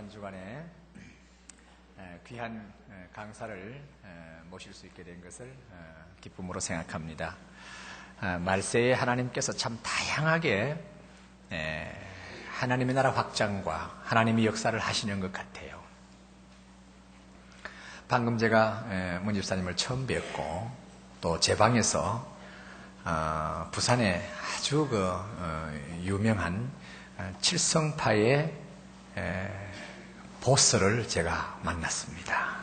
지난 주간에 귀한 강사를 모실 수 있게 된 것을 기쁨으로 생각합니다. 말세에 하나님께서 참 다양하게 하나님의 나라 확장과 하나님의 역사를 하시는 것 같아요. 방금 제가 문 집사님을 처음 뵙고 또 제 방에서 부산에 아주 유명한 칠성파의 보스를 제가 만났습니다.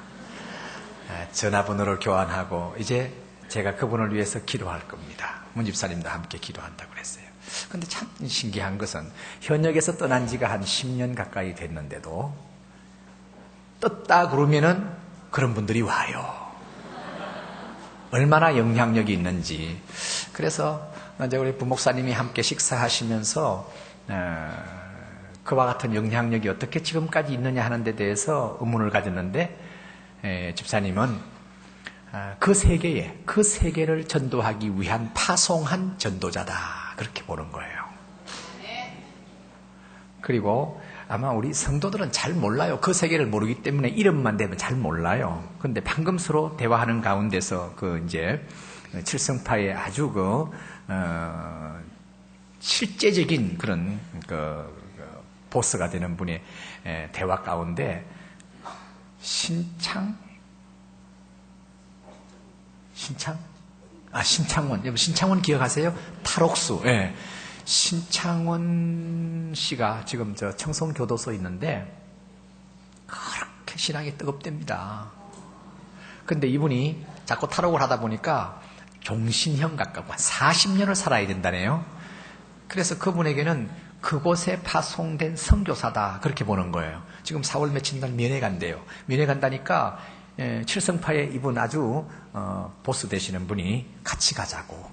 전화번호를 교환하고 이제 제가 그분을 위해서 기도할 겁니다. 문 집사님도 함께 기도한다고 그랬어요. 근데 참 신기한 것은 현역에서 떠난 지가 한 10년 가까이 됐는데도 떴다 그러면은 그런 분들이 와요. 얼마나 영향력이 있는지. 그래서 이제 우리 부목사님이 함께 식사하시면서 그와 같은 영향력이 어떻게 지금까지 있느냐 하는 데 대해서 의문을 가졌는데 집사님은 그 세계를 전도하기 위한 파송한 전도자다 그렇게 보는 거예요. 그리고 아마 우리 성도들은 잘 몰라요. 그 세계를 모르기 때문에 이름만 되면 잘 몰라요. 그런데 방금 서로 대화하는 가운데서 이제 칠성파의 아주 실제적인 그런 보스가 되는 분의 대화 가운데 신창원 기억하세요? 탈옥수. 예. 신창원 씨가 지금 청송교도소에 있는데 그렇게 신앙이 뜨겁답니다. 근데 이분이 자꾸 탈옥을 하다 보니까 종신형 가까워 한 40년을 살아야 된다네요. 그래서 그분에게는 그곳에 파송된 선교사다 그렇게 보는 거예요. 지금 4월 며칠 날 면회 간대요. 면회 간다니까 칠성파에 이분 아주 보스 되시는 분이 같이 가자고.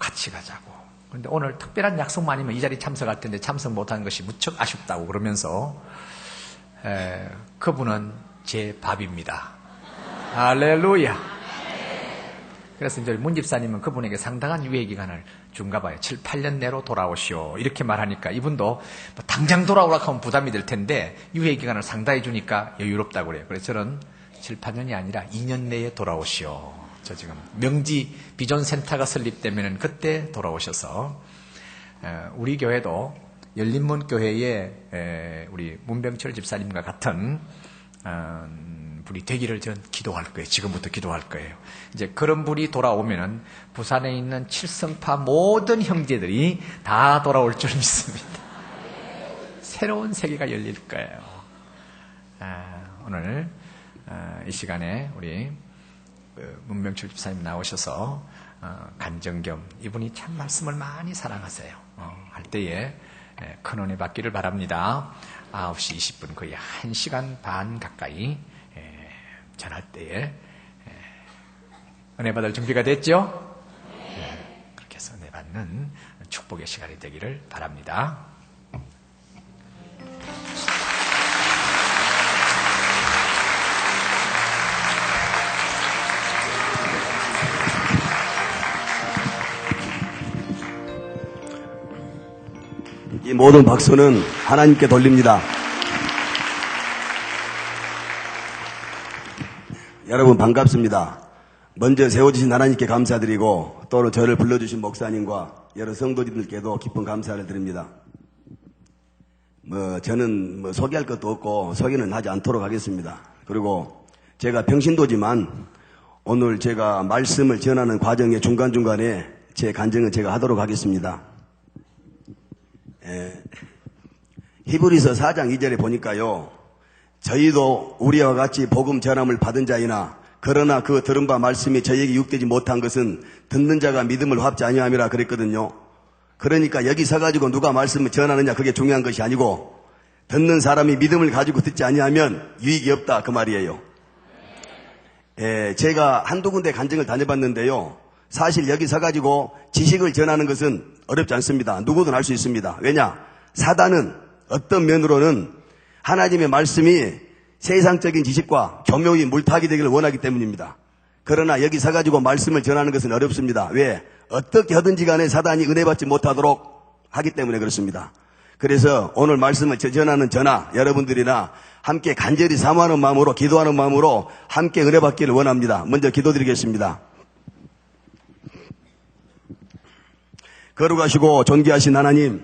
그런데 오늘 특별한 약속만 아니면 이 자리 참석할 텐데 참석 못한 것이 무척 아쉽다고 그러면서 그분은 제 밥입니다. 할렐루야. 그래서 이제 문 집사님은 그분에게 상당한 유예 기간을 준가 봐요. 7, 8년 내로 돌아오시오. 이렇게 말하니까 이분도 당장 돌아오라고 하면 부담이 될 텐데 유예 기간을 상당히 주니까 여유롭다고 그래요. 그래서 저는 7, 8년이 아니라 2년 내에 돌아오시오. 저 지금 명지 비전센터가 설립되면 그때 돌아오셔서 우리 교회도 열린문교회에 우리 문병철 집사님과 같은 분이 되기를 전 기도할 거예요. 지금부터 기도할 거예요. 이제 그런 분이 돌아오면은 부산에 있는 칠성파 모든 형제들이 다 돌아올 줄 믿습니다. 새로운 세계가 열릴 거예요. 오늘 이 시간에 우리 문병철 집사님 나오셔서 간정겸 이분이 참 말씀을 많이 사랑하세요. 할 때에 큰 은혜 받기를 바랍니다. 9시 20분 거의 1시간 반 가까이 전할 때에 은혜 받을 준비가 됐죠? 그렇게 해서 은혜 받는 축복의 시간이 되기를 바랍니다. 이 모든 박수는 하나님께 돌립니다. 여러분 반갑습니다. 먼저 세워주신 하나님께 감사드리고 또 저를 불러주신 목사님과 여러 성도님들께도 깊은 감사를 드립니다. 저는 소개할 것도 없고 소개는 하지 않도록 하겠습니다. 그리고 제가 평신도지만 오늘 제가 말씀을 전하는 과정의 중간중간에 제 간증은 제가 하도록 하겠습니다. 히브리서 4장 2절에 보니까요. 저희도 우리와 같이 복음 전함을 받은 자이나 그러나 그 들은 바 말씀이 저희에게 육되지 못한 것은 듣는 자가 믿음을 합지 아니함이라 그랬거든요. 그러니까 여기 서가지고 누가 말씀을 전하느냐 그게 중요한 것이 아니고 듣는 사람이 믿음을 가지고 듣지 아니하면 유익이 없다 그 말이에요. 제가 한두 군데 간증을 다녀봤는데요. 사실 여기 서가지고 지식을 전하는 것은 어렵지 않습니다. 누구든 할 수 있습니다. 왜냐? 사단은 어떤 면으로는 하나님의 말씀이 세상적인 지식과 교묘히 물타기 되기를 원하기 때문입니다. 그러나 여기 서가지고 말씀을 전하는 것은 어렵습니다. 왜? 어떻게 하든지 간에 사단이 은혜 받지 못하도록 하기 때문에 그렇습니다. 그래서 오늘 말씀을 전하는 저나 여러분들이나 함께 간절히 사모하는 마음으로 기도하는 마음으로 함께 은혜 받기를 원합니다. 먼저 기도드리겠습니다. 거룩하시고 존귀하신 하나님,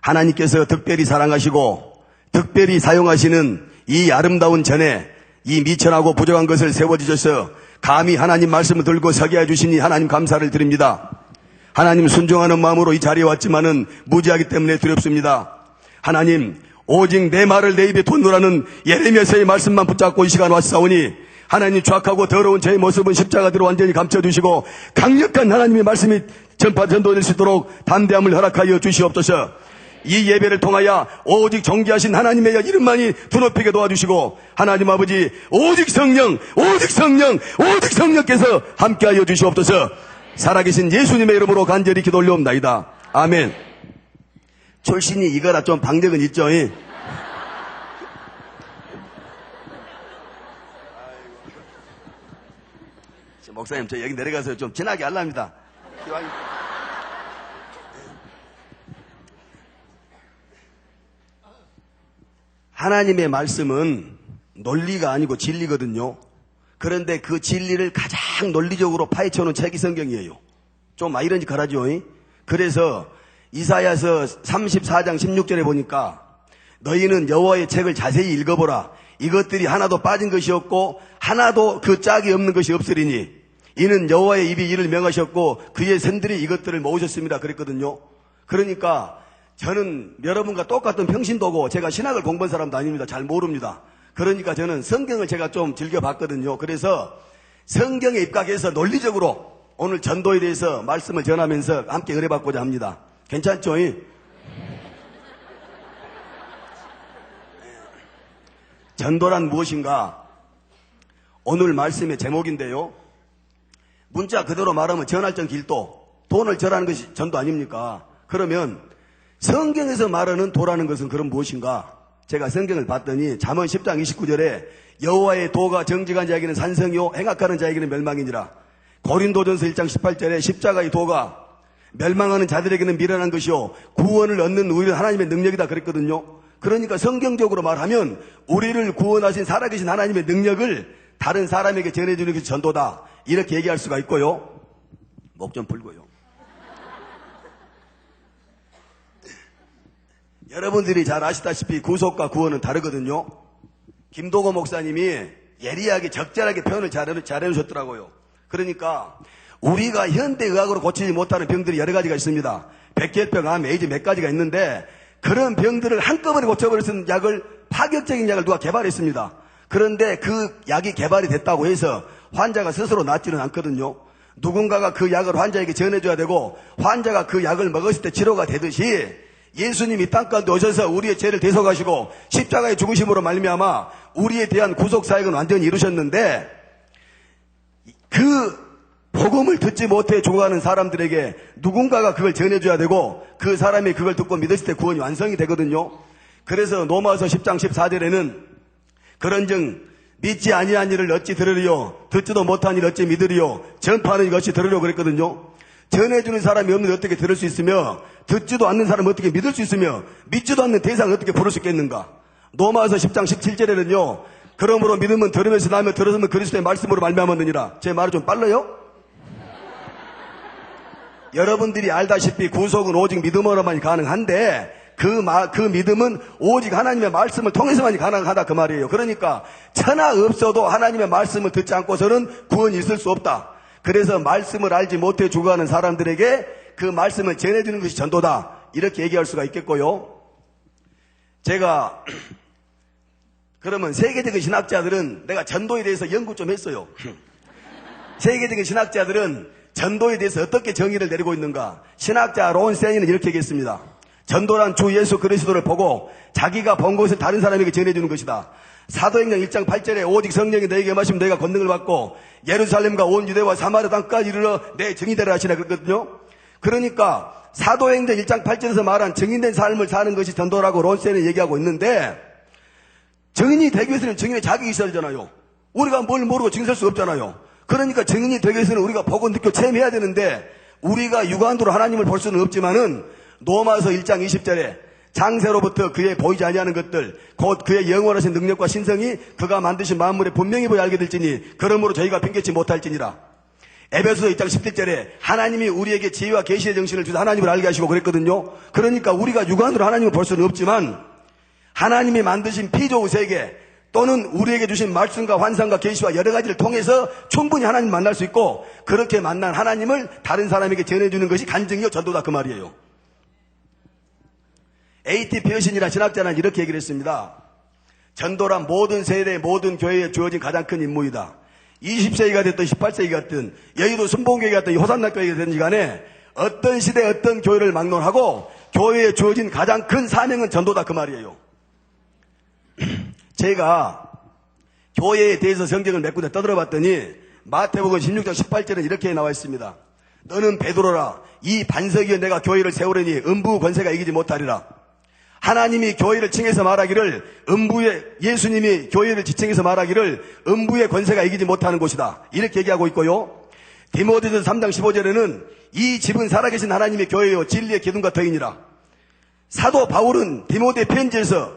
하나님께서 특별히 사랑하시고 특별히 사용하시는 이 아름다운 전에 이 미천하고 부족한 것을 세워주셔서 감히 하나님 말씀을 들고 서게 해주시니 하나님 감사를 드립니다. 하나님 순종하는 마음으로 이 자리에 왔지만은 무지하기 때문에 두렵습니다. 하나님, 오직 내 말을 내 입에 돋노라는 예레미야서의 말씀만 붙잡고 이 시간 왔사오니 하나님 추악하고 더러운 제 모습은 십자가대로 완전히 감춰주시고 강력한 하나님의 말씀이 전파전도될 수 있도록 담대함을 허락하여 주시옵소서. 이 예배를 통하여 오직 존귀하신 하나님의 이름만이 드높이게 도와주시고 하나님 아버지 오직 성령 오직 성령께서 함께하여 주시옵소서. 살아계신 예수님의 이름으로 간절히 기도 올려옵나이다. 아멘. 출신이 이거라 좀 방력은 있죠. 목사님 저 여기 내려가서 좀 진하게 하랍니다. 하나님의 말씀은 논리가 아니고 진리거든요. 그런데 그 진리를 가장 논리적으로 파헤쳐놓은 책이 성경이에요. 좀 아이러니컬하죠. 그래서 이사야서 34장 16절에 보니까 너희는 여호와의 책을 자세히 읽어보라. 이것들이 하나도 빠진 것이 없고 하나도 그 짝이 없는 것이 없으리니 이는 여호와의 입이 이를 명하셨고 그의 선들이 이것들을 모으셨습니다. 그랬거든요. 그러니까 저는 여러분과 똑같은 평신도고 제가 신학을 공부한 사람도 아닙니다. 잘 모릅니다. 그러니까 저는 성경을 제가 좀 즐겨봤거든요. 그래서 성경에 입각해서 논리적으로 오늘 전도에 대해서 말씀을 전하면서 함께 은혜받고자 합니다. 괜찮죠? 전도란 무엇인가? 오늘 말씀의 제목인데요. 문자 그대로 말하면 전할전 길도, 돈을 절하는 것이 전도 아닙니까? 그러면 성경에서 말하는 도라는 것은 그럼 무엇인가? 제가 성경을 봤더니 잠언 10장 29절에 여호와의 도가 정직한 자에게는 산성이요 행악하는 자에게는 멸망이니라. 고린도전서 1장 18절에 십자가의 도가 멸망하는 자들에게는 미련한 것이요 구원을 얻는 우리는 하나님의 능력이다 그랬거든요. 그러니까 성경적으로 말하면 우리를 구원하신 살아계신 하나님의 능력을 다른 사람에게 전해주는 것이 전도다 이렇게 얘기할 수가 있고요. 목 좀 풀고요. 여러분들이 잘 아시다시피 구속과 구원은 다르거든요. 김도고 목사님이 예리하게 적절하게 표현을 잘 해주셨더라고요. 그러니까 우리가 현대의학으로 고치지 못하는 병들이 여러 가지가 있습니다. 백혈병, 암, 에이즈 몇 가지가 있는데 그런 병들을 한꺼번에 고쳐버릴 수 있는 약을 파격적인 약을 누가 개발했습니다. 그런데 그 약이 개발이 됐다고 해서 환자가 스스로 낫지는 않거든요. 누군가가 그 약을 환자에게 전해줘야 되고 환자가 그 약을 먹었을 때 치료가 되듯이 예수님이 땅가운데 오셔서 우리의 죄를 대속하시고 십자가의 죽으심으로 말미암아 우리에 대한 구속사역은 완전히 이루셨는데 그 복음을 듣지 못해 죽어가는 사람들에게 누군가가 그걸 전해줘야 되고 그 사람이 그걸 듣고 믿었을 때 구원이 완성이 되거든요. 그래서 로마서 10장 14절에는 그런즉 믿지 아니한 일을 어찌 들으리요 듣지도 못한 일을 어찌 믿으리요 전파하는 이것이 들으려 그랬거든요. 전해주는 사람이 없는데 어떻게 들을 수 있으며 듣지도 않는 사람은 어떻게 믿을 수 있으며 믿지도 않는 대상을 어떻게 부를 수 있겠는가. 로마서 10장 17절에는요 그러므로 믿음은 들으면서 나며 들었으면 그리스도의 말씀으로 말미암았느니라. 제 말이 좀 빨라요? 여러분들이 알다시피 구속은 오직 믿음으로만이 가능한데 그 믿음은 오직 하나님의 말씀을 통해서만이 가능하다 그 말이에요. 그러니까 천하 없어도 하나님의 말씀을 듣지 않고서는 구원이 있을 수 없다. 그래서 말씀을 알지 못해 죽어가는 사람들에게 그 말씀을 전해주는 것이 전도다 이렇게 얘기할 수가 있겠고요. 제가 그러면 세계적인 신학자들은 내가 전도에 대해서 연구 좀 했어요. 세계적인 신학자들은 전도에 대해서 어떻게 정의를 내리고 있는가. 신학자 론 세니는 이렇게 얘기했습니다. 전도란 주 예수 그리스도를 보고 자기가 본 것을 다른 사람에게 전해주는 것이다. 사도행전 1장 8절에 오직 성령이 너에게 임하시면 너희가 권능을 받고 예루살렘과 온 유대와 사마리아 땅까지 이르러 내 증인이 되라 하시라 그랬거든요. 그러니까 사도행전 1장 8절에서 말한 증인된 삶을 사는 것이 전도라고 론세는 얘기하고 있는데 증인이 되기 위해서는 증인의 자격이 있어야 되잖아요. 우리가 뭘 모르고 증인할 수 없잖아요. 그러니까 증인이 되기 위해서는 우리가 보고 느끼고 체험해야 되는데 우리가 육안으로 하나님을 볼 수는 없지만은 로마서 1장 20절에 장세로부터 그의 보이지 아니하는 것들 곧 그의 영원하신 능력과 신성이 그가 만드신 만물에 분명히 보여 알게 될지니 그러므로 저희가 핑계치 못할지니라. 에베소서 2장 17절에 하나님이 우리에게 지혜와 계시의 정신을 주셔서 하나님을 알게 하시고 그랬거든요. 그러니까 우리가 육안으로 하나님을 볼 수는 없지만 하나님이 만드신 피조의 세계 또는 우리에게 주신 말씀과 환상과 계시와 여러 가지를 통해서 충분히 하나님 만날 수 있고 그렇게 만난 하나님을 다른 사람에게 전해주는 것이 간증이요 전도다 그 말이에요. A.T. 피어신이라는 신학자는 이렇게 얘기를 했습니다. 전도란 모든 세대 모든 교회에 주어진 가장 큰 임무이다. 20세기가 됐든 18세기가 됐든 여의도 순복음교회가 됐든 호산나 교회가 됐든지 간에 어떤 시대 어떤 교회를 막론하고 교회에 주어진 가장 큰 사명은 전도다 그 말이에요. 제가 교회에 대해서 성경을 몇 군데 떠들어봤더니 마태복음 16장 18절에 이렇게 나와 있습니다. 너는 베드로라 이 반석 위에 내가 교회를 세우려니 음부 권세가 이기지 못하리라. 하나님이 교회를 칭해서 말하기를 예수님이 교회를 지칭해서 말하기를 음부의 권세가 이기지 못하는 곳이다. 이렇게 얘기하고 있고요. 디모데전서 3장 15절에는 이 집은 살아계신 하나님의 교회요 진리의 기둥과 터이니라. 사도 바울은 디모데 편지에서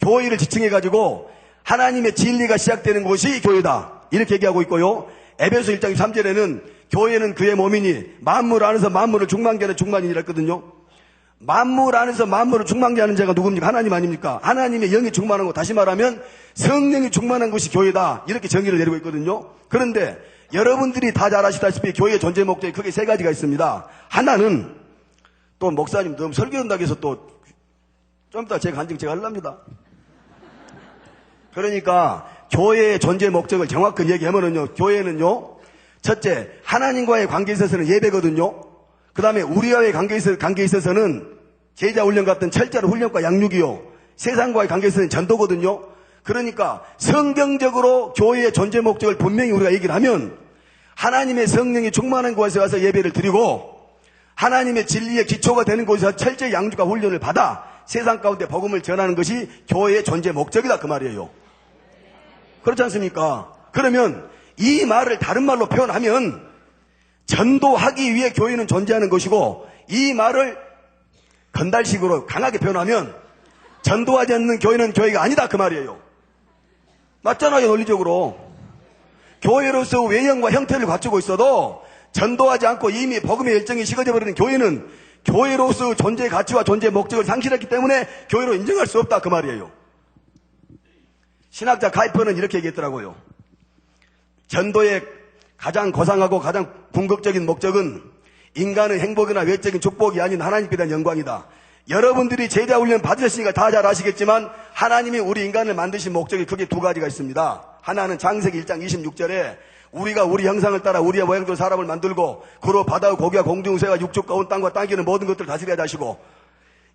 교회를 지칭해가지고 하나님의 진리가 시작되는 곳이 교회다. 이렇게 얘기하고 있고요. 에베소 1장 3절에는 교회는 그의 몸이니 만물 안에서 만물을 충만케 하는 충만이라 했거든요. 만물 안에서 만물을 충만케 하는 자가 누굽니까? 하나님 아닙니까? 하나님의 영이 충만한 것, 다시 말하면 성령이 충만한 것이 교회다. 이렇게 정의를 내리고 있거든요. 그런데 여러분들이 다 잘 아시다시피 교회의 존재 목적이 크게 세 가지가 있습니다. 하나는 또 목사님 너무 설교한다고 해서 또 좀 이따 제가 간증 제가 하려합니다. 그러니까 교회의 존재 목적을 정확히 얘기하면은요, 교회는요, 첫째, 하나님과의 관계에 있어서는 예배거든요. 그 다음에 우리와의 관계에 있어서는 제자 훈련 같은 철저한 훈련과 양육이요. 세상과의 관계에 있어서는 전도거든요. 그러니까 성경적으로 교회의 존재 목적을 분명히 우리가 얘기를 하면 하나님의 성령이 충만한 곳에 와서 예배를 드리고 하나님의 진리의 기초가 되는 곳에서 철저히 양육과 훈련을 받아 세상 가운데 복음을 전하는 것이 교회의 존재 목적이다 그 말이에요. 그렇지 않습니까? 그러면 이 말을 다른 말로 표현하면 전도하기 위해 교회는 존재하는 것이고 이 말을 건달식으로 강하게 표현하면 전도하지 않는 교회는 교회가 아니다 그 말이에요. 맞잖아요 논리적으로. 교회로서 외형과 형태를 갖추고 있어도 전도하지 않고 이미 복음의 열정이 식어져 버리는 교회는 교회로서 존재의 가치와 존재의 목적을 상실했기 때문에 교회로 인정할 수 없다 그 말이에요. 신학자 카이퍼는 이렇게 얘기했더라고요. 전도의 가장 고상하고 가장 궁극적인 목적은 인간의 행복이나 외적인 축복이 아닌 하나님께 대한 영광이다. 여러분들이 제자 훈련 받으셨으니까 다 잘 아시겠지만 하나님이 우리 인간을 만드신 목적이 크게 두 가지가 있습니다. 하나는 창세기 1장 26절에 우리가 우리 형상을 따라 우리의 모양대로 사람을 만들고 그로 바다와 고기와 공중 새와 육축 가운 땅과 땅에 있는 모든 것들을 다스려야 하시고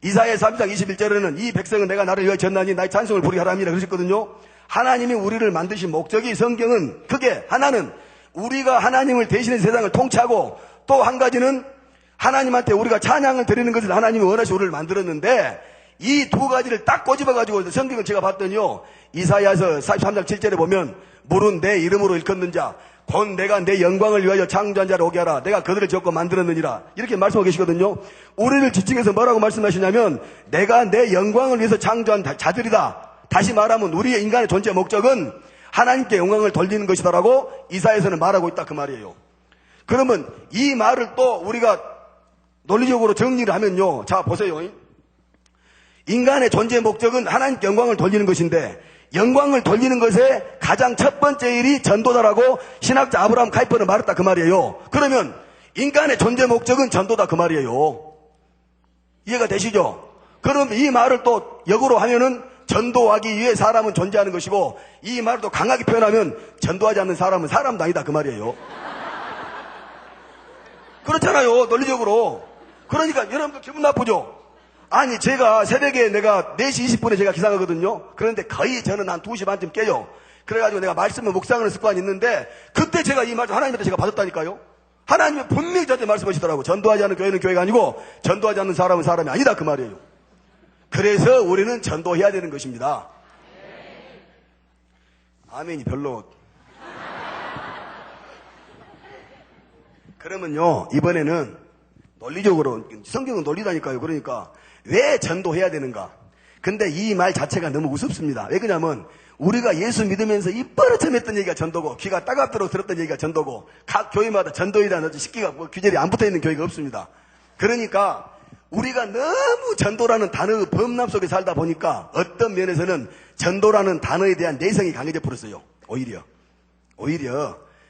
이사야 3장 21절에는 이 백성은 내가 나를 위하여 졌나니 나의 찬송을 부르게 하라니라 그러셨거든요. 하나님이 우리를 만드신 목적이 성경은 크게 하나는 우리가 하나님을 대신해 세상을 통치하고 또 한 가지는 하나님한테 우리가 찬양을 드리는 것을 하나님이 원하시 우리를 만들었는데 이 두 가지를 딱 꼬집어가지고 성경을 제가 봤더니요. 이사야서 43장 7절에 보면 물은 내 이름으로 일컫는 자 곧 내가 내 영광을 위하여 창조한 자를 오게 하라. 내가 그들을 지었고 만들었느니라. 이렇게 말씀하고 계시거든요. 우리를 지칭해서 뭐라고 말씀하시냐면 내가 내 영광을 위해서 창조한 자들이다. 다시 말하면 우리의 인간의 존재 목적은 하나님께 영광을 돌리는 것이다라고 이사야서는 말하고 있다 그 말이에요. 그러면 이 말을 또 우리가 논리적으로 정리를 하면요. 자 보세요. 인간의 존재 목적은 하나님께 영광을 돌리는 것인데 영광을 돌리는 것의 가장 첫 번째 일이 전도다라고 신학자 아브라함 카이퍼는 말했다 그 말이에요. 그러면 인간의 존재 목적은 전도다 그 말이에요. 이해가 되시죠? 그럼 이 말을 또 역으로 하면은 전도하기 위해 사람은 존재하는 것이고 이 말을 또 강하게 표현하면 전도하지 않는 사람은 사람도 아니다 그 말이에요. 그렇잖아요 논리적으로. 그러니까 여러분들 기분 나쁘죠? 아니 제가 새벽에 내가 4시 20분에 제가 기상 하거든요. 그런데 거의 저는 한 2시 반쯤 깨요. 그래가지고 내가 말씀을 묵상하는 습관이 있는데 그때 제가 이 말씀 하나님한테 제가 받았다니까요. 하나님이 분명히 저한테 말씀하시더라고. 전도하지 않는 교회는 교회가 아니고 전도하지 않는 사람은 사람이 아니다 그 말이에요. 그래서 우리는 전도해야 되는 것입니다. 아멘이 별로. 그러면요 이번에는 논리적으로, 성경은 논리다니까요. 그러니까 왜 전도해야 되는가? 근데 이 말 자체가 너무 우습습니다. 왜 그러냐면 우리가 예수 믿으면서 입버릇처럼 했던 얘기가 전도고 귀가 따갑도록 들었던 얘기가 전도고 각 교회마다 전도에 대한 식기가 규절이 안 붙어있는 교회가 없습니다. 그러니까 우리가 너무 전도라는 단어의 범람 속에 살다 보니까 어떤 면에서는 전도라는 단어에 대한 내성이 강해져 버렸어요. 오히려.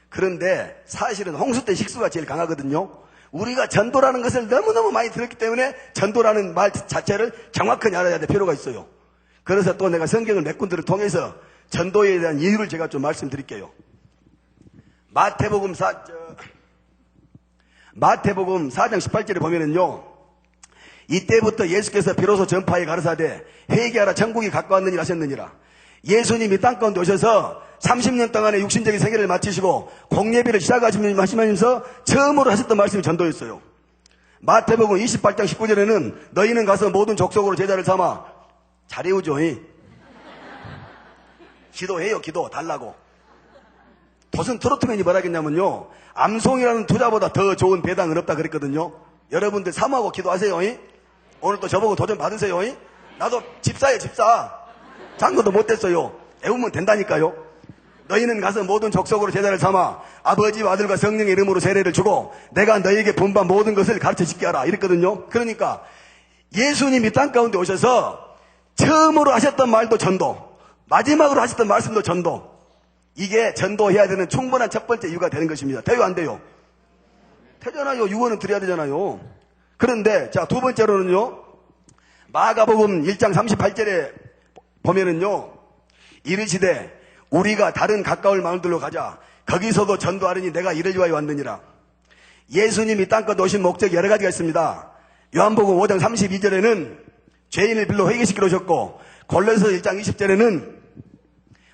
그런데 사실은 홍수 때 식수가 제일 강하거든요. 우리가 전도라는 것을 너무너무 많이 들었기 때문에 전도라는 말 자체를 정확하게 알아야 될 필요가 있어요. 그래서 또 내가 성경을 몇 군데를 통해서 전도에 대한 이유를 제가 좀 말씀드릴게요. 마태복음 4장 18절에 보면은요, 이때부터 예수께서 비로소 전파에 가르사대 회개하라 천국이 가까웠느니라 하셨느니라. 예수님이 땅가운데 오셔서 30년 동안의 육신적인 생애를 마치시고 공예비를 시작하시면서 처음으로 하셨던 말씀이 전도였어요. 마태복음 28장 19절에는 너희는 가서 모든 족속으로 제자를 삼아. 잘해오죠. 기도해요. 기도 달라고. 무슨 트로트맨이 뭐라겠냐면요, 암송이라는 투자보다 더 좋은 배당은 없다 그랬거든요. 여러분들 사모하고 기도하세요. 오늘 또 저보고 도전 받으세요. 나도 집사예요. 집사. 장로도 못됐어요. 애우면 된다니까요. 너희는 가서 모든 족속으로 제자를 삼아 아버지와 아들과 성령의 이름으로 세례를 주고 내가 너희에게 분반 모든 것을 가르쳐주게 하라 이랬거든요. 그러니까 예수님이 땅 가운데 오셔서 처음으로 하셨던 말도 전도, 마지막으로 하셨던 말씀도 전도. 이게 전도해야 되는 충분한 첫 번째 이유가 되는 것입니다. 돼요 안 돼요? 되잖아요. 유언은 드려야 되잖아요. 그런데 자, 두 번째로는요, 마가복음 1장 38절에 보면은요, 이르시되 우리가 다른 가까울 마을들로 가자. 거기서도 전도하려니 내가 이를 위하여 왔느니라. 예수님이 땅끝 오신 목적이 여러 가지가 있습니다. 요한복음 5장 32절에는 죄인을 빌로 회개시키러 오셨고, 골로새 1장 20절에는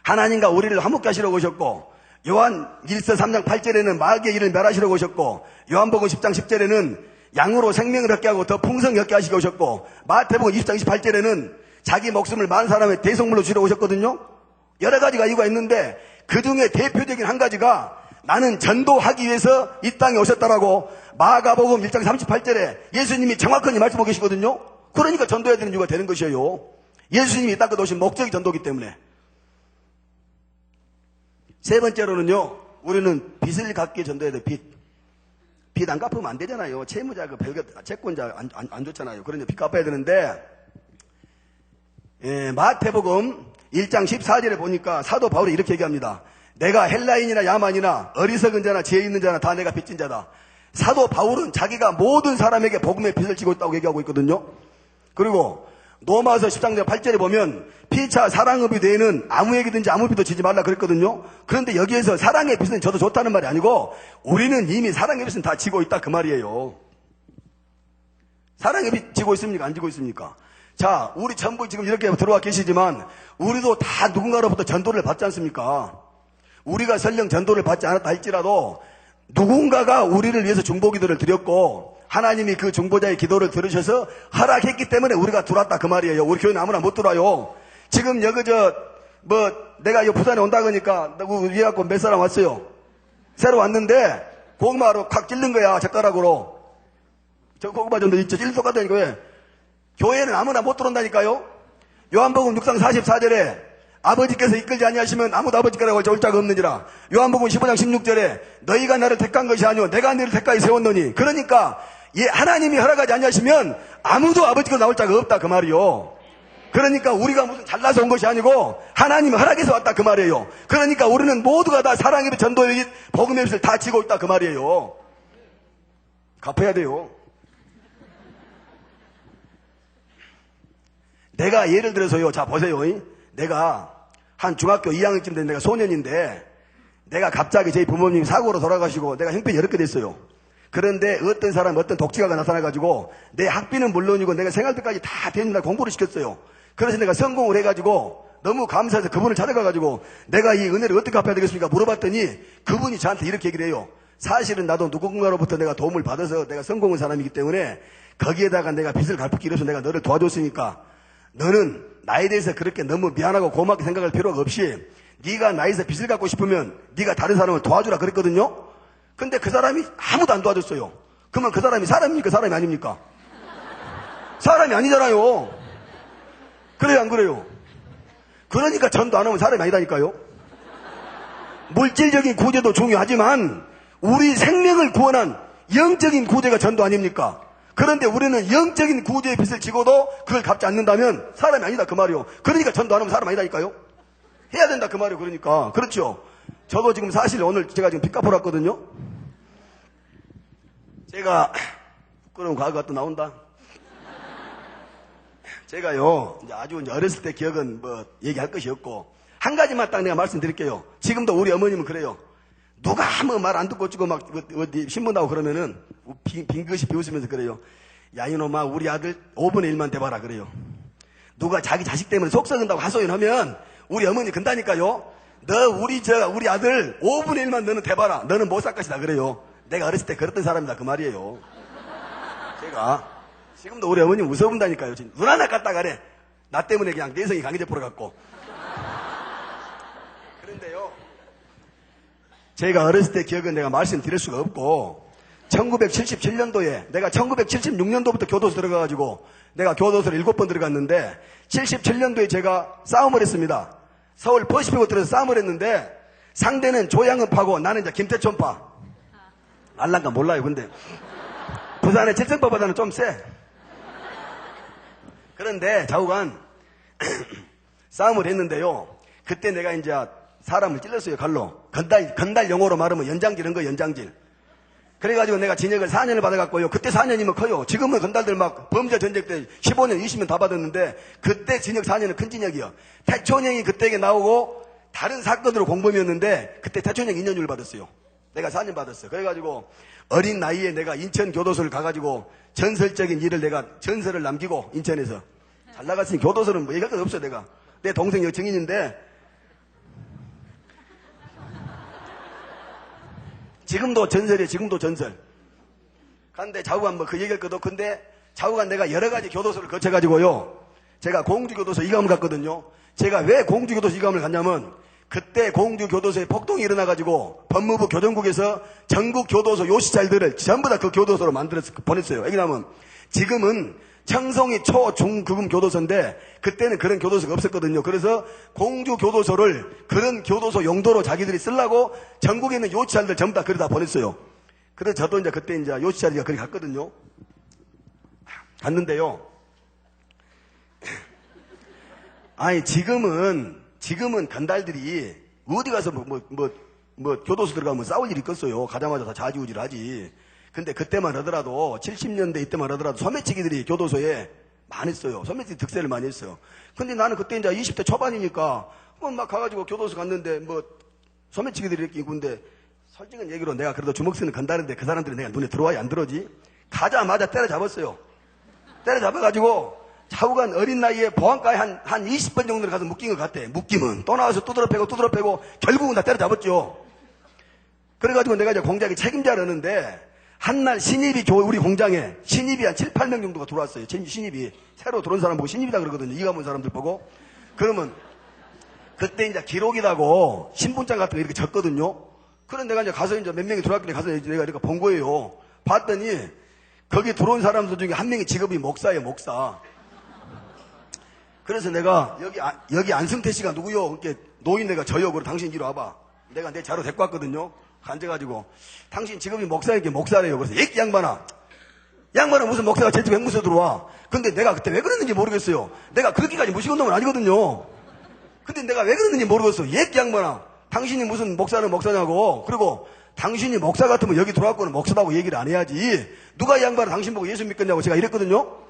하나님과 우리를 화목케 하시려고 오셨고, 요한 1서 3장 8절에는 마귀의 일을 멸하시려고 오셨고, 요한복음 10장 10절에는 양으로 생명을 얻게 하고 더 풍성히 얻게 하시고 오셨고, 마태복음 20장 28절에는 자기 목숨을 많은 사람의 대속물로 주려고 오셨거든요. 여러 가지가 이유가 있는데 그 중에 대표적인 한 가지가 나는 전도하기 위해서 이 땅에 오셨다라고 마가복음 1장 38절에 예수님이 정확하게 말씀하고 계시거든요. 그러니까 전도해야 되는 이유가 되는 것이에요. 예수님이 이 땅에 오신 목적이 전도이기 때문에. 세 번째로는요, 우리는 빚을 갚기에 전도해야 돼. 빚 안 갚으면 안 되잖아요. 채무자, 채권자 안 좋잖아요. 그러니 빚 갚아야 되는데, 마태복음 1장 14절에 보니까 사도 바울이 이렇게 얘기합니다. 내가 헬라인이나 야만이나 어리석은 자나 지혜 있는 자나 다 내가 빚진 자다. 사도 바울은 자기가 모든 사람에게 복음의 빚을 지고 있다고 얘기하고 있거든요. 그리고 로마서 10장 8절에 보면 피차 사랑의 빚 외에는 아무에게든지 아무 빚도 지지 말라 그랬거든요. 그런데 여기에서 사랑의 빚은 저도 좋다는 말이 아니고 우리는 이미 사랑의 빚은 다 지고 있다 그 말이에요. 사랑의 빚 지고 있습니까? 안 지고 있습니까? 자, 우리 전부 지금 이렇게 들어와 계시지만 우리도 다 누군가로부터 전도를 받지 않습니까? 우리가 설령 전도를 받지 않았다 할지라도 누군가가 우리를 위해서 중보기도를 드렸고 하나님이 그 중보자의 기도를 들으셔서 허락했기 때문에 우리가 들어왔다 그 말이에요. 우리 교회는 아무나 못 들어와요. 지금 여기 내가 이 부산에 온다 그러니까 누구 위에 갖고 몇 사람 왔어요. 새로 왔는데 고구마로 콱 찔른 거야. 젓가락으로. 저 고구마 정도 있죠. 찔릴 똑같다니까. 왜? 교회는 아무나 못 들어온다니까요. 요한복음 6장 44절에 아버지께서 이끌지 아니하시면 아무도 아버지께라고 올 자가 없느니라. 요한복음 15장 16절에 너희가 나를 택한 것이 아니오 내가 너희를 택하여 세웠노니. 그러니까 하나님이 허락하지 아니하시면 아무도 아버지께로 나올 자가 없다 그 말이요. 그러니까 우리가 무슨 잘나서 온 것이 아니고 하나님이 허락해서 왔다 그 말이에요. 그러니까 우리는 모두가 다 사랑의 빚, 전도의 빚, 복음의 빚을 다 지고 있다 그 말이에요. 갚아야 돼요. 내가 예를 들어서요. 자 보세요. 내가 한 중학교 2학년쯤 된 내가 소년인데 내가 갑자기 저희 부모님이 사고로 돌아가시고 내가 형편이 여러 개 됐어요. 그런데 어떤 사람 어떤 독지가가 나타나가지고 내 학비는 물론이고 내가 생활비까지 다 대입니다 공부를 시켰어요. 그래서 내가 성공을 해가지고 너무 감사해서 그분을 찾아가가지고 내가 이 은혜를 어떻게 갚아야 되겠습니까? 물어봤더니 그분이 저한테 이렇게 얘기를 해요. 사실은 나도 누군가로부터 내가 도움을 받아서 내가 성공한 사람이기 때문에 거기에다가 내가 빚을 갚기 위해서 내가 너를 도와줬으니까 너는 나에 대해서 그렇게 너무 미안하고 고맙게 생각할 필요가 없이 네가 나에서 빚을 갚고 싶으면 네가 다른 사람을 도와주라 그랬거든요. 근데 그 사람이 아무도 안 도와줬어요. 그러면 그 사람이 사람입니까? 사람이 아닙니까? 사람이 아니잖아요. 그래요, 안 그래요? 그러니까 전도 안 하면 사람이 아니다니까요. 물질적인 구제도 중요하지만 우리 생명을 구원한 영적인 구제가 전도 아닙니까? 그런데 우리는 영적인 구제의 빚을 지고도 그걸 갚지 않는다면 사람이 아니다 그 말이요. 그러니까 전도 안 하면 사람 아니다니까요. 해야 된다 그 말이요. 그러니까 그렇죠. 저도 지금 사실 오늘 제가 지금 빚 갚으러 왔거든요. 제가 부끄러운 과거가 또 나온다. 제가요 이제 아주 어렸을 때 기억은 뭐 얘기할 것이 없고 한 가지만 딱 내가 말씀드릴게요. 지금도 우리 어머님은 그래요. 누가 뭐 말 안 듣고 찍고 막 어디 신문 나오고 그러면은 빙긋이 비웃으면서 그래요. 야 이놈아 우리 아들 5분의 1만 돼봐라 그래요. 누가 자기 자식 때문에 속 썩은다고 하소연하면 우리 어머니 근다니까요. 너 우리 아들 5분의 1만 너는 돼봐라. 너는 못 살 것이다 그래요. 내가 어렸을 때 그랬던 사람이다 그 말이에요. 제가 지금도 우리 어머니 무서운다니까요. 눈 하나 깠다 가래. 나 때문에 그냥 내성이 강해져 버려갖고. 그런데요. 제가 어렸을 때 기억은 내가 말씀드릴 수가 없고 1977년도에 내가 1976년도부터 교도소 들어가가지고 내가 교도소를 7번 들어갔는데 77년도에 제가 싸움을 했습니다. 서울 퍼시픽 들어서 싸움을 했는데 상대는 조양은파고 나는 이제 김태촌파. 알란가 몰라요. 근데 부산의 칠성파보다는 좀 세. 그런데 좌우간 싸움을 했는데요. 그때 내가 이제 사람을 찔렀어요. 칼로. 건달 용어로 말하면 연장질인 거예요. 연장질. 그래가지고 내가 징역을 4년을 받아갔고요. 그때 4년이면 커요. 지금은 건달들 막 범죄 전쟁 때 15년 20년 다 받았는데 그때 징역 4년은 큰 징역이요. 태촌형이 그때 나오고 다른 사건으로 공범이었는데 그때 태촌형 2년율 받았어요. 내가 4년 받았어. 그래가지고 어린 나이에 내가 인천 교도소를 가가지고 전설적인 일을 내가 전설을 남기고 인천에서 잘 나갔으니 교도소는 뭐 얘기할 것 없어. 내가 내 동생 여증인인데 지금도 전설이에요. 지금도 전설. 근데 좌우간 뭐 그 얘기할 것도 근데 좌우간 내가 여러 가지 교도소를 거쳐가지고요. 제가 공주교도소 이감을 갔거든요. 제가 왜 공주교도소 이감을 갔냐면 그때 공주교도소에 폭동이 일어나가지고 법무부 교정국에서 전국 교도소 요시찰들을 전부 다 그 교도소로 만들어서 보냈어요. 왜냐하면 지금은 청송이 초, 중, 급음 교도소인데 그때는 그런 교도소가 없었거든요. 그래서 공주교도소를 그런 교도소 용도로 자기들이 쓰려고 전국에 있는 요시찰들 전부 다 그러다 보냈어요. 그래서 저도 이제 그때 이제 요시찰이가 거기 갔거든요. 갔는데요. 아니 지금은 건달들이 어디 가서 뭐 교도소 들어가면 싸울 일이 있겠어요. 가자마자 다 좌지우지를 하지. 근데 그때만 하더라도 70년대 이때만 하더라도 소매치기들이 교도소에 많았어요. 소매치기 득세를 많이 했어요. 근데 나는 그때 이제 20대 초반이니까 막 가가지고 교도소 갔는데 뭐 소매치기들이 이렇게 있는데 솔직한 얘기로 내가 그래도 주먹 쓰는 건달인데 그 사람들이 내가 눈에 들어와야 안 들어오지? 가자마자 때려잡았어요. 때려잡아가지고 좌우간 어린 나이에 보안과에 한 20번 정도를 가서 묶인 것 같아. 묶이면 또 나와서 두드러 패고 결국은 다 때려잡았죠. 그래가지고 내가 이제 공장에 책임자라는데 한날 신입이 우리 공장에 신입이 한 7, 8명 정도가 들어왔어요. 신입이 새로 들어온 사람 보고 신입이다 그러거든요. 이가문 사람들 보고. 그러면 그때 이제 기록이라고 신분장 같은 거 이렇게 적거든요. 그런 내가 이제 가서 이제 몇 명이 들어왔길래 가서 내가 이렇게 본 거예요. 봤더니 거기 들어온 사람들 중에 한 명이 직업이 목사예요. 목사. 그래서 내가 여기 안승태 씨가 누구요? 이렇게 노인 내가 저요. 그래 당신 이리 와봐. 내가 내 자로 데리고 왔거든요. 앉아가지고 당신 직업이 목사에게 목사래요. 그래서 이 양반아 무슨 목사가 제 집에 앵무새 들어와. 근데 내가 그때 왜 그랬는지 모르겠어요. 내가 그렇게까지 무식한 놈은 아니거든요. 근데 내가 왜 그랬는지 모르겠어. 이 양반아 당신이 무슨 목사는 목사냐고. 그리고 당신이 목사 같으면 여기 들어왔고는 목사라고 얘기를 안 해야지. 누가 이 양반을 당신 보고 예수 믿겠냐고 제가 이랬거든요.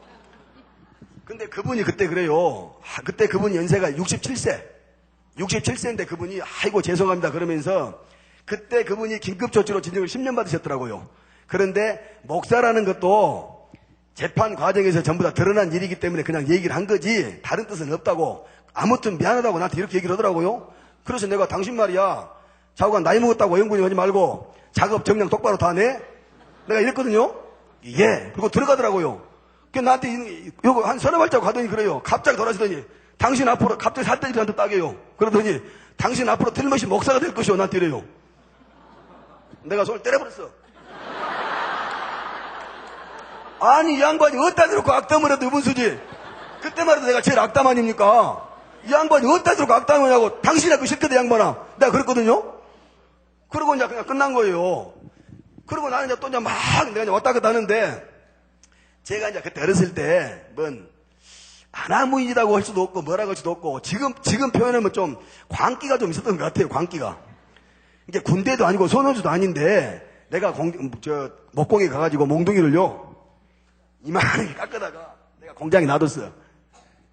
근데 그분이 그때 그래요. 그때 그분이 연세가 67세인데 그분이 아이고 죄송합니다 그러면서 그때 그분이 긴급조치로 징역을 10년 받으셨더라고요. 그런데 목사라는 것도 재판 과정에서 전부 다 드러난 일이기 때문에 그냥 얘기를 한 거지 다른 뜻은 없다고. 아무튼 미안하다고 나한테 이렇게 얘기를 하더라고요. 그래서 내가 당신 말이야 자우가 나이 먹었다고 어영부영 하지 말고 작업 정량 똑바로 다 내? 내가 이랬거든요. 예. 그리고 들어가더라고요. 그 나한테 요거 한 서너 발자국 가더니 그래요. 갑자기 돌아서더니 당신 앞으로 갑자기 살때리한테 따게요. 그러더니 당신 앞으로 틀림없이 목사가 될 것이오. 나한테 이래요. 내가 손을 때려버렸어. 아니 이 양반이 어디다 대놓고 악담을 해도 유분수지. 그때만 해도 내가 제일 악담 아닙니까? 이 양반이 어디다 대놓고 악담을 하냐고. 당신이 그 싫거든 양반아. 내가 그랬거든요. 그러고 이제 그냥 끝난 거예요. 그리고 나는 이제 또 이제 막 내가 이제 왔다 갔다 하는데, 제가 이제 그때 어렸을 때 뭔 아나무인이라고 할 수도 없고 뭐라고 할 수도 없고, 지금 표현하면 좀 광기가 좀 있었던 것 같아요. 광기가. 이게 군대도 아니고 소노주도 아닌데, 내가 목공에 가가지고 몽둥이를요 이만하게 깎아다가 내가 공장에 놔뒀어요.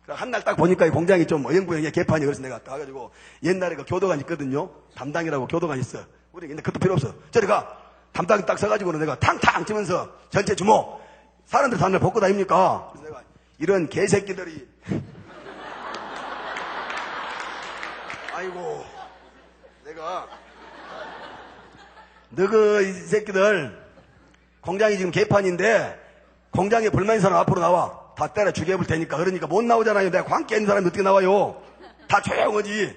한 날 딱 보니까 이 공장이 좀 어영부영해 개판이. 그래서 내가 가가지고, 옛날에 그 교도관 있거든요. 담당이라고 교도관 있어. 우리 근데 그것도 필요 없어. 저리 가. 담당이 딱 서가지고는 내가 탕탕 치면서 전체 주목. 사람들 다날 벗고 다닙니까? 그래서 내가 이런 개새끼들이 아이고 내가 너그 이 새끼들 공장이 지금 개판인데 공장에 불만 있는 사람 앞으로 나와. 다 때려 죽여볼 테니까. 그러니까 못 나오잖아요. 내가 관계 있는 사람이 어떻게 나와요? 다 조용하지.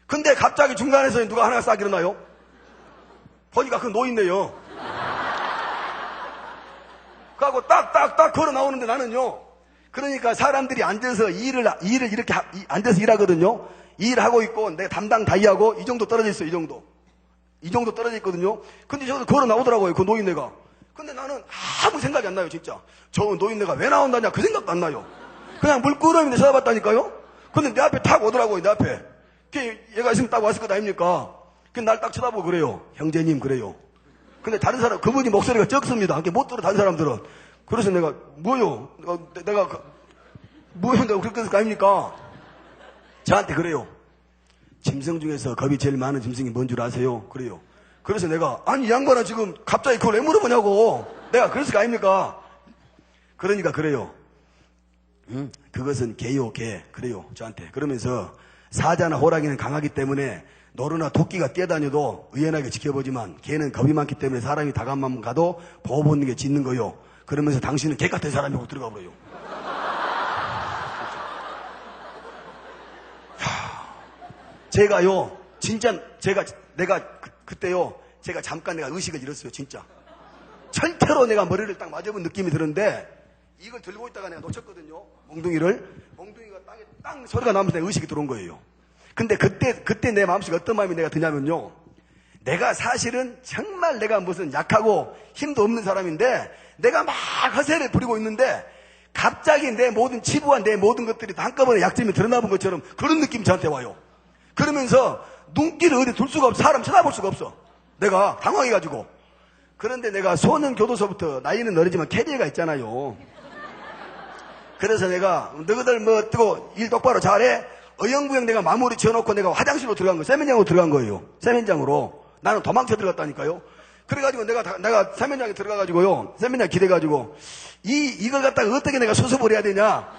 근데 갑자기 중간에서 누가 하나가 싹 일어나요? 보니까 그 노인네요. 그하고 딱딱딱 걸어 나오는데 나는요. 그러니까 사람들이 앉아서 일을 이렇게 앉아서 일하거든요. 일하고 있고 내가 담당 다이하고 이 정도 떨어져 있어요. 이 정도 떨어져 있거든요. 근데 저기서 걸어 나오더라고요. 그 노인네가. 근데 나는 아무 생각이 안 나요. 진짜. 저 노인네가 왜 나온다냐 그 생각도 안 나요. 그냥 물끄러미인데 쳐다봤다니까요. 근데 내 앞에 탁 오더라고요. 내 앞에. 얘가 있으면 딱 왔을 것 아닙니까? 날 딱 쳐다보고 그래요. 형제님 그래요. 근데 다른 사람, 그분이 목소리가 적습니다. 못 들어, 다른 사람들은. 그래서 내가, 뭐요? 내가 그렇게 했을 거 아닙니까? 저한테 그래요. 짐승 중에서 겁이 제일 많은 짐승이 뭔 줄 아세요? 그래요. 그래서 내가, 아니, 이 양반아 지금 갑자기 그걸 왜 물어보냐고. 내가 그랬을 거 아닙니까? 그러니까 그래요. 그것은 개요, 개. 그래요. 저한테. 그러면서 사자나 호랑이는 강하기 때문에 노루나 토끼가 뛰어다녀도 의연하게 지켜보지만 개는 겁이 많기 때문에 사람이 다가만 가도 보호 본능에 짖는 거요. 그러면서 당신은 개 같은 사람이라고 들어가 버려요. 제가요, 진짜 내가 그때요, 제가 잠깐 내가 의식을 잃었어요. 진짜. 절대로 내가 머리를 딱 맞아본 느낌이 드는데 이걸 들고 있다가 내가 놓쳤거든요. 몽둥이가 땅에 땅 소리가 나면서 내가 의식이 들어온 거예요. 근데 그때 내 마음속에 어떤 마음이 내가 드냐면요. 내가 사실은 정말 내가 무슨 약하고 힘도 없는 사람인데 내가 막 허세를 부리고 있는데 갑자기 내 모든 치부와 내 모든 것들이 한꺼번에 약점이 드러나본 것처럼 그런 느낌이 저한테 와요. 그러면서 눈길을 어디 둘 수가 없어. 사람 쳐다볼 수가 없어. 내가 당황해가지고. 그런데 내가 소년교도소부터 나이는 어리지만 캐리어가 있잖아요. 그래서 내가 너희들 뭐 뜨고 일 똑바로 잘해. 어영부영 내가 마무리 지어놓고 내가 화장실로 들어간 거예요. 세면장으로 들어간 거예요. 세면장으로. 나는 도망쳐 들어갔다니까요. 그래가지고 내가 세면장에 들어가가지고요. 세면장 기대가지고 이걸 갖다가 어떻게 내가 수습을 해야 되냐.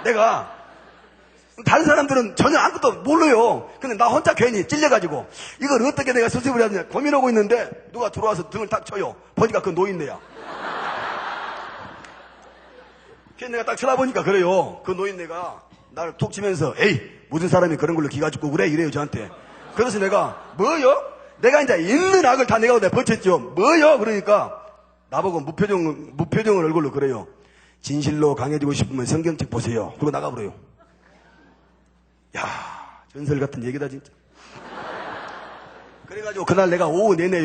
내가 다른 사람들은 전혀 아무것도 몰라요. 근데 나 혼자 괜히 찔려가지고 이걸 어떻게 내가 수습을 해야 되냐 고민하고 있는데 누가 들어와서 등을 탁 쳐요. 보니까 그 노인네야. 그래서 내가 딱 쳐다보니까 그래요. 그 노인네가 나를 툭 치면서 에이 무슨 사람이 그런 걸로 기가 죽고 그래 이래요 저한테. 그래서 내가 뭐요? 내가 이제 있는 악을 다 내가 버텼죠. 뭐요? 그러니까 나보고 무표정을 얼굴로 그래요. 진실로 강해지고 싶으면 성경책 보세요. 그러고 나가버려요. 야 전설 같은 얘기다 진짜. 그래가지고 그날 내가 오후 내내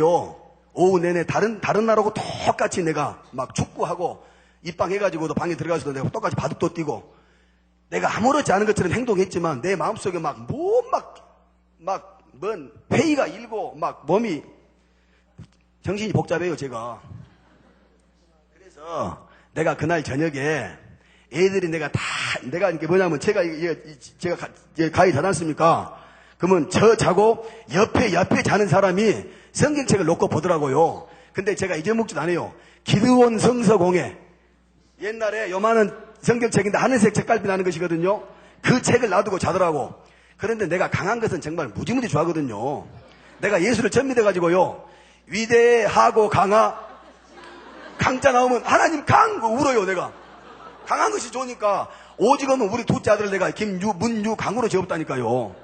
다른 날하고 똑같이 내가 막 축구하고 입방 해가지고도 방에 들어가서도 내가 똑같이 바둑도 뛰고 내가 아무렇지 않은 것처럼 행동했지만 내 마음속에 뭔 회의가 일고 막 몸이 정신이 복잡해요 제가. 그래서 내가 그날 저녁에 애들이 내가 이게 뭐냐면 제가 가위 자지 않습니까? 그러면 저 자고 옆에 자는 사람이 성경책을 놓고 보더라고요. 근데 제가 잊어먹지도 않아요. 기드온 성서공회 옛날에 요만한 성경책인데 하늘색 책갈피 나는 것이거든요. 그 책을 놔두고 자더라고. 그런데 내가 강한 것은 정말 무지무지 좋아하거든요. 내가 예수를 전믿어가지고요. 위대하고 강자 나오면 하나님 울어요 내가. 강한 것이 좋으니까 오직 없는 우리 둘째 아들을 내가 김유, 문유, 강으로 지었다니까요.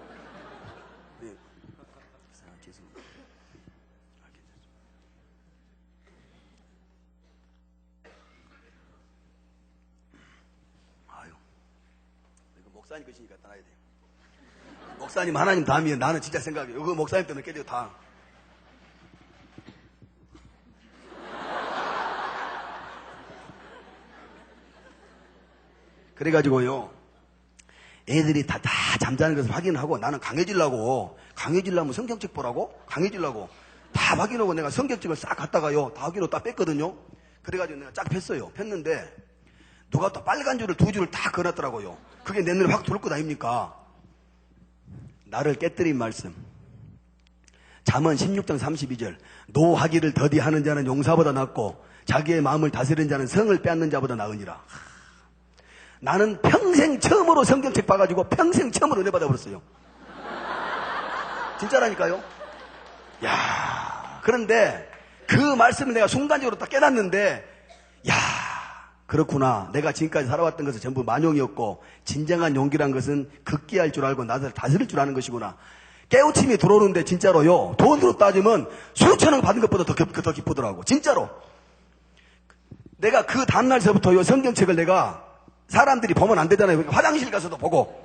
목사님 것이니까 따라야 돼. 목사님 하나님 다음이에요. 나는 진짜 생각해. 이거 목사님 때문에 깨져 다. 그래가지고요. 애들이 다 잠자는 것을 확인하고 나는 강해지려면 성경책 보라고? 강해지려고. 다 확인하고 내가 성경책을 싹 갖다가요. 다 확인하고 딱 뺐거든요. 그래가지고 내가 쫙 폈어요. 폈는데 누가 또 빨간 줄을 두 줄을 다 그어놨더라고요. 그게 내 눈에 확 들어올 것 아닙니까? 나를 깨뜨린 말씀. 잠언 16장 32절. 노하기를 더디하는 자는 용사보다 낫고 자기의 마음을 다스리는 자는 성을 빼앗는 자보다 나으니라. 나는 평생 처음으로 성경책 봐가지고 평생 처음으로 은혜 받아버렸어요. 진짜라니까요. 야, 그런데 그 말씀을 내가 순간적으로 딱 깨닫는데, 야, 그렇구나. 내가 지금까지 살아왔던 것은 전부 만용이었고 진정한 용기란 것은 극기할 줄 알고 나를 다스릴 줄 아는 것이구나. 깨우침이 들어오는데 진짜로요. 돈으로 따지면 수천 원 받은 것보다 더 기쁘더라고. 진짜로. 내가 그 다음날서부터요 성경책을 내가 사람들이 보면 안 되잖아요. 화장실 가서도 보고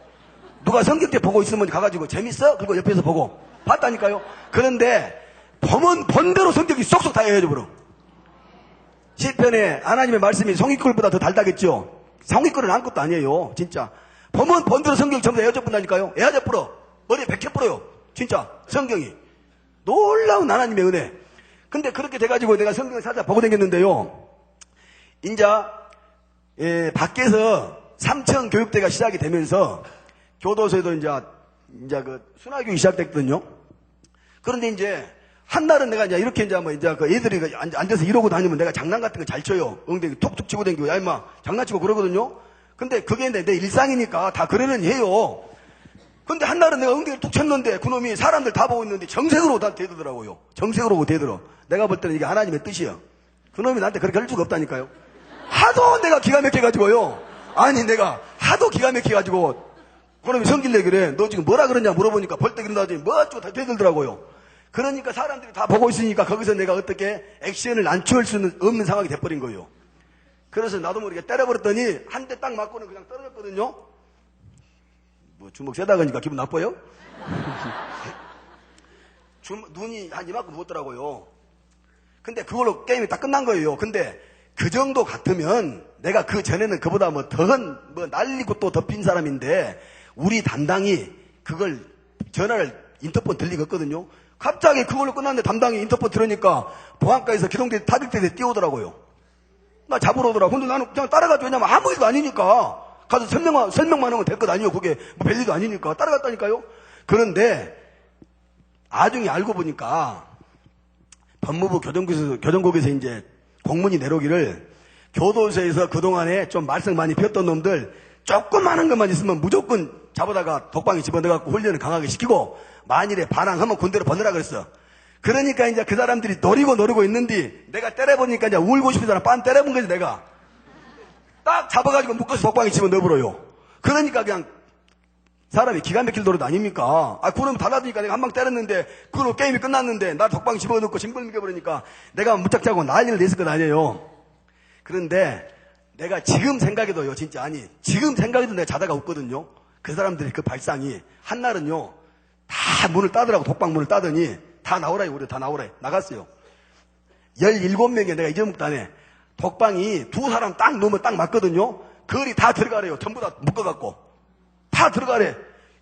누가 성경책 보고 있으면 가가지고 재밌어? 그리고 옆에서 보고 봤다니까요. 그런데 보면 본대로 성격이 쏙쏙 다 헤어져 버려. 시편에 하나님의 말씀이 송이꿀보다 더 달다겠죠. 송이꿀은 아무것도 아니에요. 진짜 보면 본대로 성경이 전부 다 헤어져 버린다니까요. 헤어져 버려. 머리에 백혀 버려요. 진짜 성경이 놀라운 하나님의 은혜. 근데 그렇게 돼가지고 내가 성경을 찾아 보고 다녔는데요. 인자 밖에서 삼청 교육대가 시작이 되면서 교도소에도 이제 그 순화교육이 시작됐거든요. 그런데 이제 한날은 내가 이렇게 그 애들이 앉아서 이러고 다니면 내가 장난 같은 거 잘 쳐요. 엉덩이 톡톡 치고 다니고, 야, 임마, 장난치고 그러거든요. 근데 그게 내 일상이니까 다 그러는 해요. 근데 한날은 내가 엉덩이를 툭 쳤는데 그놈이 사람들 다 보고 있는데 정색으로 다 대들더라고요. 정색으로 대들어. 내가 볼 때는 이게 하나님의 뜻이야. 그놈이 나한테 그렇게 할 수가 없다니까요. 하도 내가 기가 막혀가지고요. 아니, 내가 하도 기가 막혀가지고 그놈이 성질내 그래. 너 지금 뭐라 그러냐 물어보니까 벌떡 일어나더니 뭐 어쩌고 다 대들더라고요. 그러니까 사람들이 다 보고 있으니까 거기서 내가 어떻게 액션을 안 취할 수는 없는 상황이 돼버린 거예요. 그래서 나도 모르게 때려버렸더니 한 대 딱 맞고는 그냥 떨어졌거든요. 뭐 주먹 세다 그러니까 기분 나빠요? 눈이 한 이만큼 부었더라고요. 근데 그걸로 게임이 다 끝난 거예요. 근데 그 정도 같으면 내가 그 전에는 그보다 날리고 또 덮인 사람인데 우리 담당이 그걸 전화를 인터폰 들리겠거든요. 갑자기 그걸로 끝났는데 담당이 인터폰 들으니까 보안과에서 기동대 타격대에 띄우더라고요. 나 잡으러 오더라고. 근데 나는 그냥 따라가죠. 왜냐면 아무 일도 아니니까. 가서 설명만 하면 될 것 아니에요. 그게 뭐 별일도 아니니까. 따라갔다니까요. 그런데 나중에 알고 보니까 법무부 교정국에서 이제 공문이 내려오기를 교도소에서 그동안에 좀 말썽 많이 피웠던 놈들 조그마한 것만 있으면 무조건 잡아다가 독방에 집어넣어갖고 훈련을 강하게 시키고 만일에 반항하면 군대로 보내라 그랬어. 그러니까 이제 그 사람들이 노리고 있는데 내가 때려보니까 이제 울고 싶은 사람 빤 때려본 거지. 내가 딱 잡아가지고 묶어서 독방에 집어넣어버려요. 그러니까 그냥 사람이 기가 막힐 노릇 아닙니까? 그놈 달라지니까 내가 한 방 때렸는데 그놈 게임이 끝났는데 나 독방에 집어넣고 징벌 먹여버리니까 내가 무짝자고 난리를 냈을 건 아니에요. 그런데 내가 지금 생각해도요, 진짜 지금 생각해도 내가 자다가 웃거든요. 그 사람들이 그 발상이 한날은요 다 문을 따더라고. 독방 문을 따더니 다 나오라 우리 다 나오라 나갔어요. 17명이 내가 잊어먹도 안 해. 독방이 두 사람 딱 넣으면 딱 맞거든요. 거리 다 들어가래요. 전부 다 묶어갖고 다 들어가래.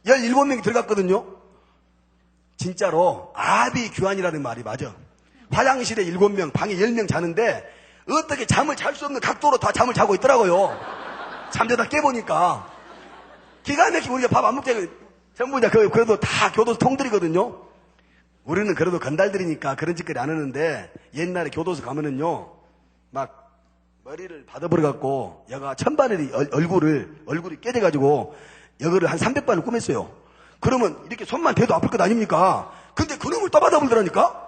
17명이 들어갔거든요. 진짜로 아비규환이라는 말이 맞아. 화장실에 7명, 방에 10명 자는데 어떻게 잠을 잘 수 없는 각도로 다 잠을 자고 있더라고요. 잠자다 깨보니까 기가 막히게 우리가 밥 안 먹게 전부 다 그래도 다 교도소 통들이거든요. 우리는 그래도 건달들이니까 그런 짓거리 안 하는데 옛날에 교도소 가면은요 막 머리를 받아버려갖고 여가 천바늘이 얼굴이 깨져가지고 여거를 한 300번을 꾸몄어요. 그러면 이렇게 손만 대도 아플 것 아닙니까? 근데 그놈을 또 받아버리더라니까?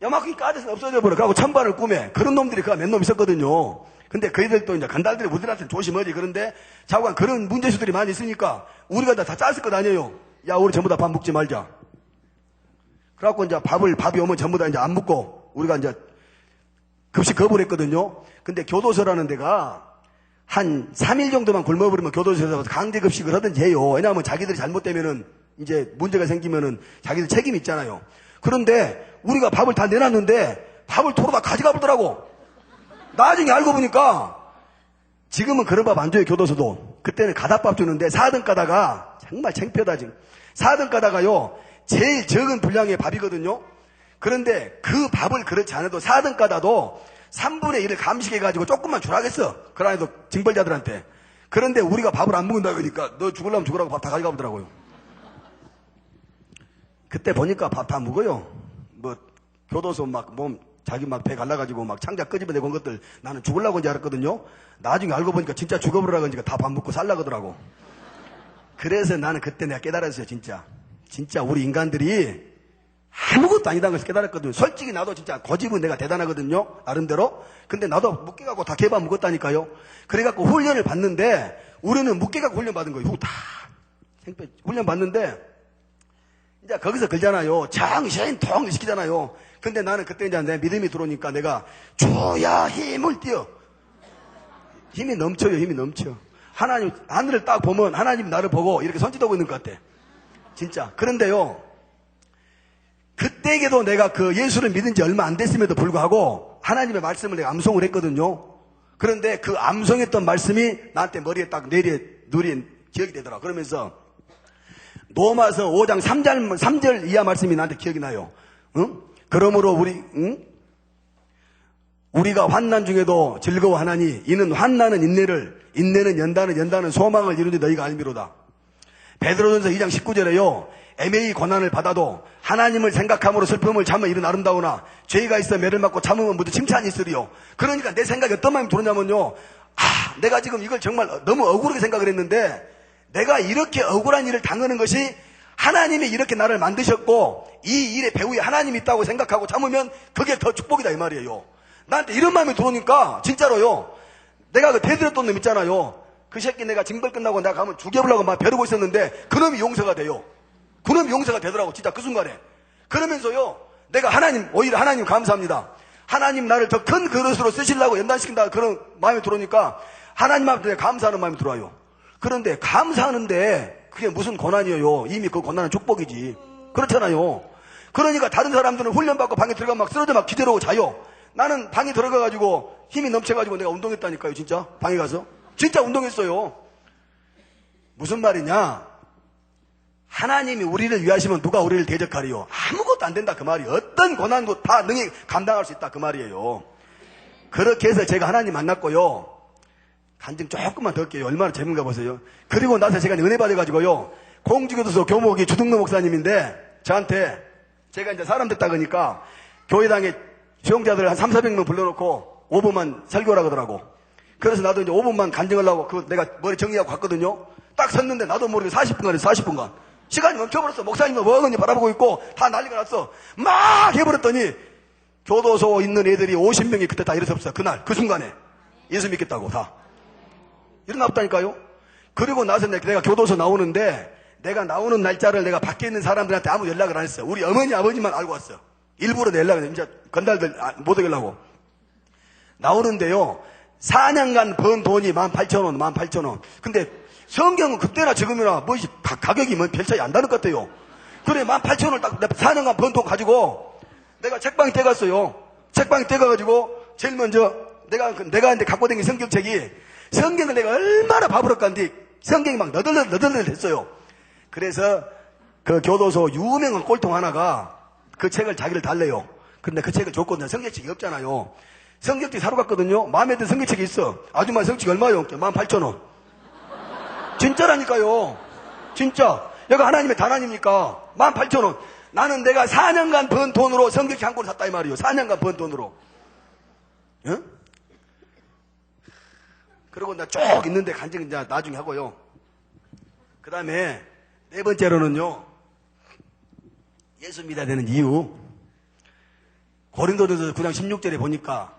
야마크기 까져서 없어져 버려. 그러고 천반을 꾸며. 그런 놈들이 몇 놈 있었거든요. 근데 그애들도 이제 간달들이 우리한테는 조심하지. 그런데 자관 그런 문제수들이 많이 있으니까 우리가 다 짰을 것 아니에요. 야, 우리 전부 다 밥 먹지 말자. 그래갖고 이제 밥이 오면 전부 다 이제 안 먹고 우리가 이제 급식 거부를 했거든요. 근데 교도소라는 데가 한 3일 정도만 굶어버리면 교도소에서 강제급식을 하든지 해요. 왜냐하면 자기들이 잘못되면은 이제 문제가 생기면은 자기들 책임이 있잖아요. 그런데 우리가 밥을 다 내놨는데 밥을 도로 다 가져가 보더라고. 나중에 알고 보니까 지금은 그런 밥 안 줘요, 교도소도. 그때는 가닥밥 주는데 4등 가다가 정말 창피하다 지금. 4등 가다가요 제일 적은 분량의 밥이거든요. 그런데 그 밥을 그렇지 않아도 4등 가다도 3분의 1을 감식해가지고 조금만 주라겠어. 그러나도 징벌자들한테. 그런데 우리가 밥을 안 먹는다 그러니까 너 죽으려면 죽으라고 밥 다 가져가 보더라고요. 그때 보니까 밥 다 먹어요. 뭐 교도소 막 몸 자기 막 배 갈라가지고 막 창자 끄집어내고 온 것들 나는 죽으려고 한줄 알았거든요. 나중에 알고 보니까 진짜 죽어버리라고 하니까 다 밥 먹고 살라고 하더라고. 그래서 나는 그때 내가 깨달았어요. 진짜 우리 인간들이 아무것도 아니다는 것을 깨달았거든요. 솔직히 나도 진짜 고집은 내가 대단하거든요. 나름대로. 근데 나도 묵게갖고 다 개밥 먹었다니까요. 그래갖고 훈련을 받는데 우리는 묵게갖고 훈련 받은 거예요. 다 훈련 받는데 이제 거기서 걸잖아요. 정신통 시키잖아요. 근데 나는 그때 이제 내 믿음이 들어오니까 내가 주야 힘을 띄어. 힘이 넘쳐요. 힘이 넘쳐. 하나님 하늘을 딱 보면 하나님 나를 보고 이렇게 손짓하고 있는 것 같아. 진짜. 그런데요. 그때에도 내가 그 예수를 믿은 지 얼마 안 됐음에도 불구하고 하나님의 말씀을 내가 암송을 했거든요. 그런데 그 암송했던 말씀이 나한테 머리에 딱 누린 기억이 되더라. 그러면서 로마서 5장 3절 이하 말씀이 나한테 기억이 나요. 응? 그러므로 우리가 환난 중에도 즐거워하나니 이는 환난은 인내는 연단은 소망을 이루니 너희가 알미로다. 베드로전서 2장 19절에요. 애매히 고난을 받아도 하나님을 생각함으로 슬픔을 참아 이른 아름다우나 죄가 있어 매를 맞고 참으면 모두 칭찬이 있으리요. 그러니까 내 생각이 어떤 마음이 들었냐면요. 내가 지금 이걸 정말 너무 억울하게 생각을 했는데 내가 이렇게 억울한 일을 당하는 것이 하나님이 이렇게 나를 만드셨고 이 일의 배후에 하나님이 있다고 생각하고 참으면 그게 더 축복이다 이 말이에요. 나한테 이런 마음이 들어오니까 진짜로요. 내가 그 대들었던 놈 있잖아요. 그 새끼 내가 징벌 끝나고 내가 가면 죽여보려고 막 벼르고 있었는데 그놈이 용서가 돼요. 그놈이 용서가 되더라고 진짜 그 순간에. 그러면서요 내가 오히려 하나님 감사합니다. 하나님 나를 더 큰 그릇으로 쓰시려고 연단시킨다 그런 마음이 들어오니까 하나님한테 감사하는 마음이 들어와요. 그런데 감사하는데 그게 무슨 고난이에요. 이미 그 고난은 축복이지. 그렇잖아요. 그러니까 다른 사람들은 훈련받고 방에 들어가면 막 쓰러져 막 기대려고 자요. 나는 방에 들어가가지고 힘이 넘쳐가지고 내가 운동했다니까요. 진짜 방에 가서 진짜 운동했어요. 무슨 말이냐. 하나님이 우리를 위하시면 누가 우리를 대적하리요. 아무것도 안 된다 그 말이에요. 어떤 고난도 다 능히 감당할 수 있다 그 말이에요. 그렇게 해서 제가 하나님 만났고요. 간증 조금만 더 할게요. 얼마나 재밌는가 보세요. 그리고 나서 제가 은혜 받아가지고요. 공주교도소 교목이 주둥로 목사님인데 저한테 제가 이제 사람 됐다 그러니까 교회당에 수용자들 한 300~400명 불러놓고 5분만 설교하라 그러더라고. 그래서 나도 이제 5분만 간증하려고 내가 머리 정리하고 갔거든요. 딱 섰는데 나도 모르게 40분간 했어. 40분간. 시간이 멈춰버렸어. 목사님은 뭐하니 바라보고 있고 다 난리가 났어. 막 해버렸더니 교도소 있는 애들이 50명이 그때 다 일어섰어. 그날 그 순간에 예수 믿겠다고 다 일어났다니까요. 그리고 나서 내가 교도소 나오는데 내가 나오는 날짜를 내가 밖에 있는 사람들한테 아무 연락을 안 했어. 우리 어머니 아버지만 알고 왔어. 일부러 연락을 이제 건달들 못 오겠라고. 나오는데요 4년간 번 돈이 18,000원 18,000원. 근데 성경은 그때나 지금이나 뭐 가격이 뭐 별 차이 안 나는 것 같아요. 그래 18,000원을 딱 4년간 번 돈 가지고 내가 책방에 떼갔어요. 책방에 떼가가지고 제일 먼저 내가 근데 갖고 다니는 성경책이 성경을 내가 얼마나 바보랄까인데 성경이 막 너덜너덜 했어요. 그래서 그 교도소 유명한 꼴통 하나가 그 책을 자기를 달래요. 근데 그 책을 줬거든요. 성경책이 없잖아요. 성경책 사러 갔거든요. 마음에 드는 성경책이 있어. 아줌마 성경책 얼마요? 18,000원. 진짜라니까요. 진짜. 여기 하나님의 단아닙니까? 18,000원. 나는 내가 4년간 번 돈으로 성경책 한 권 샀다 이 말이에요. 4년간 번 돈으로. 응? 그리고 나 쭉 있는데 간증 이제 나중에 하고요. 그 다음에 네 번째로는요. 예수 믿어야 되는 이유. 고린도전서 9장 16절에 보니까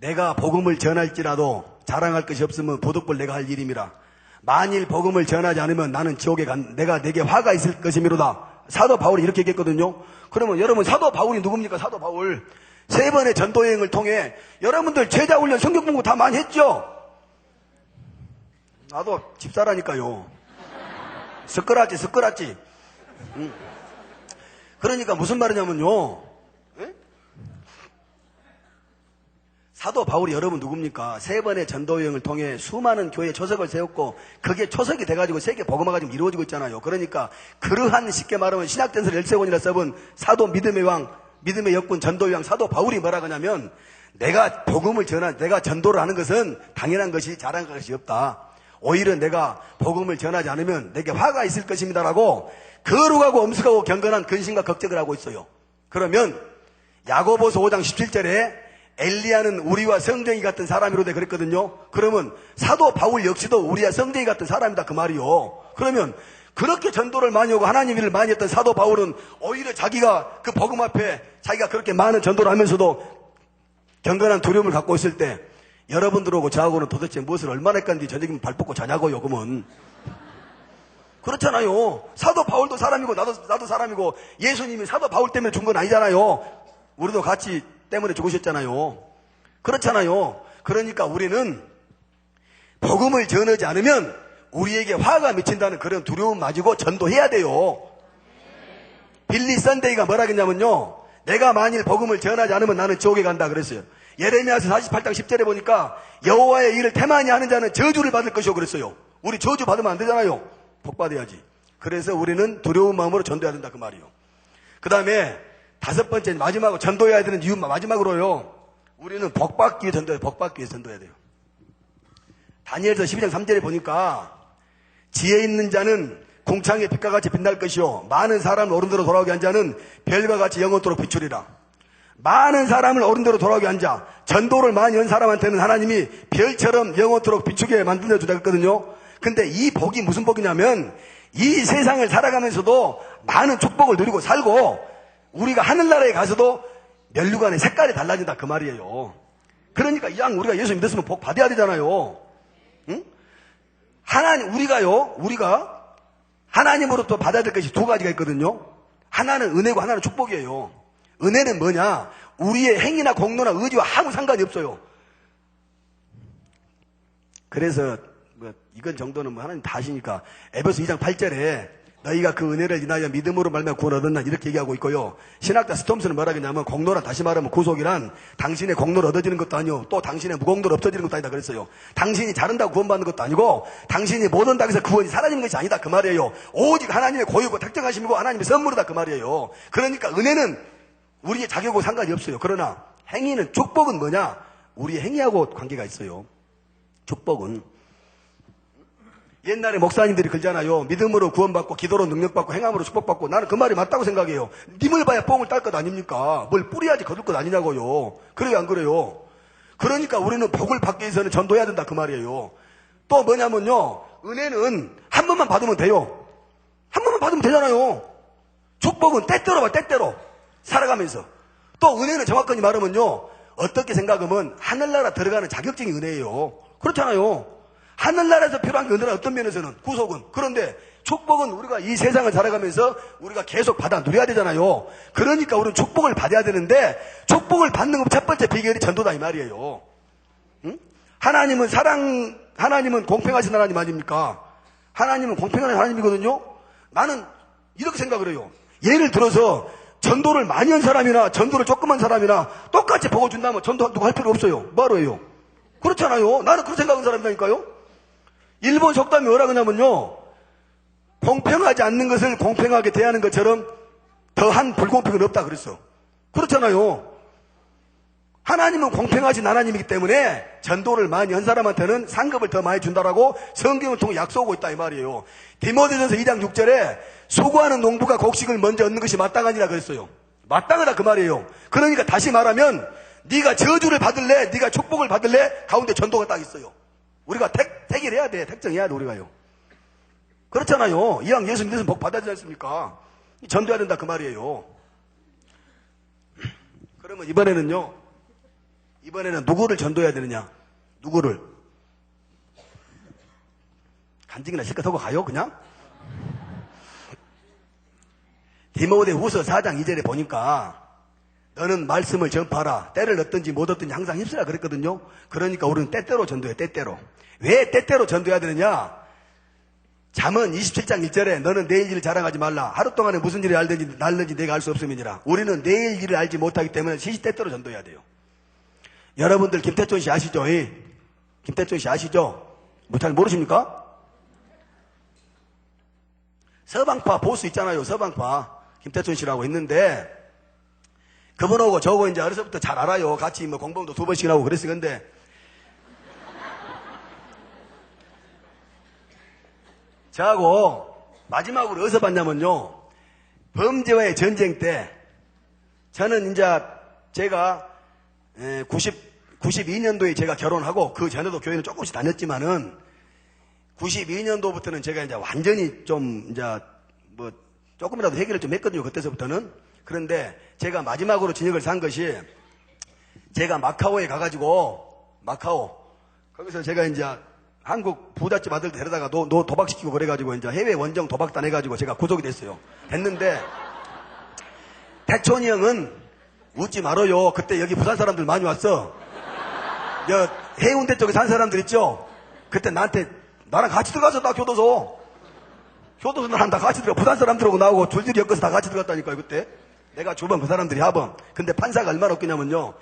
내가 복음을 전할지라도 자랑할 것이 없으면 보덕벌 내가 할 일임이라. 만일 복음을 전하지 않으면 나는 지옥에 내가 내게 화가 있을 것이미로다. 사도 바울이 이렇게 얘기했거든요. 그러면 여러분 사도 바울이 누굽니까? 사도 바울 3번의 전도 여행을 통해 여러분들 제자 훈련 성경 공부 다 많이 했죠. 나도 집사라니까요. 섞어놨지. 그러니까 무슨 말이냐면요. 에? 사도 바울이 여러분 누굽니까? 3번의 전도 여행을 통해 수많은 교회 초석을 세웠고 그게 초석이 돼가지고 세계 복음화가 지금 이루어지고 있잖아요. 그러니까 그러한 쉽게 말하면 신학전설 13권이나 써본 사도 믿음의 왕, 믿음의 역군 전도의 왕 사도 바울이 뭐라 그러냐면 내가 복음을 내가 전도를 하는 것은 당연한 것이 자랑할 것이 없다. 오히려 내가 복음을 전하지 않으면 내게 화가 있을 것입니다라고 거룩하고 엄숙하고 경건한 근심과 걱정을 하고 있어요. 그러면 야고보서 5장 17절에 엘리야는 우리와 성경이 같은 사람이로되 그랬거든요. 그러면 사도 바울 역시도 우리와 성경이 같은 사람이다 그 말이요. 그러면 그렇게 전도를 많이 하고 하나님 일을 많이 했던 사도 바울은 오히려 자기가 그 복음 앞에 자기가 그렇게 많은 전도를 하면서도 경건한 두려움을 갖고 있을 때 여러분들하고 저하고는 도대체 무엇을 얼마나 했건지 저녁이면 발 뻗고 자냐고요. 그러면 그렇잖아요. 사도 바울도 사람이고 나도 사람이고 예수님이 사도 바울 때문에 준 건 아니잖아요. 우리도 같이 때문에 죽으셨잖아요. 그렇잖아요. 그러니까 우리는 복음을 전하지 않으면 우리에게 화가 미친다는 그런 두려움 가지고 전도해야 돼요. 빌리 선데이가 뭐라 했냐면요. 내가 만일 복음을 전하지 않으면 나는 지옥에 간다 그랬어요. 예레미야서 48장 10절에 보니까 여호와의 일을 태만히 하는 자는 저주를 받을 것이요 그랬어요. 우리 저주 받으면 안 되잖아요. 복 받아야지. 그래서 우리는 두려운 마음으로 전도해야 된다 그 말이요. 그 다음에 5번째 마지막으로 전도해야 되는 이유 마지막으로요. 우리는 복 받기 위해 전도해야 돼요. 복 받기 위해 전도해야 돼요. 다니엘서 12장 3절에 보니까 지혜 있는 자는 궁창의 빛과 같이 빛날 것이요 많은 사람을 어른대로 돌아오게 한 자는 별과 같이 영원토록 비추리라. 많은 사람을 어른대로 돌아오게 한 자, 전도를 많이 한 사람한테는 하나님이 별처럼 영원토록 비추게 만들어 주다 했거든요. 근데 이 복이 무슨 복이냐면 이 세상을 살아가면서도 많은 축복을 누리고 살고 우리가 하늘나라에 가서도 면류관의 색깔이 달라진다 그 말이에요. 그러니까 이왕 우리가 예수 믿었으면 복 받아야 되잖아요. 응? 우리가 하나님으로부터 받아야 될 것이 2가지가 있거든요. 하나는 은혜고 하나는 축복이에요. 은혜는 뭐냐? 우리의 행위나 공로나 의지와 아무 상관이 없어요. 그래서 이건 정도는 하나님 다 아시니까 에베소 2장 8절에 너희가 그 은혜를 인하여 믿음으로 말미암아 구원 얻었나 이렇게 얘기하고 있고요. 신학자 스톰스는 뭐라 하냐면 공로란 다시 말하면 구속이란 당신의 공로를 얻어지는 것도 아니고 또 당신의 무공로를 없어지는 것도 아니다 그랬어요. 당신이 잘한다고 구원받는 것도 아니고 당신이 못한다고 해서 구원이 사라지는 것이 아니다 그 말이에요. 오직 하나님의 고유고 택정하심이고 하나님의 선물이다 그 말이에요. 그러니까 은혜는 우리의 자격하고 상관이 없어요. 그러나 행위는 축복은 뭐냐? 우리의 행위하고 관계가 있어요. 축복은 옛날에 목사님들이 그러잖아요. 믿음으로 구원받고 기도로 능력받고 행함으로 축복받고 나는 그 말이 맞다고 생각해요. 님을 봐야 뽕을 딸 것 아닙니까? 뭘 뿌려야지 거둘 것 아니냐고요. 그래요 안 그래요? 그러니까 우리는 복을 받기 위해서는 전도해야 된다 그 말이에요. 또 뭐냐면요. 은혜는 한 번만 받으면 돼요. 한 번만 받으면 되잖아요. 축복은 때때로 봐 때때로 살아가면서. 또 은혜는 정확하게 말하면요. 어떻게 생각하면 하늘나라 들어가는 자격증이 은혜예요. 그렇잖아요. 하늘나라에서 필요한 게 은혜는 어떤 면에서는 구속은. 그런데 축복은 우리가 이 세상을 살아가면서 우리가 계속 받아 누려야 되잖아요. 그러니까 우리는 축복을 받아야 되는데 축복을 받는 첫 번째 비결이 전도다 이 말이에요. 응? 하나님은 공평하신 하나님 아닙니까? 하나님은 공평한 하나님이거든요. 나는 이렇게 생각을 해요. 예를 들어서 전도를 많이 한 사람이나 전도를 조금 한 사람이나 똑같이 복을 준다면 전도 누가 할 필요 없어요. 뭐하러 해요? 그렇잖아요. 나는 그렇게 생각하는 사람이라니까요. 일본 속담이 뭐라 그러냐면요. 공평하지 않는 것을 공평하게 대하는 것처럼 더한 불공평은 없다 그랬어. 그렇잖아요. 하나님은 공평하신 하나님이기 때문에 전도를 많이 한 사람한테는 상급을 더 많이 준다라고 성경을 통해 약속하고 있다 이 말이에요. 디모데전서 2장 6절에 수고하는 농부가 곡식을 먼저 얻는 것이 마땅하니라 그랬어요. 마땅하다 그 말이에요. 그러니까 다시 말하면 네가 저주를 받을래 네가 축복을 받을래 가운데 전도가 딱 있어요. 우리가 택일해야 돼. 택정해야 돼 우리가요. 그렇잖아요. 이왕 예수 믿으면 복 받아야 되지 않습니까? 전도해야 된다 그 말이에요. 그러면 이번에는 누구를 전도해야 되느냐? 누구를? 간증이나 실컷 하고 가요 그냥? 디모데후서 4장 2절에 보니까 너는 말씀을 전파하라. 때를 얻든지 못 얻든지 항상 힘쓰라 그랬거든요. 그러니까 우리는 때때로 전도해, 때때로. 왜 때때로 전도해야 되느냐? 잠언 27장 1절에 너는 내일 일을 자랑하지 말라. 하루 동안에 무슨 일을 알든지 내가 알 수 없음이니라. 우리는 내일 일을 알지 못하기 때문에 시시때때로 전도해야 돼요. 여러분들 김태촌 씨 아시죠? 김태촌 씨 아시죠? 뭐 잘 모르십니까? 서방파 보수 있잖아요. 서방파 김태촌 씨라고 있는데 그분하고 저하고 이제 어려서부터 잘 알아요. 같이 뭐 공부도 2번씩 하고 그랬어요. 근데 저하고 마지막으로 어디서 봤냐면요. 범죄와의 전쟁 때 저는 이제 제가 92년도에 제가 결혼하고 그 전에도 교회는 조금씩 다녔지만은 92년도부터는 제가 이제 완전히 좀 이제 뭐 조금이라도 해결을 좀 했거든요. 그때서부터는. 그런데 제가 마지막으로 진역을 산 것이 제가 마카오에 가가지고 거기서 제가 이제 한국 부잣집 아들들 데려다가 너 도박시키고 그래가지고 이제 해외 원정 도박단 해가지고 제가 구속이 됐어요. 됐는데 태촌이 형은 웃지 말아요. 그때 여기 부산 사람들 많이 왔어. 해운대 쪽에 산 사람들 있죠? 그때 나랑 같이 들어가서 나 교도소 나랑 다 같이 들어가. 부산 사람들하고 나오고 줄줄이 엮어서 다 같이 들어갔다니까요. 그때 내가 주범 그 사람들이 하범. 근데 판사가 얼마나 웃기냐면요.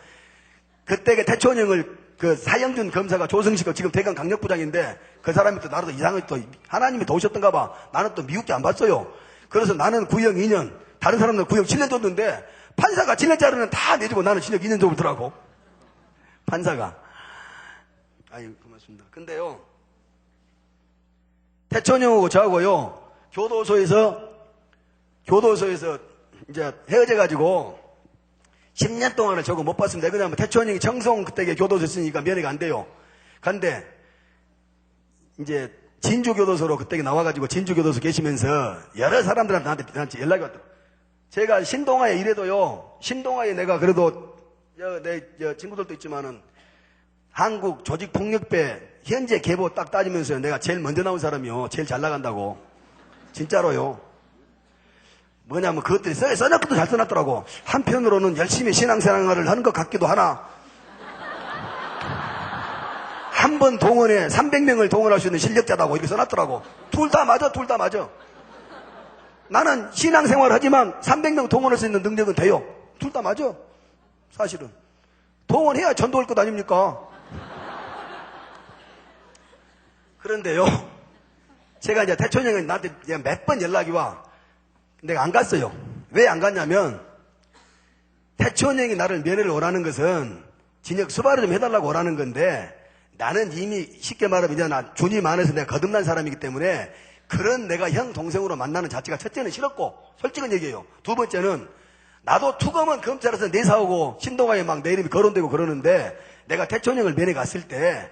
그때 그 태촌 형을 그 사형준 검사가 조승식을 지금 대강 강력부장인데 그 사람이 또 나를 이상하게 또 하나님이 도우셨던가 봐. 나는 또 미국계 안 봤어요. 그래서 나는 구형 2년 다른 사람들은 구형 7년 줬는데 판사가 7년짜리는 다 내주고 나는 징역 2년 줘보더라고. 판사가. 아유 고맙습니다. 근데요 태촌 형하고 저하고요 교도소에서 이제 헤어져가지고 10년 동안은 저거 못 봤습니다. 그냥 태촌 형이 청송 그때 교도소 있으니까 면회가 안 돼요. 근데 이제 진주교도소로 그때 나와가지고 진주교도소 계시면서 여러 사람들한테 나한테 연락이 왔더라고요. 제가 신동아에 일해도요, 신동아에 내가 그래도 내 친구들도 있지만은 한국 조직폭력배 현재 계보 딱 따지면서 내가 제일 먼저 나온 사람이요. 제일 잘 나간다고. 진짜로요. 뭐냐면 그것들이 써놓고도 잘 써놨더라고. 한편으로는 열심히 신앙생활을 하는 것 같기도 하나 한 번 동원에 300명을 동원할 수 있는 실력자다고 이렇게 써놨더라고. 둘 다 맞아. 나는 신앙생활을 하지만 300명 동원할 수 있는 능력은 돼요. 둘 다 맞아. 사실은 동원해야 전도할 것 아닙니까? 그런데요 제가 이제 태촌 형이 나한테 몇 번 연락이 와. 내가 안 갔어요. 왜 안 갔냐면 태촌 형이 나를 면회를 오라는 것은 진역 수발을 좀 해달라고 오라는 건데 나는 이미 쉽게 말하면 이제 나 주님 안에서 내가 거듭난 사람이기 때문에 그런 내가 형 동생으로 만나는 자체가 첫째는 싫었고 솔직한 얘기예요. 두 번째는 나도 투검은 검찰에서 내사오고 신동아에 막 내 이름이 거론되고 그러는데 내가 태촌 형을 면회 갔을 때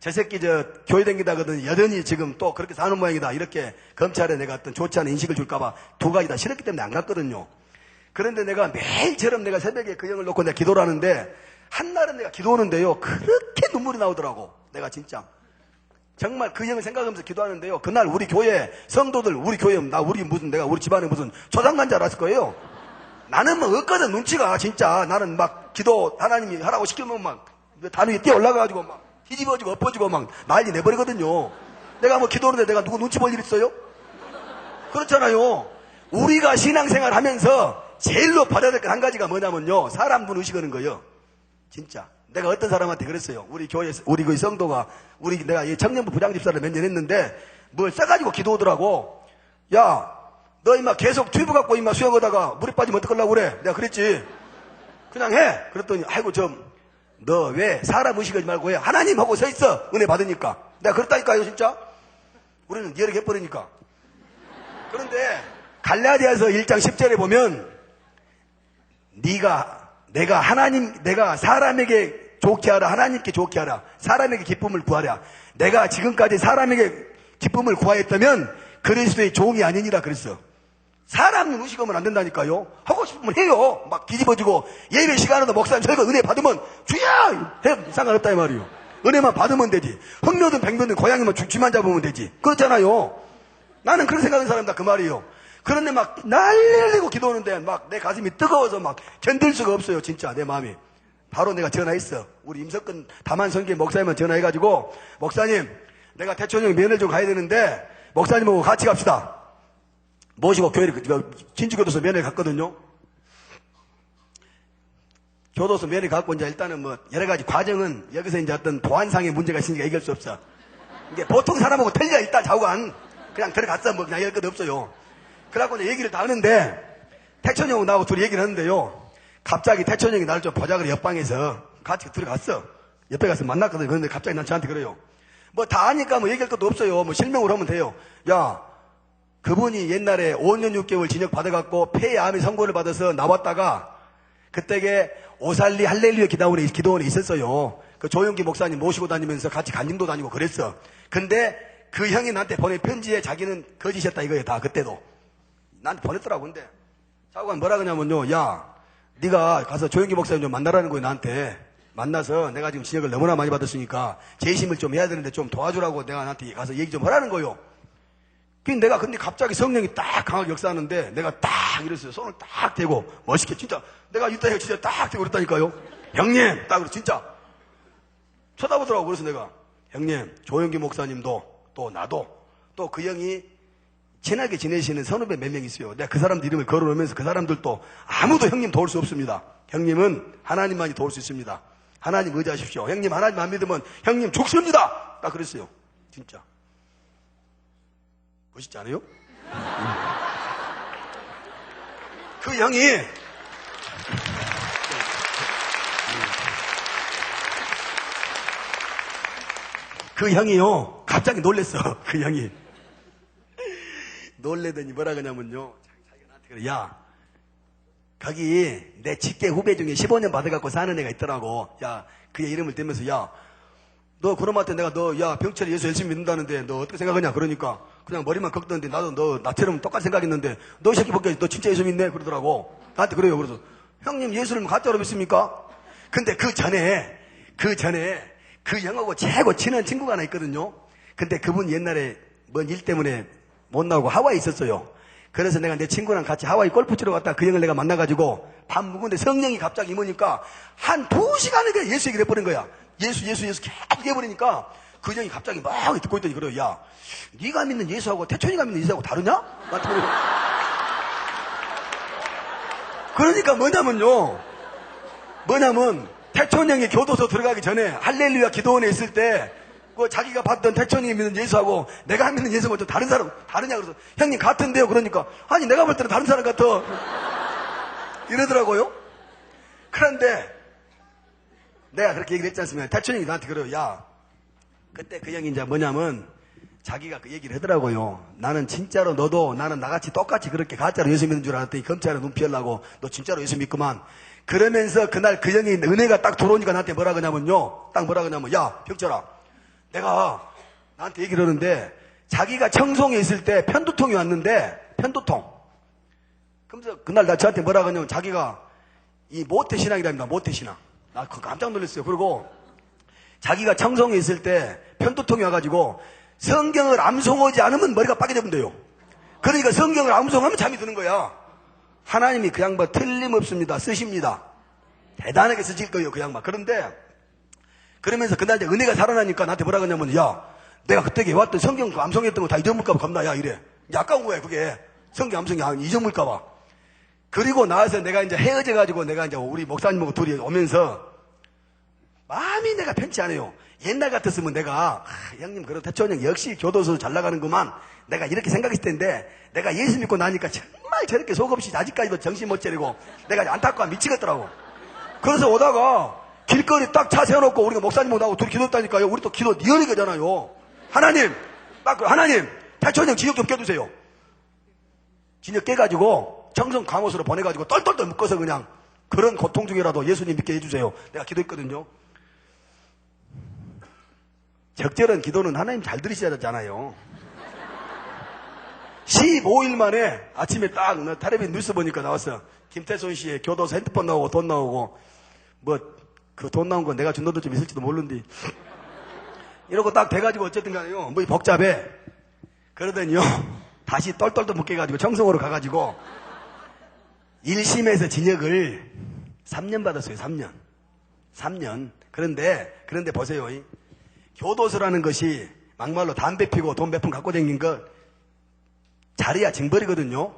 저 새끼 교회 댕기다거든 여전히 지금 또 그렇게 사는 모양이다 이렇게 검찰에 내가 어떤 좋지 않은 인식을 줄까봐 두 가지 다 싫었기 때문에 안 갔거든요. 그런데 내가 매일처럼 내가 새벽에 그 형을 놓고 내가 기도를 하는데 한날은 내가 기도하는데요 그렇게 눈물이 나오더라고. 내가 진짜 정말 그 형을 생각하면서 기도하는데요 그날 우리 교회 성도들 우리 교회 내가 우리 집안에 무슨 초장난 줄 알았을 거예요. 나는 뭐 없거든 눈치가 진짜. 나는 막 기도 하나님이 하라고 시키면 막 단 위에 뛰어 올라가가지고 막 뒤집어지고 엎어지고 막 난리 내버리거든요. 내가 뭐 기도하는데 내가 누구 눈치 볼 일 있어요? 그렇잖아요. 우리가 신앙생활 하면서 제일로 받아야 될 건 한 가지가 뭐냐면요 사람 눈 의식하는 거예요. 진짜 내가 어떤 사람한테 그랬어요. 우리 교회 우리 그 성도가 내가 청년부 부장집사를 몇 년 했는데 뭘 써가지고 기도하더라고. 야 너 임마 계속 튜브 갖고 임마 수영하다가 물에 빠지면 어떡하려고 그래. 내가 그랬지. 그냥 해. 그랬더니 아이고 너 왜 사람 의식하지 말고 해. 하나님하고 서 있어. 은혜 받으니까. 내가 그랬다니까요 진짜. 우리는 이해를 해버리니까. 그런데 갈라디아서 1장 10절에 보면 내가 사람에게 좋게 하라. 하나님께 좋게 하라. 사람에게 기쁨을 구하라. 내가 지금까지 사람에게 기쁨을 구하였다면 그리스도의 종이 아니니라 그랬어. 사람은 의식하면 안 된다니까요. 하고 싶으면 해요. 막 뒤집어지고 예배 시간에도 목사님 저희가 은혜 받으면 주야 해 상관없다 이 말이에요. 은혜만 받으면 되지. 흑묘든 백묘든 고양이만 쥐만 잡으면 되지. 그렇잖아요. 나는 그렇게 생각하는 사람이다 그 말이에요. 그런데 막 날리고 기도하는데 막 내 가슴이 뜨거워서 막 견딜 수가 없어요. 진짜 내 마음이. 바로 내가 전화했어. 우리 임석근 다만성계 목사님한테 전화해가지고 목사님 내가 태촌형 면회 좀 가야 되는데 목사님하고 같이 갑시다. 모시고 교회를 진주교도소 면회 갔거든요. 교도소 면회 갖고 이제 일단은 뭐 여러 가지 과정은 여기서 이제 어떤 보안상의 문제가 있으니까 얘기할 수 없어. 이게 보통 사람하고 틀려. 일단 좌우간 그냥 들어갔어. 뭐 그냥 얘기할 것 없어요. 그래갖고 이제 얘기를 다 하는데 태천형하고 나하고 둘이 얘기를 하는데요. 갑자기 태천형이 나를 좀 보자 그래. 옆방에서 같이 들어갔어. 옆에 가서 만났거든. 그런데 갑자기 난 저한테 그래요. 뭐 다 아니까 뭐 얘기할 것도 없어요. 뭐 실명으로 하면 돼요. 야, 그분이 옛날에 5년 6개월 징역 받아갖고 폐암의 선고를 받아서 나왔다가 그때게 오살리 할렐루야 기도원에 있었어요. 그 조용기 목사님 모시고 다니면서 같이 간증도 다니고 그랬어. 근데 그 형이 나한테 보낸 편지에 자기는 거짓이었다 이거예요. 다 그때도 나한테 보냈더라고. 근데 자고가 뭐라 그러냐면요. 야, 네가 가서 조용기 목사님 좀 만나라는 거예요. 나한테 만나서 내가 지금 징역을 너무나 많이 받았으니까 재심을 좀 해야 되는데 좀 도와주라고 내가 나한테 가서 얘기 좀 하라는 거예요. 근데 갑자기 성령이 딱 강하게 역사하는데 내가 딱 이랬어요. 손을 딱 대고 멋있게 진짜 내가 이따 진짜 딱 대고 그랬다니까요. 형님 딱 그래 진짜 쳐다보더라고. 그래서 내가 형님 조영기 목사님도 또 나도 또 그 형이 친하게 지내시는 선후배 몇 명 있어요. 내가 그 사람들 이름을 걸어놓으면서 그 사람들도 아무도 형님 도울 수 없습니다. 형님은 하나님만이 도울 수 있습니다. 하나님 의지하십시오. 형님 하나님 안 믿으면 형님 죽습니다. 딱 그랬어요. 진짜 멋있지 않아요? 그 형이 그 형이요 갑자기 놀랬어. 그 형이 놀래더니 뭐라 그러냐면요. 자기가 나한테 그래. 야, 거기 내 직계 후배 중에 15년 받아갖고 사는 애가 있더라고. 야, 그의 이름을 대면서 야, 너 그놈한테 내가 야 병철이 예수 열심히 믿는다는데 너 어떻게 생각하냐. 그러니까 그냥 머리만 긁던데 나도 너 나처럼 똑같이 생각했는데 너 이 새끼 벗겨 너 진짜 예수 믿네 그러더라고. 나한테 그래요. 그래서 형님 예수를 가짜로 믿습니까? 근데 그 전에 그 형하고 최고 친한 친구가 하나 있거든요. 근데 그분 옛날에 뭔 일 때문에 못 나오고 하와이에 있었어요. 그래서 내가 내 친구랑 같이 하와이 골프 치러 갔다 그 형을 내가 만나가지고 밥 먹는데 성령이 갑자기 임으니까 한 2시간을 예수 얘기를 해버린 거야. 예수 계속 해버리니까 그 형이 갑자기 막 듣고 있더니 그래요. 야, 네가 믿는 예수하고 태촌이가 믿는 예수하고 다르냐? 나한테 그래요. 그러니까 뭐냐면 태촌 형이 교도소 들어가기 전에 할렐루야 기도원에 있을 때 그 자기가 봤던 태촌이 믿는 예수하고 내가 믿는 예수하고 좀 다르냐 그래서 형님 같은데요. 그러니까 아니 내가 볼 때는 다른 사람 같아 이러더라고요. 그런데 내가 그렇게 얘기를 했지 않습니까? 태촌이 나한테 그래요. 야, 그때 그 형이 이제 뭐냐면 자기가 그 얘기를 하더라고요. 나는 진짜로 너도 나는 나같이 똑같이 그렇게 가짜로 예수 믿는 줄 알았더니 검찰에 눈 피하려고 너 진짜로 예수 믿구만. 그러면서 그날 그 형이 은혜가 딱 들어오니까 나한테 뭐라 그러냐면요. 딱 뭐라 그러냐면 야 병철아, 내가 나한테 얘기를 하는데 자기가 청송에 있을 때 편두통이 왔는데 편두통. 그러면서 그날 나 저한테 뭐라 그러냐면 자기가 이 모태신앙이랍니다. 모태신앙. 나 그거 깜짝 놀랐어요. 그리고 자기가 청송에 있을 때 편두통이 와가지고 성경을 암송하지 않으면 머리가 빠개져본대요. 그러니까 성경을 암송하면 잠이 드는 거야. 하나님이 그 양반 틀림없습니다. 쓰십니다. 대단하게 쓰실 거예요. 그 양반. 그러면서 그날 이제 은혜가 살아나니까 나한테 뭐라 그러냐면 야, 내가 그때 왔던 성경 암송했던 거 다 잊어먹을까봐 겁나. 야 이래. 아까운 거야 그게. 성경 암송이 잊어먹을까봐. 그리고 나와서 내가 이제 헤어져가지고 내가 이제 우리 목사님하고 둘이 오면서 마음이 내가 편치 않아요. 옛날 같았으면 내가 형님 그래도 태촌 형 역시 교도소 잘 나가는구만. 내가 이렇게 생각했을 텐데 내가 예수 믿고 나니까 정말 저렇게 속없이 아직까지도 정신 못 차리고 내가 안타까워 미치겠더라고. 그래서 오다가 길거리 딱 차 세워놓고 우리가 목사님하고 나하고 둘이 기도했다니까요. 우리 또 기도 니언이거잖아요. 하나님 태촌 형 징역 좀 깨주세요. 징역 깨가지고 청송 감옥으로 보내가지고 똘똘똘 묶어서 그냥 그런 고통 중이라도 예수님 믿게 해주세요. 내가 기도했거든요. 적절한 기도는 하나님 잘 들으셔야 되잖아요. 15일 만에 아침에 딱 텔레비전 뉴스 보니까 나왔어. 김태손 씨의 교도소 핸드폰 나오고 돈 나오고 뭐 그 돈 나온 건 내가 준 돈도 좀 있을지도 모르는데 이러고 딱 돼가지고 어쨌든 간에요. 뭐 복잡해. 그러더니요 다시 똘똘똘 묶여가지고 청송으로 가가지고 1심에서 징역을 3년 받았어요. 3년. 그런데 보세요. 교도소라는 것이 막말로 담배 피고 돈 몇 푼 갖고 다닌 거 자리야 징벌이거든요.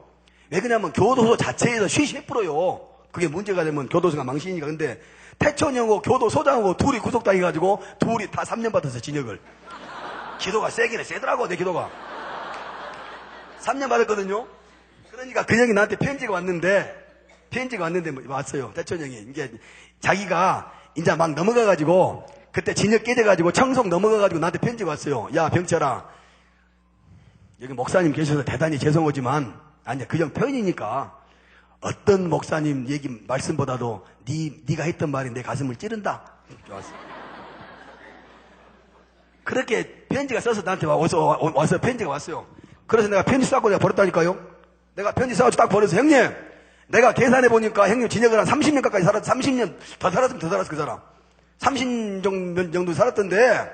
왜 그러냐면 교도소 자체에서 쉬쉬풀어요. 그게 문제가 되면 교도소가 망신이니까. 근데 태천형하고 교도소장하고 둘이 구속당해가지고 둘이 다 3년 받았어요. 징역을. 기도가 세기는 세더라고. 내 기도가 3년 받았거든요. 그러니까 그 형이 나한테 편지가 왔는데 왔어요. 태천형이 이게 자기가 이제 막 넘어가가지고 그때 징역 깨져가지고 청송 넘어가가지고 나한테 편지가 왔어요. 야 병철아, 여기 목사님 계셔서 대단히 죄송하지만 아니야 그 형 편이니까 어떤 목사님 얘기 말씀보다도 네가 했던 말이 내 가슴을 찌른다. 좋았어. 그렇게 편지가 써서 나한테 와서 편지가 왔어요. 그래서 내가 편지 싸고 내가 버렸다니까요. 내가 편지 싸고 딱 버려서 형님, 내가 계산해 보니까 형님 징역을 한 30년 가까이 살았어. 30년 더 살았으면 더 살았어 그 사람. 30년 정도 살았던데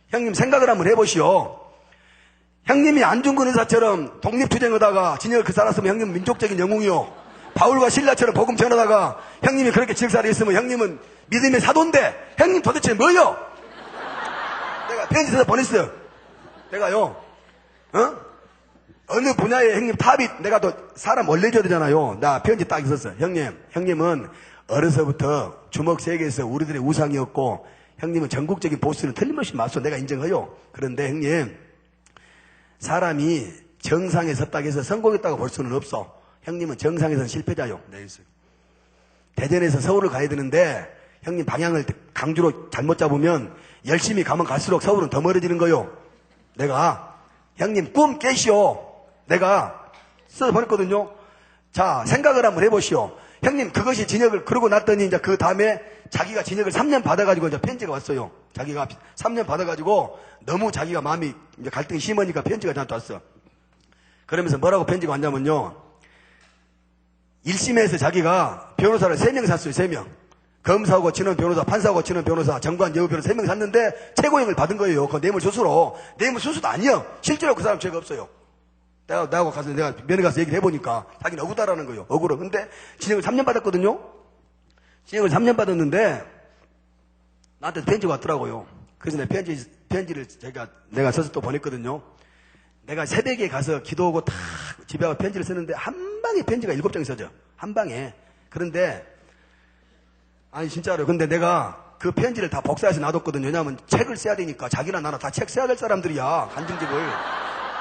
형님 생각을 한번 해보시오. 형님이 안중근 의사처럼 독립투쟁하다가 징역을 그 살았으면 형님은 민족적인 영웅이요. 바울과 신라처럼 복음 전하다가 형님이 그렇게 징역살이 했으면 형님은 믿음의 사도인데 형님 도대체 뭐요? 내가 편지 써서 보냈어. 내가요. 어느 분야에 형님 탑이 내가 또 사람 원래줘야 되잖아요. 나 편지 딱 있었어. 형님은 어려서부터 주먹 세계에서 우리들의 우상이었고 형님은 전국적인 보스는 틀림없이 맞소. 내가 인정해요. 그런데 형님 사람이 정상에 섰다고 해서 성공했다고 볼 수는 없어. 형님은 정상에서는 실패자요. 네, 대전에서 서울을 가야 되는데 형님 방향을 강주로 잘못 잡으면 열심히 가면 갈수록 서울은 더 멀어지는 거요. 내가 형님 꿈 깨시오. 내가 써서 보냈거든요. 자 생각을 한번 해보시오. 형님 그것이 징역을 그러고 났더니 이제 그 다음에 자기가 징역을 3년 받아가지고 이제 편지가 왔어요. 자기가 3년 받아가지고 너무 자기가 마음이 이제 갈등이 심하니까 편지가 저한테 왔어. 그러면서 뭐라고 편지가 왔냐면요. 1심에서 자기가 변호사를 3명 샀어요. 3명. 검사하고 치는 변호사, 판사하고 치는 변호사, 정관 여우 변호사 3명 샀는데 최고형을 받은 거예요. 그 뇌물수수로. 뇌물수수도 아니요. 실제로 그 사람 죄가 없어요. 내가 가서 내가 면회 가서 얘기를 해보니까 자기는 억울하다는 거예요. 억울해. 근데 징역을 3년 받았거든요. 징역을 3년 받았는데 나한테 편지가 왔더라고요. 그래서 내 편지를 내가 써서 또 보냈거든요. 내가 새벽에 가서 기도하고 탁 집에 와서 편지를 쓰는데 한 방에 편지가 7장이 써져. 한 방에. 그런데 아니 진짜로. 근데 내가 그 편지를 다 복사해서 놔뒀거든요. 왜냐하면 책을 써야 되니까. 자기나 나나 다 책 써야 될 사람들이야. 간증집을.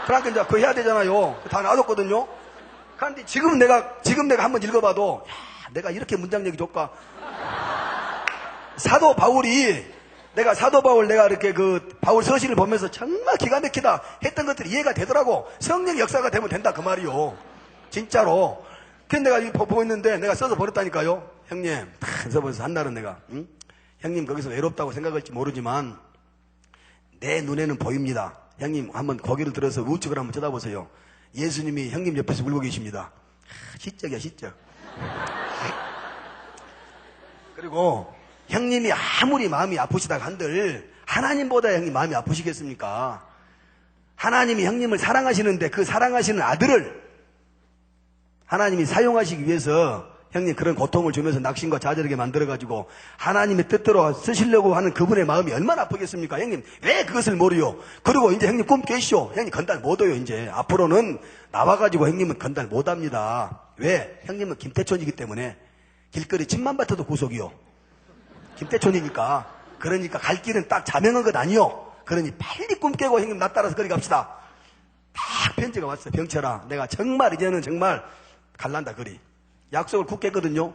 그러니까 이제 그거 해야 되잖아요. 다 놔뒀거든요. 그런데 지금 내가 한번 읽어봐도 야, 내가 이렇게 문장력이 좋까. 사도 바울 내가 이렇게 그 바울 서신을 보면서 정말 기가 막히다 했던 것들이 이해가 되더라고. 성령 역사가 되면 된다 그 말이요. 진짜로. 근데 내가 이거 보고 있는데 내가 써서 버렸다니까요. 형님 탁 써보면서 한날은 내가 형님 거기서 외롭다고 생각할지 모르지만 내 눈에는 보입니다. 형님 한번 고개를 들어서 우측을 한번 쳐다보세요. 예수님이 형님 옆에서 울고 계십니다. 시적이야 시적. 그리고 형님이 아무리 마음이 아프시다가 한들 하나님보다 형님 마음이 아프시겠습니까? 하나님이 형님을 사랑하시는데 그 사랑하시는 아들을 하나님이 사용하시기 위해서 형님 그런 고통을 주면서 낙심과 좌절하게 만들어가지고 하나님의 뜻대로 쓰시려고 하는 그분의 마음이 얼마나 아프겠습니까? 형님 왜 그것을 모르요? 그리고 이제 형님 꿈 깨시오. 형님 건달 못해요. 이제 앞으로는 나와가지고 형님은 건달 못합니다. 왜? 형님은 김태촌이기 때문에 길거리 침만 뱉어도 구속이요. 김태촌이니까. 그러니까 갈 길은 딱 자명한 것 아니요. 그러니 빨리 꿈 깨고 형님 나 따라서 거리 갑시다. 딱 편지가 왔어요. 병철아 내가 정말 이제는 정말 갈란다 거리. 약속을 굳게 했거든요.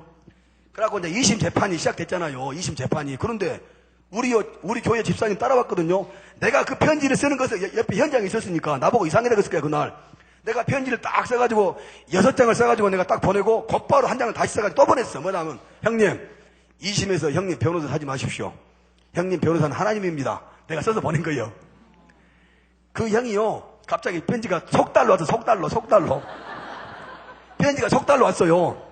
그래갖고 이제 2심 재판이 시작됐잖아요. 2심 재판이. 그런데 우리 교회 집사님 따라왔거든요. 내가 그 편지를 쓰는 것을 옆에 현장에 있었으니까 나보고 이상하다 그랬을 거야 그날. 내가 편지를 딱 써가지고 6장을 써가지고 내가 딱 보내고 곧바로 한 장을 다시 써가지고 또 보냈어. 뭐냐면 형님 2심에서 형님 변호사 하지 마십시오. 형님 변호사는 하나님입니다. 내가 써서 보낸 거예요. 그 형이요 갑자기 편지가 속달로 와서 속달로 편지가 속달로 왔어요.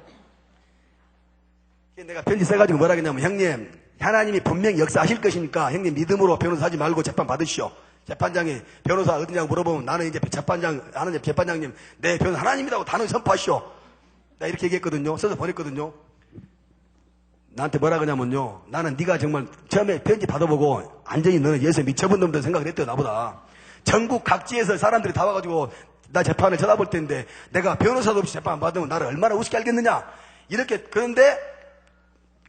내가 편지 써가지고 뭐라 했냐면 형님 하나님이 분명히 역사하실 것이니까 형님 믿음으로 변호사 하지 말고 재판 받으시오. 재판장이 변호사 어디냐고 물어보면 나는 이제 재판장님, 내 변호사 하나님이라고 단언 선포하시오. 나 이렇게 얘기했거든요. 써서 보냈거든요. 나한테 뭐라 그러냐면요. 나는 네가 정말 처음에 편지 받아보고 완전히 너는 예수에 미쳐본 놈들 생각을 했대요, 나보다. 전국 각지에서 사람들이 다 와가지고 나 재판을 쳐다볼 텐데 내가 변호사도 없이 재판 안 받으면 나를 얼마나 우습게 알겠느냐. 이렇게, 그런데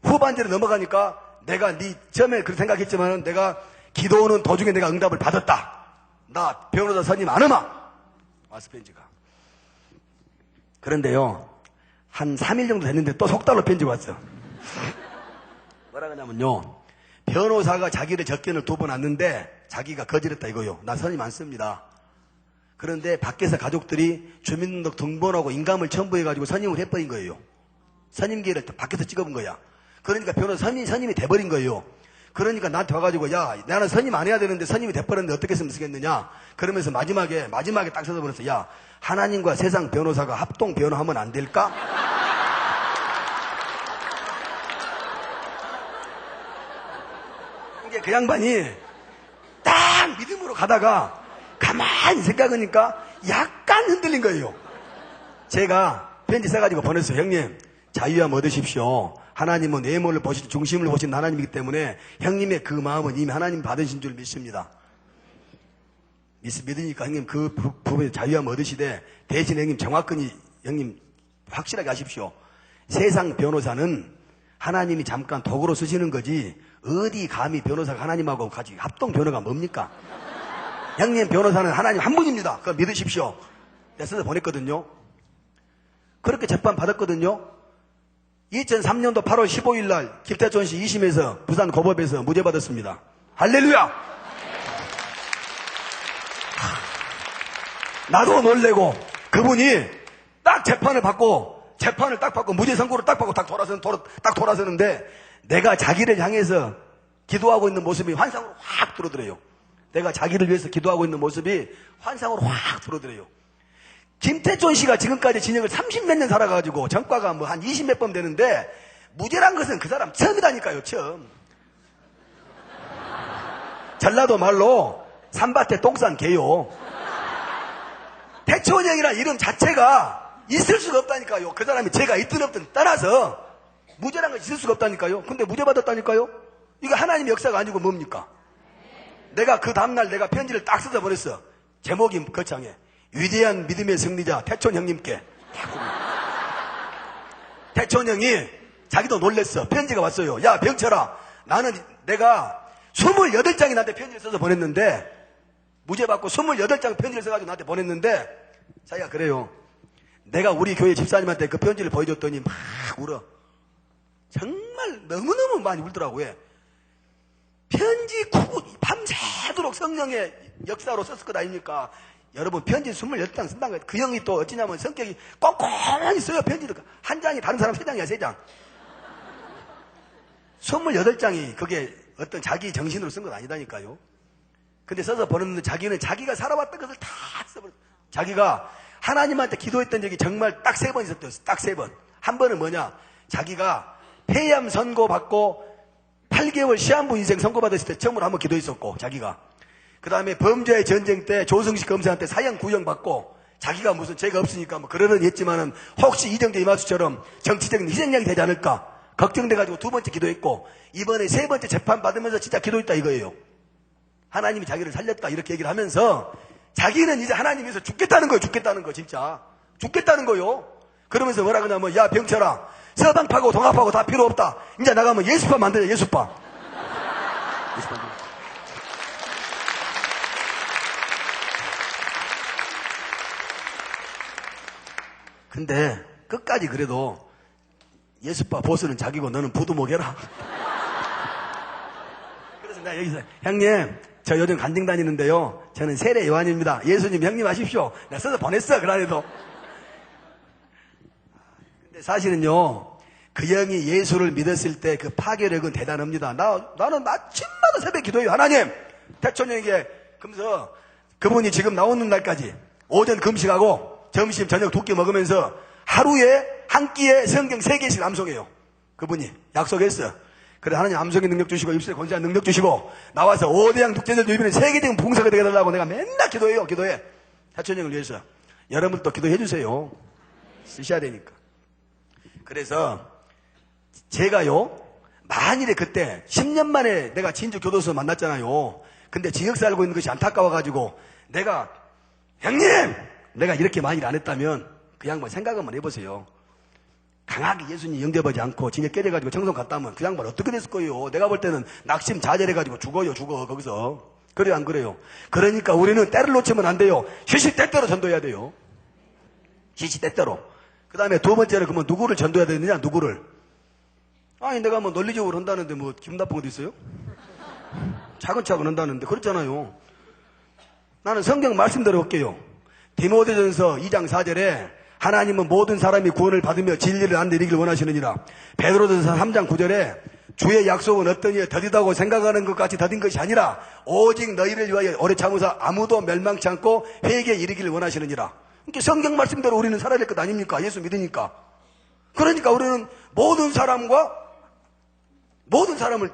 후반전에 넘어가니까 내가 처음에 그렇게 생각했지만은 내가 기도하는 도중에 내가 응답을 받았다. 나 변호사 선임 안 하마. 와서 편지가. 그런데요, 한 3일 정도 됐는데 또 속달로 편지가 왔어. 뭐라 그러냐면요, 변호사가 자기를 접견을 2번 왔는데 자기가 거절했다 이거요. 나 선임 안 씁니다. 그런데 밖에서 가족들이 주민등록 등본하고 인감을 첨부해가지고 선임을 해버린 거예요. 선임기를 밖에서 찍어본 거야. 그러니까 변호사 선임이 돼버린 거예요. 그러니까 나한테 와가지고 야, 나는 선임 안 해야 되는데 선임이 돼버렸는데 어떻게 했으면 쓰겠느냐. 그러면서 마지막에 딱 써서 보냈어. 야, 하나님과 세상 변호사가 합동 변호하면 안 될까? 이게 그 양반이 딱 믿음으로 가다가 가만히 생각하니까 약간 흔들린 거예요. 제가 편지 써가지고 보냈어요. 형님, 자유함 얻으십시오. 하나님은 내모를 보시고 중심을 보시는 하나님이기 때문에 형님의 그 마음은 이미 하나님 받으신 줄 믿습니다. 믿으니까 형님 그 부분에 자유함 얻으시되 대신 형님 정확히 형님 확실하게 하십시오. 세상 변호사는 하나님이 잠깐 도구로 쓰시는 거지 어디 감히 변호사가 하나님하고 같이 합동 변호가 뭡니까? 형님 변호사는 하나님 한 분입니다. 그거 믿으십시오. 내가 써서 보냈거든요. 그렇게 재판 받았거든요. 2003년도 8월 15일 날 김태천 씨 2심에서 부산 고법에서 무죄 받았습니다. 할렐루야! 나도 놀래고 그분이 딱 재판을 받고 무죄 선고를 딱 받고 딱 돌아서는데 내가 자기를 향해서 기도하고 있는 모습이 환상으로 확 들어들어요. 내가 자기를 위해서 기도하고 있는 모습이 환상으로 확 들어들어요. 김태촌 씨가 지금까지 진역을 30몇 년 살아가지고 전과가 뭐 한 20몇 번 되는데 무죄란 것은 그 사람 처음이다니까요, 처음. 전라도 말로 산밭에 똥싼 개요. 태촌형이라는 이름 자체가 있을 수가 없다니까요. 그 사람이 죄가 있든 없든 따라서 무죄란 것이 있을 수가 없다니까요. 근데 무죄 받았다니까요. 이거 하나님의 역사가 아니고 뭡니까? 내가 그 다음날 내가 편지를 딱 써서 보냈어. 제목이 거창해. 위대한 믿음의 승리자 태촌 형님께. 태촌 형이 자기도 놀랬어. 편지가 왔어요. 야 병철아, 내가 28장이 나한테 편지를 써서 보냈는데 무죄 받고 28장 편지를 써가지고 나한테 보냈는데 자기가 그래요. 내가 우리 교회 집사님한테 그 편지를 보여줬더니 막 울어. 정말 너무너무 많이 울더라고요. 편지 밤새도록 성령의 역사로 썼을 것 아닙니까? 여러분 편지 28장 쓴다는 거예요. 그 형이 또 어찌냐면 성격이 꼼꼼히 써요. 편지도 한 장이 다른 사람 3장이야 3장. 28장이 그게 어떤 자기 정신으로 쓴 건 아니다니까요. 근데 써서 보냈는데 자기는 자기가 살아왔던 것을 다 써버렸어. 자기가 하나님한테 기도했던 적이 정말 딱 3번 있었대요. 딱 3번. 한 번은 뭐냐? 자기가 폐암 선고받고 8개월 시한부 인생 선고받았을 때 처음으로 한번 기도했었고 자기가. 그 다음에 범죄의 전쟁 때 조승식 검사한테 사형 구형받고 자기가 무슨 죄가 없으니까 뭐 그러려니 했지만은 혹시 이정재 이마수처럼 정치적인 희생양이 되지 않을까 걱정돼가지고 2번째 기도했고 이번에 3번째 재판 받으면서 진짜 기도했다 이거예요. 하나님이 자기를 살렸다 이렇게 얘기를 하면서 자기는 이제 하나님에서 죽겠다는 거예요. 죽겠다는 거 진짜 죽겠다는 거요. 그러면서 뭐라 그러냐면 야 병철아 서방파고 동아파고 다 필요 없다. 이제 나가면 예수파 만들자. 예수파. 근데 끝까지 그래도 예수파 보스는 자기고 너는 부두목해라. 그래서 내가 여기서 형님 저 요즘 간증 다니는데요. 저는 세례 요한입니다. 예수님 형님 하십시오. 내가 써서 보냈어. 그날에도. 근데 사실은요. 그 형이 예수를 믿었을 때 그 파괴력은 대단합니다. 나는 아침마다 새벽 기도해요. 하나님 태촌형에게 그러면서 그분이 지금 나오는 날까지 오전 금식하고 점심 저녁 2끼 먹으면서 하루에 한 끼에 성경 3개씩 암송해요. 그분이 약속했어요. 그래 하나님 암송의 능력 주시고 입술의 권세한 능력 주시고 나와서 5대양 독재자들 이번에 세계적인 봉사가 되게 해달라고 내가 맨날 기도해요. 기도해. 사촌형을 위해서. 여러분도 기도해 주세요. 쓰셔야 되니까. 그래서 제가요 만일에 그때 10년 만에 내가 진주 교도소 만났잖아요. 근데 지역 살고 있는 것이 안타까워가지고 내가 형님! 내가 이렇게 만일 안 했다면 그 양반 생각 한번 해보세요. 강하게 예수님 영접하지 않고 징에 깨려가지고 청송 갔다 하면 그 양반 어떻게 됐을 거예요? 내가 볼 때는 낙심자절해가지고 죽어 거기서. 그래요 안 그래요? 그러니까 우리는 때를 놓치면 안 돼요. 시시때때로 전도해야 돼요. 시시때때로. 그 다음에 두 번째로 그러면 누구를 전도해야 되느냐? 누구를? 아니 내가 뭐 논리적으로 한다는데 뭐 기분 나쁜 것도 있어요? 차근차근 한다는데 그렇잖아요. 나는 성경 말씀대로 할게요. 디모데전서 2장 4절에 하나님은 모든 사람이 구원을 받으며 진리를 안 내리길 원하시느니라. 베드로전서 3장 9절에 주의 약속은 어떠니 더디다고 생각하는 것 같이 더딘 것이 아니라 오직 너희를 위하여 오래 참으사 아무도 멸망치 않고 회개에 이르기를 원하시느니라. 이렇게 성경 말씀대로 우리는 살아야 될 것 아닙니까? 예수 믿으니까. 그러니까 우리는 모든 사람을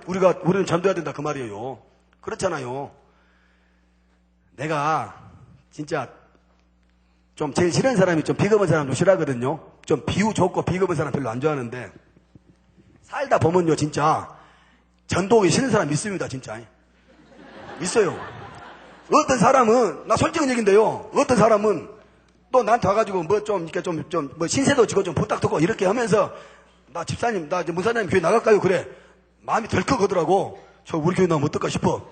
우리는 전도해야 된다 그 말이에요. 그렇잖아요. 내가 진짜 좀 제일 싫은 사람이 좀 비겁한 사람 좀 싫어하거든요. 좀 비유 좋고 비겁한 사람 별로 안 좋아하는데 살다 보면요 진짜 전도하기 싫은 사람 있습니다. 진짜 있어요. 어떤 사람은 나 솔직한 얘기인데요. 어떤 사람은 또 나한테 와가지고 뭐 좀 이렇게 좀 뭐 신세도 지고 좀 부탁 듣고 이렇게 하면서 나 집사님 나 이제 문사님 교회 나갈까요? 그래 마음이 덜컥하더라고. 저 우리 교회 나오면 어떨까 싶어.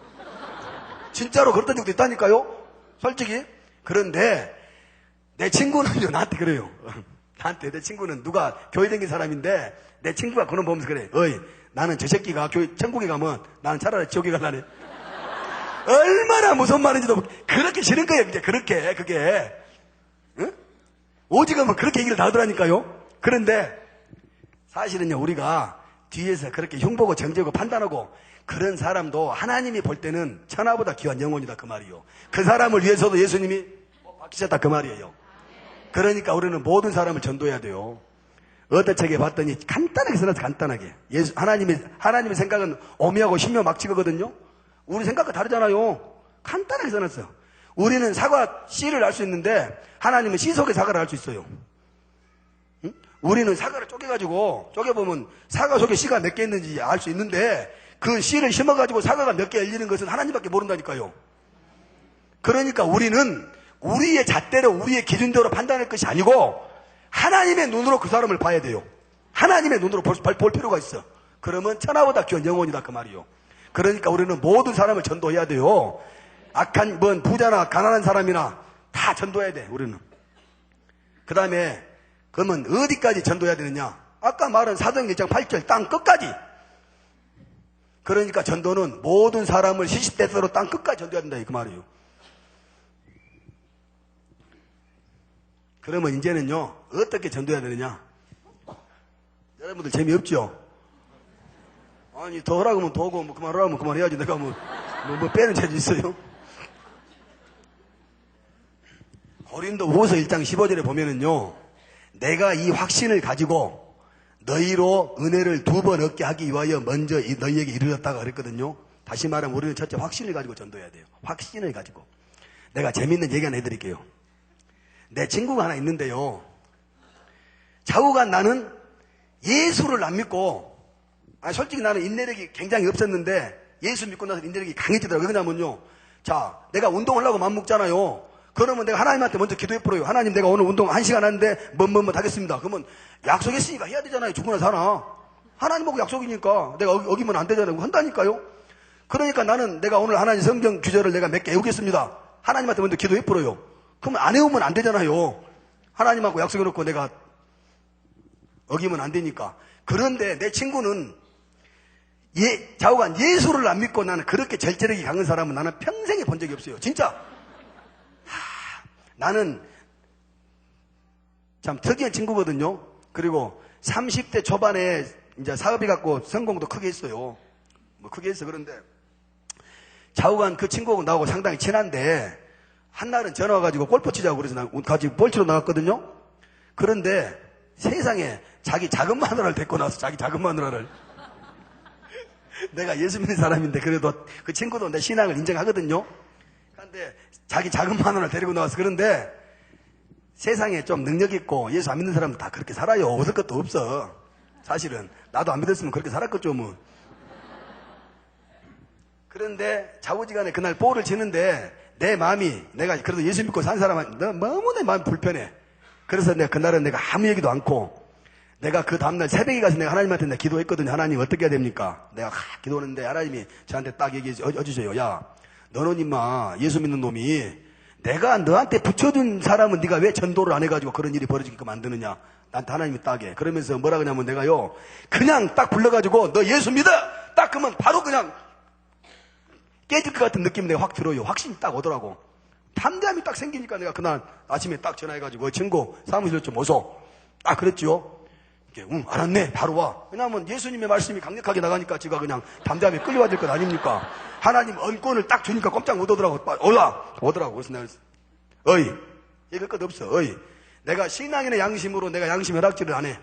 진짜로 그랬던 적도 있다니까요. 솔직히. 그런데 내 친구는요 나한테 그래요. 나한테 내 친구는 누가 교회 다닌 사람인데 내 친구가 그런 보면서 그래. 어이 나는 저 새끼가 교회 천국에 가면 나는 차라리 지옥에 갈라네. 얼마나 무슨 말인지도 그렇게 싫은 거예요. 이제 그렇게 그게 응? 오직하면 그렇게 얘기를 다 하더라니까요. 그런데 사실은요 우리가 뒤에서 그렇게 흉보고 정죄하고 판단하고 그런 사람도 하나님이 볼 때는 천하보다 귀한 영혼이다 그 말이요. 그 사람을 위해서도 예수님이 바뀌셨다 그 말이에요. 그러니까 우리는 모든 사람을 전도해야 돼요. 어떤 책에 봤더니 간단하게 써놨어. 간단하게. 하나님의 생각은 오묘하고 신묘막측이거든요. 우리 생각과 다르잖아요. 간단하게 써놨어. 우리는 사과 씨를 알 수 있는데 하나님은 씨 속에 사과를 알 수 있어요. 응? 우리는 사과를 쪼개보면 사과 속에 씨가 몇 개 있는지 알 수 있는데 그 씨를 심어가지고 사과가 몇 개 열리는 것은 하나님밖에 모른다니까요. 그러니까 우리는 우리의 잣대로 우리의 기준대로 판단할 것이 아니고 하나님의 눈으로 그 사람을 봐야 돼요. 하나님의 눈으로 볼 필요가 있어. 그러면 천하보다 귀한 영혼이다 그 말이요. 그러니까 우리는 모든 사람을 전도해야 돼요. 악한 뭔 부자나 가난한 사람이나 다 전도해야 돼 우리는. 그 다음에 그러면 어디까지 전도해야 되느냐? 아까 말한 사도행전 1장 8절 땅 끝까지. 그러니까 전도는 모든 사람을 시시때때로 땅 끝까지 전도해야 된다 그 말이에요. 그러면 이제는요 어떻게 전도해야 되느냐? 여러분들 재미없죠? 아니 더 하라고 하면 더 하고 뭐 그만하라고 하면 그만해야지. 내가 뭐 빼는 재주 있어요? 고린도후서 1장 15절에 보면은요 내가 이 확신을 가지고 너희로 은혜를 2번 얻게 하기 위하여 먼저 너희에게 이르렀다가 그랬거든요. 다시 말하면 우리는 첫째 확신을 가지고 전도해야 돼요. 확신을 가지고. 내가 재밌는 얘기 하나 해드릴게요. 내 친구가 하나 있는데요. 좌우간 나는 예수를 안 믿고 솔직히 나는 인내력이 굉장히 없었는데 예수 믿고 나서 인내력이 강해지더라고요. 왜냐면요. 자, 내가 운동하려고 맘먹잖아요. 그러면 내가 하나님한테 먼저 기도해버려요. 하나님 내가 오늘 운동 1시간 하는데 뭐뭐뭐 하겠습니다. 그러면 약속했으니까 해야 되잖아요. 죽으나 사나. 하나님하고 약속이니까 내가 어기면 안 되잖아요. 한다니까요. 그러니까 나는 내가 오늘 하나님 성경 규절을 내가 몇 개 외우겠습니다. 하나님한테 먼저 기도해버려요. 그러면 안 외우면 안 되잖아요. 하나님하고 약속해놓고 내가 어기면 안 되니까. 그런데 내 친구는 좌우간 예수를 안 믿고 나는 그렇게 절제력이 강한 사람은 나는 평생에 본 적이 없어요. 진짜. 나는 참 특이한 친구거든요. 그리고 30대 초반에 이제 사업이 갖고 성공도 크게 했어요. 뭐 크게 했어. 그런데 좌우간 그 친구하고 나하고 상당히 친한데 한날은 전화 와가지고 골프 치자고 그래서 같이 볼치러 나갔거든요. 그런데 세상에 자기 작은 마누라를 데리고 나와서 자기 작은 마누라를 내가 예수 믿는 사람인데 그래도 그 친구도 내 신앙을 인정하거든요. 그런데 자기 작은 마누라를 데리고 나와서 그런데 세상에 좀 능력 있고 예수 안 믿는 사람도 다 그렇게 살아요. 웃을 것도 없어. 사실은 나도 안 믿었으면 그렇게 살았겠죠 뭐. 그런데 좌우지간에 그날 볼을 치는데 내 마음이 내가 그래도 예수 믿고 산 사람은 너무 내 마음이 불편해. 그래서 내가 그날은 내가 아무 얘기도 않고 내가 그 다음날 새벽에 가서 내가 하나님한테 내가 기도했거든요. 하나님 어떻게 해야 됩니까? 내가 기도하는데 하나님이 저한테 딱 얘기해 주세요. 야, 너는 임마 예수 믿는 놈이 내가 너한테 붙여준 사람은 네가 왜 전도를 안 해가지고 그런 일이 벌어지게끔 만드느냐. 나한테 하나님이 딱해. 그러면서 뭐라 그러냐면 내가요 그냥 딱 불러가지고 너 예수 믿어! 딱 그러면 바로 그냥 깨질 것 같은 느낌이 내가 확 들어요. 확신이 딱 오더라고. 담대함이 딱 생기니까 내가 그날 아침에 딱 전화해가지고 친구 사무실로 좀 오소. 딱 그랬지요. 알았네. 바로 와. 왜냐하면 예수님의 말씀이 강력하게 나가니까 제가 그냥 담대함에 끌려와야 될 것 아닙니까? 하나님 언권을 딱 주니까 꼼짝 못 오더라고. 오더라고. 그래서 내가 얘기할 것 없어. 내가 신앙인의 양심으로 내가 양심 혈압질을 안 해.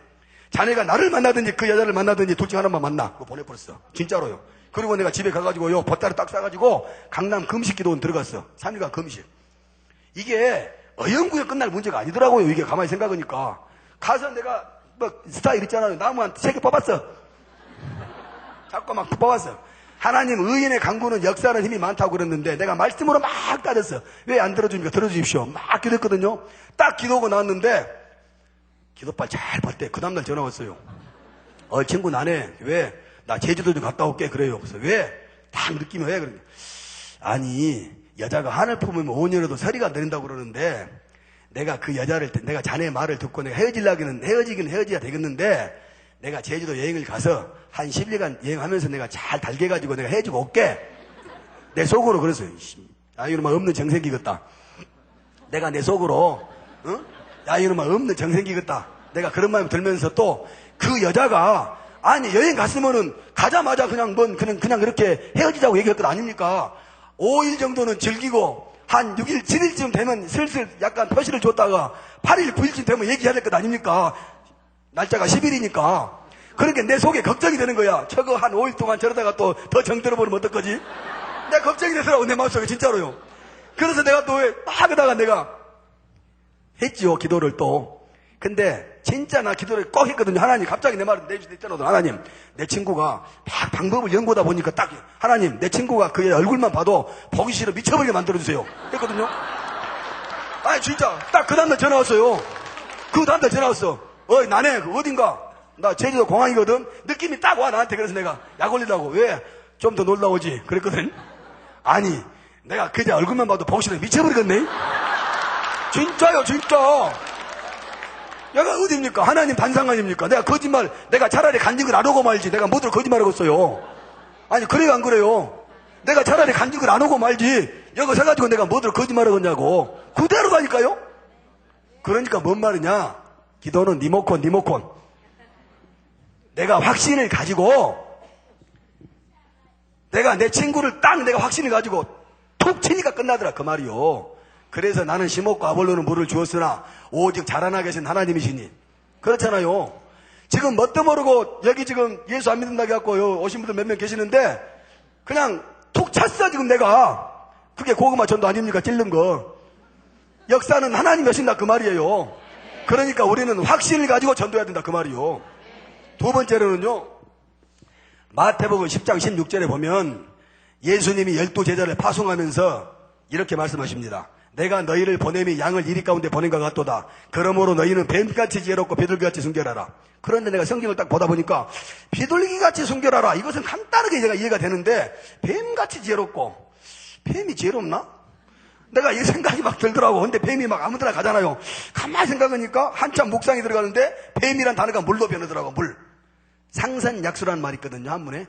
자네가 나를 만나든지 그 여자를 만나든지 둘 중 하나만 만나. 그거 보내버렸어. 진짜로요. 그리고 내가 집에 가가지고요 보따리 딱 싸가지고 강남 금식기도원 들어갔어. 3일간 금식. 이게 어영구에 끝날 문제가 아니더라고요. 이게 가만히 생각하니까. 가서 내가 뭐 스타일 있잖아요. 나무 한 3개 뽑았어. 자꾸 막 뽑았어. 하나님 의인의 강구는 역사하는 힘이 많다고 그랬는데 내가 말씀으로 막 따졌어. 왜 안 들어주니까 들어주십시오. 막 기도했거든요. 딱 기도하고 나왔는데 기도빨 잘 봤대. 그 다음날 전화 왔어요. 친구 나네. 왜? 나 제주도 좀 갔다 올게. 그래요. 그래서 왜? 딱 느낌이 왜? 그러냐. 아니 여자가 하늘 품으면 5년에도 서리가 내린다고 그러는데 내가 그 여자를 내가 자네 말을 듣고 내가 헤어지긴 헤어져야 되겠는데 내가 제주도 여행을 가서 한 10일간 여행하면서 내가 잘 달게가지고 내가 해주고 올게. 내 속으로 그랬어요. 야 이놈아 없는 정생기겠다. 내가 내 속으로 야 이놈아 없는 정생기겠다. 내가 그런 마음이 들면서 또 그 여자가 아니 여행 갔으면은 가자마자 그냥 그렇게 헤어지자고 얘기할 것 아닙니까? 5일 정도는 즐기고 한 6일 7일쯤 되면 슬슬 약간 표시를 줬다가 8일 9일쯤 되면 얘기해야 될 것 아닙니까? 날짜가 10일이니까. 그러니까 내 속에 걱정이 되는 거야. 저거 한 5일 동안 저러다가 또 더 정들어버리면 어떡하지? 내가 걱정이 되더라고 내 마음속에 진짜로요. 그래서 내가 또 막 하다가 내가 했지요 기도를 또. 근데 진짜 나 기도를 꼭 했거든요. 하나님 갑자기 내 말을 내주셨잖아. 하나님 내 친구가 막 방법을 연구하다 보니까 딱 하나님 내 친구가 그의 얼굴만 봐도 보기 싫어 미쳐버리게 만들어주세요 했거든요. 아니 진짜 딱 그 다음날 전화 왔어요. 그 다음날 전화 왔어. 나네 그 어딘가 나 제주도 공항이거든. 느낌이 딱 와 나한테. 그래서 내가 약 올리려고 왜 좀 더 놀다 오지 그랬거든. 아니 내가 그저 얼굴만 봐도 보기 싫어 미쳐버리겠네. 진짜요 진짜. 내가 어디입니까? 하나님 단상 아닙니까? 내가 거짓말, 내가 차라리 간직을 안 하고 말지. 내가 뭐들 거짓말하고 있어요. 아니, 그래요, 안 그래요? 내가 차라리 간직을 안 하고 말지. 여기 서가지고 내가 뭐들 거짓말하겠냐고. 그대로 가니까요? 그러니까 뭔 말이냐? 기도는 리모컨. 내가 확신을 가지고, 내가 내 친구를 딱 내가 확신을 가지고 툭 치니까 끝나더라. 그 말이요. 그래서 나는 심었고 아볼로는 물을 주었으나 오직 자라나게 하신 하나님이시니. 그렇잖아요. 지금 뭣도 모르고 여기 지금 예수 안 믿는다고 해갖고 오신 분들 몇 명 계시는데 그냥 툭 찼어 지금 내가. 그게 고구마 전도 아닙니까? 찔른 거. 역사는 하나님이 하신다 그 말이에요. 그러니까 우리는 확신을 가지고 전도해야 된다 그 말이요. 두 번째로는요. 마태복음 10장 16절에 보면 예수님이 12제자를 파송하면서 이렇게 말씀하십니다. 내가 너희를 보냄이 양을 이리 가운데 보낸 것 같도다. 그러므로 너희는 뱀같이 지혜롭고 비둘기같이 순결하라. 그런데 내가 성경을 딱 보다 보니까 비둘기같이 순결하라. 이것은 간단하게 제가 이해가 되는데 뱀같이 지혜롭고. 뱀이 지혜롭나? 내가 이 생각이 막 들더라고. 근데 뱀이 막 아무데나 가잖아요. 가만히 생각하니까 한참 묵상이 들어가는데 뱀이란 단어가 물로 변하더라고. 물. 상선약수라는 말이 있거든요. 한문에.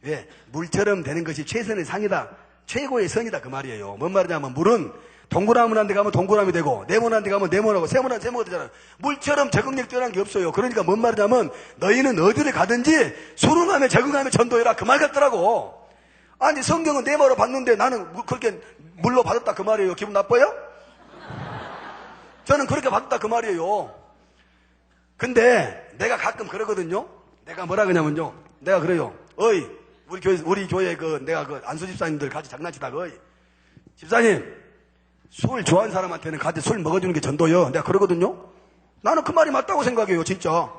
왜? 물처럼 되는 것이 최선의 상이다. 최고의 선이다 그 말이에요. 뭔 말이냐면 물은 동그라미 데 가면 동그라미 되고 네모난 데 가면 네모나고 세모난 세모가 되잖아요. 물처럼 적응력 뛰어난 게 없어요. 그러니까 뭔 말이냐면 너희는 어디를 가든지 수능하며 적응하며 전도해라 그 말 같더라고. 아니 성경은 내 말로 봤는데 나는 그렇게 물로 받았다 그 말이에요. 기분 나빠요? 저는 그렇게 받았다 그 말이에요. 근데 내가 가끔 그러거든요. 내가 뭐라 그러냐면요. 내가 그래요. 우리 교회 내가 안수 집사님들 같이 장난치다가, 집사님, 술 좋아하는 사람한테는 같이 술 먹어주는 게 전도요. 내가 그러거든요? 나는 그 말이 맞다고 생각해요, 진짜.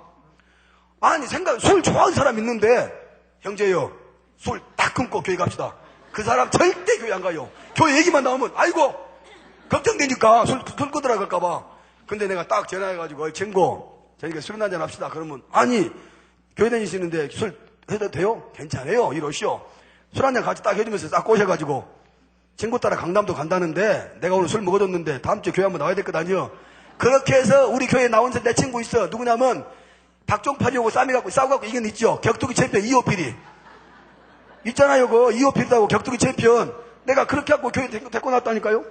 아니, 술 좋아하는 사람 있는데, 형제요, 술 딱 끊고 교회 갑시다. 그 사람 절대 교회 안 가요. 교회 얘기만 나오면, 아이고, 걱정되니까 술 끊으라 그럴까봐. 근데 내가 딱 전화해가지고, 친구, 저희가 술 한잔 합시다. 그러면, 아니, 교회 다니시는데 술 해도 돼요? 괜찮아요. 이러시오. 술 한잔 같이 딱 해주면서 딱 꼬셔가지고, 친구 따라 강남도 간다는데, 내가 오늘 술 먹어줬는데, 다음 주에 교회 한번 나와야 될 거 아니요? 그렇게 해서 우리 교회에 나온 내 친구 있어. 누구냐면, 박종팔이하고 싸워갖고 이긴 있죠. 격투기 챔피언 이호필이. 있잖아요, 이호필이라고 격투기 챔피언. 내가 그렇게 하고 교회 데리고 나왔다니까요?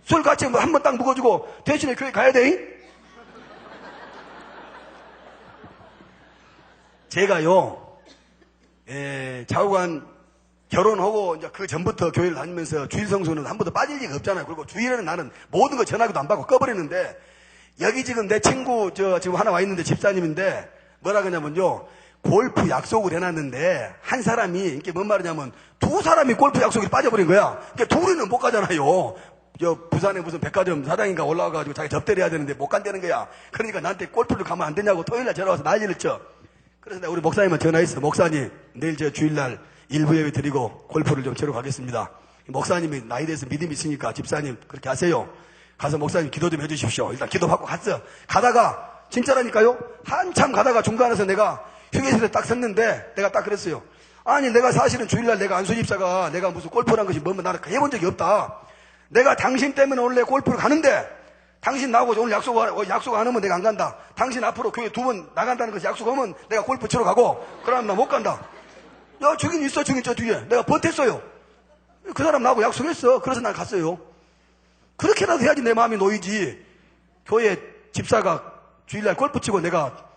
술 같이 한 번 딱 먹어주고, 대신에 교회 가야 돼? 제가요, 좌우간 결혼하고 이제 그 전부터 교회를 다니면서 주일 성수는 한 번도 빠질 리가 없잖아요. 그리고 주일에는 나는 모든 거 전화기도 안 받고 꺼버리는데, 여기 지금 내 친구 지금 하나 와 있는데 집사님인데 뭐라 그러냐면요, 골프 약속을 해놨는데 한 사람이 이게 뭔 말이냐면 두 사람이 골프 약속에 빠져버린 거야. 그러니까 둘이는 못 가잖아요. 부산에 무슨 백화점 사장인가 올라와가지고 자기 접대를 해야 되는데 못 간다는 거야. 그러니까 나한테 골프를 가면 안 되냐고 토요일날 전화 와서 난리를 쳐. 그래서 내가 우리 목사님한테 전화했어. 목사님, 내일 주일날 일부 예배 드리고 골프를 좀 치러 가겠습니다. 목사님이 나이 돼서 믿음이 있으니까 집사님 그렇게 하세요. 가서 목사님 기도 좀 해주십시오. 일단 기도받고 갔어. 가다가 진짜라니까요. 한참 가다가 중간에서 내가 휴게실에 딱 섰는데 내가 딱 그랬어요. 아니, 내가 사실은 주일날 내가 안수집사가 내가 무슨 골프란 것이 뭐면 나는 해본 적이 없다. 내가 당신 때문에 원래 골프를 가는데 당신 나하고 오늘 약속 안 하면 내가 안 간다. 당신 앞으로 교회 2번 나간다는 것이 약속하면 내가 골프 치러 가고, 그러면 나 못 간다. 야, 저긴 있어, 저긴 저 뒤에. 내가 버텼어요. 그 사람 나하고 약속했어. 그래서 난 갔어요. 그렇게라도 해야지 내 마음이 놓이지. 교회 집사가 주일날 골프 치고 내가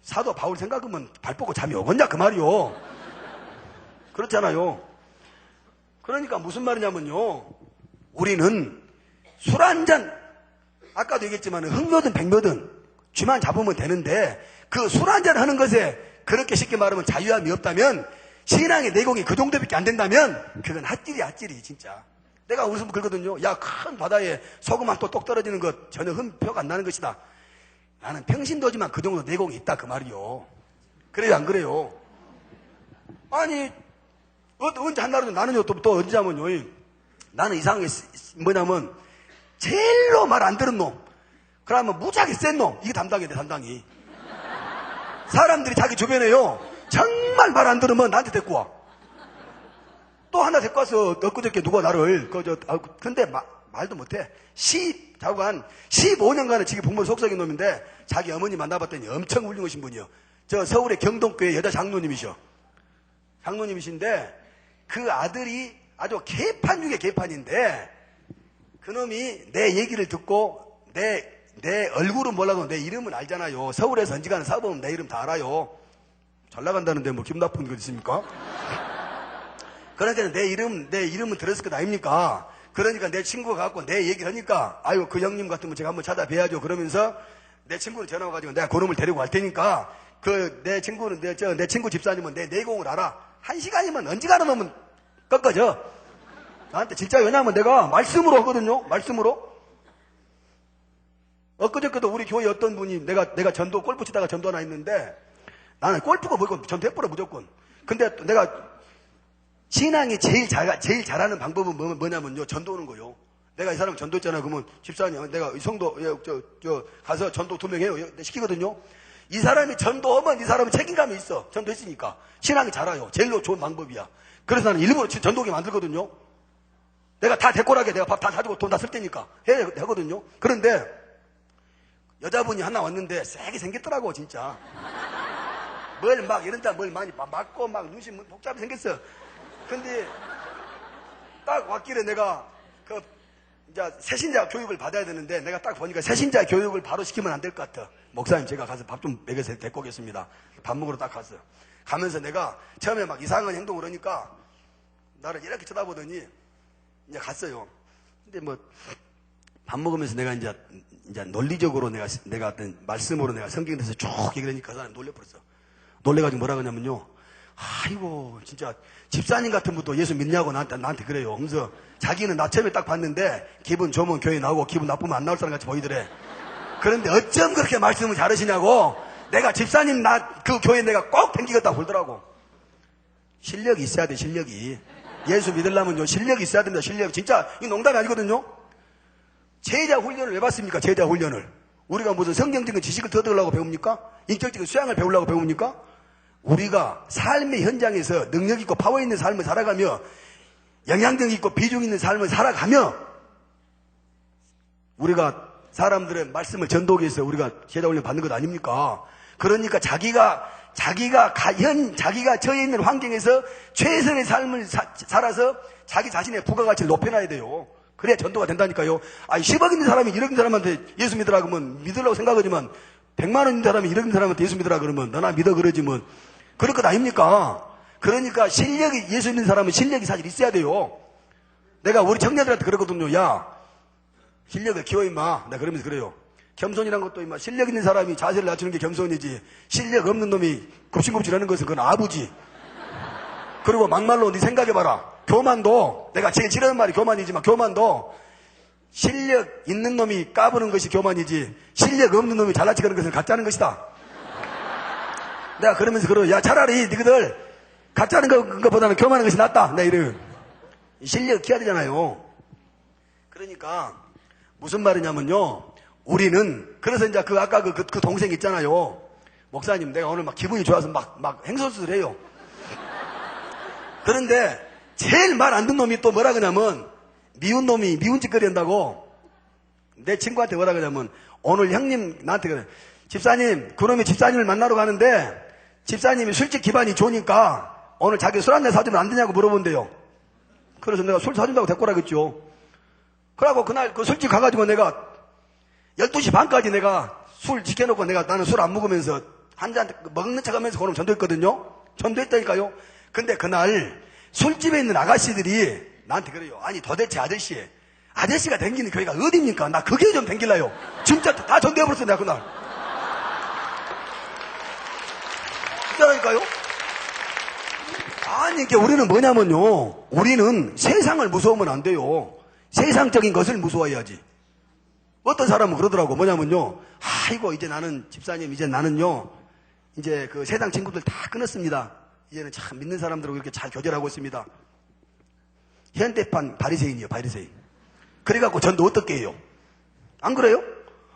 사도 바울 생각하면 발 뻗고 잠이 오겠냐 그 말이요. 그렇잖아요. 그러니까 무슨 말이냐면요, 우리는 술 한잔, 아까도 얘기했지만 흑묘든 백묘든 쥐만 잡으면 되는데, 그 술 한잔 하는 것에 그렇게 쉽게 말하면 자유함이 없다면, 신앙의 내공이 그 정도밖에 안 된다면 그건 핫질이야, 핫질이 진짜. 내가 무슨 그러거든요. 야, 큰 바다에 소금 한 또 똑 떨어지는 것 전혀 흠표가 안 나는 것이다. 나는 평신도지만 그 정도 내공이 있다 그 말이요. 그래요, 안 그래요? 아니, 언제 한날은 나는요, 또 언제냐면요, 나는 이상한 게 뭐냐면 제일로 말 안 들은 놈, 그러면 무지하게 센 놈, 이게 담당이야, 내 담당이. 사람들이 자기 주변에요, 정말 말 안 들으면 나한테 데리고 와. 또 하나 데리고 와서 엊그저께 누가 나를 근데 말도 못해. 자우간 15년간은 지금 부모 속썩인 놈인데 자기 어머니 만나봤더니 엄청 훌륭하신 분이요. 저 서울의 경동교회 여자 장로님이셔. 장로님이신데 그 아들이 아주 개판 중에 개판인데, 그놈이 내 얘기를 듣고 내 얼굴은 몰라도 내 이름은 알잖아요. 서울에서 언지간한 사범은 내 이름 다 알아요. 잘 나간다는데 뭐 기분 나쁜 거 있습니까? 그러니까 내 이름은 들었을 것 아닙니까? 그러니까 내 친구가 갖고 내 얘기를 하니까, 아유, 그 형님 같으면 제가 한번 찾아뵈야죠. 그러면서 내 친구는 전화 와가지고 내가 그놈을 데리고 갈 테니까, 내 친구 집사님은 내 내공을 알아. 1시간이면 언지간한 놈은 꺾어져. 나한테 진짜, 왜냐면 내가 말씀으로 하거든요. 말씀으로. 엊그저께도 우리 교회 어떤 분이 내가 골프 치다가 전도 하나 있는데, 나는 골프가 뭐고 전도 해버려 무조건. 근데 내가 신앙이 제일 잘하는 방법은 뭐냐면요, 전도하는 거요. 내가 이 사람 전도했잖아. 그러면 집사님, 내가 이 성도 가서 전도 2명 해요. 시키거든요. 이 사람이 전도하면 이 사람은 책임감이 있어. 전도했으니까 신앙이 자라요. 제일로 좋은 방법이야. 그래서 나는 일부러 전도하게 만들거든요. 내가 다 데꼬라게 내가 밥 다 사주고 돈 다 쓸 테니까 하거든요. 그런데 여자분이 하나 왔는데 세게 생겼더라고 진짜. 뭘 막 이런다 뭘 많이 맞고 막 눈이 복잡하게 생겼어. 근데 딱 왔길래 내가 이제 새신자 교육을 받아야 되는데, 내가 딱 보니까 새신자 교육을 바로 시키면 안 될 것 같아. 목사님, 제가 가서 밥 좀 먹여서 데리고 오겠습니다. 밥 먹으러 딱 갔어요. 가면서 내가 처음에 막 이상한 행동을 하니까 나를 이렇게 쳐다보더니 이제 갔어요. 근데 뭐 밥 먹으면서 내가 이제 논리적으로 내가 어떤 말씀으로 내가 성경에서 쭉 얘기하니까 그 사람이 놀려버렸어. 놀래가지고 뭐라 그러냐면요, 아이고, 진짜, 집사님 같은 분도 예수 믿냐고 나한테 그래요. 그래서 자기는 나 처음에 딱 봤는데, 기분 좋으면 교회 나오고, 기분 나쁘면 안 나올 사람 같이 보이더래. 그런데 어쩜 그렇게 말씀을 잘하시냐고, 내가 집사님 그 교회 내가 꼭 댕기겠다고 그러더라고. 실력이 있어야 돼, 실력이. 예수 믿으려면요, 실력이 있어야 됩니다, 실력. 진짜, 이 농담이 아니거든요? 제자 훈련을 왜 받습니까, 제자 훈련을? 우리가 무슨 성경적인 지식을 더 얻으려고 배웁니까? 인격적인 수양을 배우려고 배웁니까? 우리가 삶의 현장에서 능력 있고 파워 있는 삶을 살아가며 영향력 있고 비중 있는 삶을 살아가며 우리가 사람들의 말씀을 전도하기 위해서 우리가 제자 훈련 받는 것 아닙니까? 그러니까 자기가 처해 있는 환경에서 최선의 삶을 살아서 자기 자신의 부가가치를 높여놔야 돼요. 그래야 전도가 된다니까요. 10억 있는 사람이 1억 있는 사람한테 예수 믿으라 그러면 믿으려고 생각하지만 100만 원 있는 사람이 1억 있는 사람한테 예수 믿으라 그러면 너나 믿어 그러지 뭐 그럴 것 아닙니까? 그러니까 예수 믿는 사람은 실력이 사실 있어야 돼요. 내가 우리 청년들한테 그러거든요. 야, 실력을 키워 임마. 내가 그러면서 그래요. 겸손이란 것도 임마 실력 있는 사람이 자세를 낮추는 게 겸손이지 실력 없는 놈이 굽신굽신하는 것은 그건 아부지. 그리고 막말로 네 생각해봐라. 교만도 내가 제일 싫어하는 말이 교만이지만 교만도 실력 있는 놈이 까부는 것이 교만이지 실력 없는 놈이 잘나치는 것은 가짜는 것이다. 내가 그러면서 그래요. 야, 차라리 니들 가짜는 것보다는 교만한 것이 낫다. 내가 이래요. 실력 키워야 되잖아요. 그러니까 무슨 말이냐면요. 우리는 그래서 이제 아까 그 동생 있잖아요. 목사님 내가 오늘 막 기분이 좋아서 막 행설수를 해요. 그런데 제일 말 안 듣는 놈이 또 뭐라 그러냐면 미운 놈이 미운 짓거리 한다고 내 친구한테 뭐라 그러냐면 오늘 형님 나한테 그래. 집사님 그놈이 집사님을 만나러 가는데 집사님이 술집 기반이 좋으니까 오늘 자기 술 한 잔 사주면 안 되냐고 물어본대요. 그래서 내가 술 사준다고 데꼬라겠죠. 그러고 그날 그 술집 가가지고 내가 12시 반까지 내가 술 지켜놓고 나는 술 안 먹으면서 한 잔 먹는 척 하면서 그놈 전도했거든요. 전도했다니까요. 근데 그날 술집에 있는 아가씨들이 나한테 그래요. 아니 도대체 아저씨가 댕기는 교회가 어딥니까? 나 그게 좀 댕길라요. 진짜 다 전도해버렸어 내가 그날. 진짜라니까요. 아니 이게 우리는 뭐냐면요. 우리는 세상을 무서우면 안 돼요. 세상적인 것을 무서워해야지. 어떤 사람은 그러더라고. 뭐냐면요. 아이고 이제 나는 집사님 이제 나는요. 이제 그 세상 친구들 다 끊었습니다. 이제는 참 믿는 사람들하고 이렇게 잘 교제하고 있습니다. 현대판 바리새인이요, 바리새인. 그래갖고 전도 어떻게 해요? 안 그래요?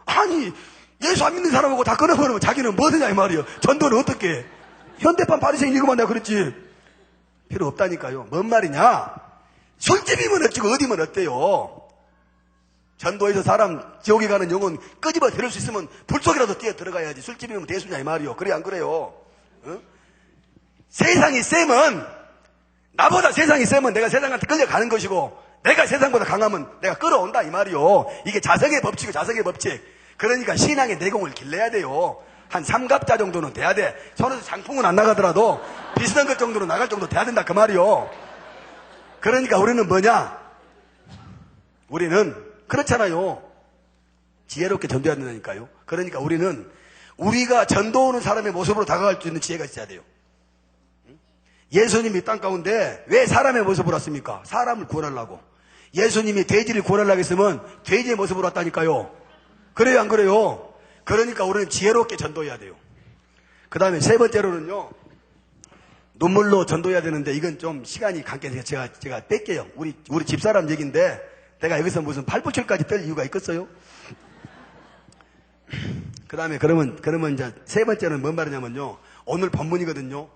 아니, 예수 안 믿는 사람하고 다 끊어버리면 자기는 뭐하냐 이 말이에요. 전도는 어떻게 해? 현대판 바리새인 이거만 내가 그랬지. 필요 없다니까요. 뭔 말이냐? 술집이면 어찌고 어디면 어때요? 전도에서 사람 지옥에 가는 영혼 끄집어 데릴 수 있으면 불 속이라도 뛰어 들어가야지. 술집이면 대수냐 이 말이요. 그래 안 그래요? 어? 세상이 세면 나보다 세상이 세면 내가 세상한테 끌려가는 것이고 내가 세상보다 강하면 내가 끌어온다 이 말이요. 이게 자성의 법칙이고 자성의 법칙. 그러니까 신앙의 내공을 길러야 돼요. 한 3갑자 정도는 돼야 돼. 손에서 장풍은 안 나가더라도 비슷한 것 정도로 나갈 정도 돼야 된다 그 말이요. 그러니까 우리는 뭐냐? 우리는 그렇잖아요. 지혜롭게 전도해야 된다니까요. 그러니까 우리는 우리가 전도하는 사람의 모습으로 다가갈 수 있는 지혜가 있어야 돼요. 예수님이 땅 가운데 왜 사람의 모습으로 왔습니까? 사람을 구원하려고. 예수님이 돼지를 구원하려고 했으면 돼지의 모습으로 왔다니까요. 그래요 안 그래요? 그러니까 우리는 지혜롭게 전도해야 돼요. 그 다음에 세 번째로는요. 눈물로 전도해야 되는데 이건 좀 시간이 관계해서 제가 뺄게요. 우리 집사람 얘기인데 내가 여기서 무슨 팔불출까지 뗄 이유가 있겠어요? 그 다음에 그러면 이제 세 번째는 뭔 말이냐면요. 오늘 본문이거든요.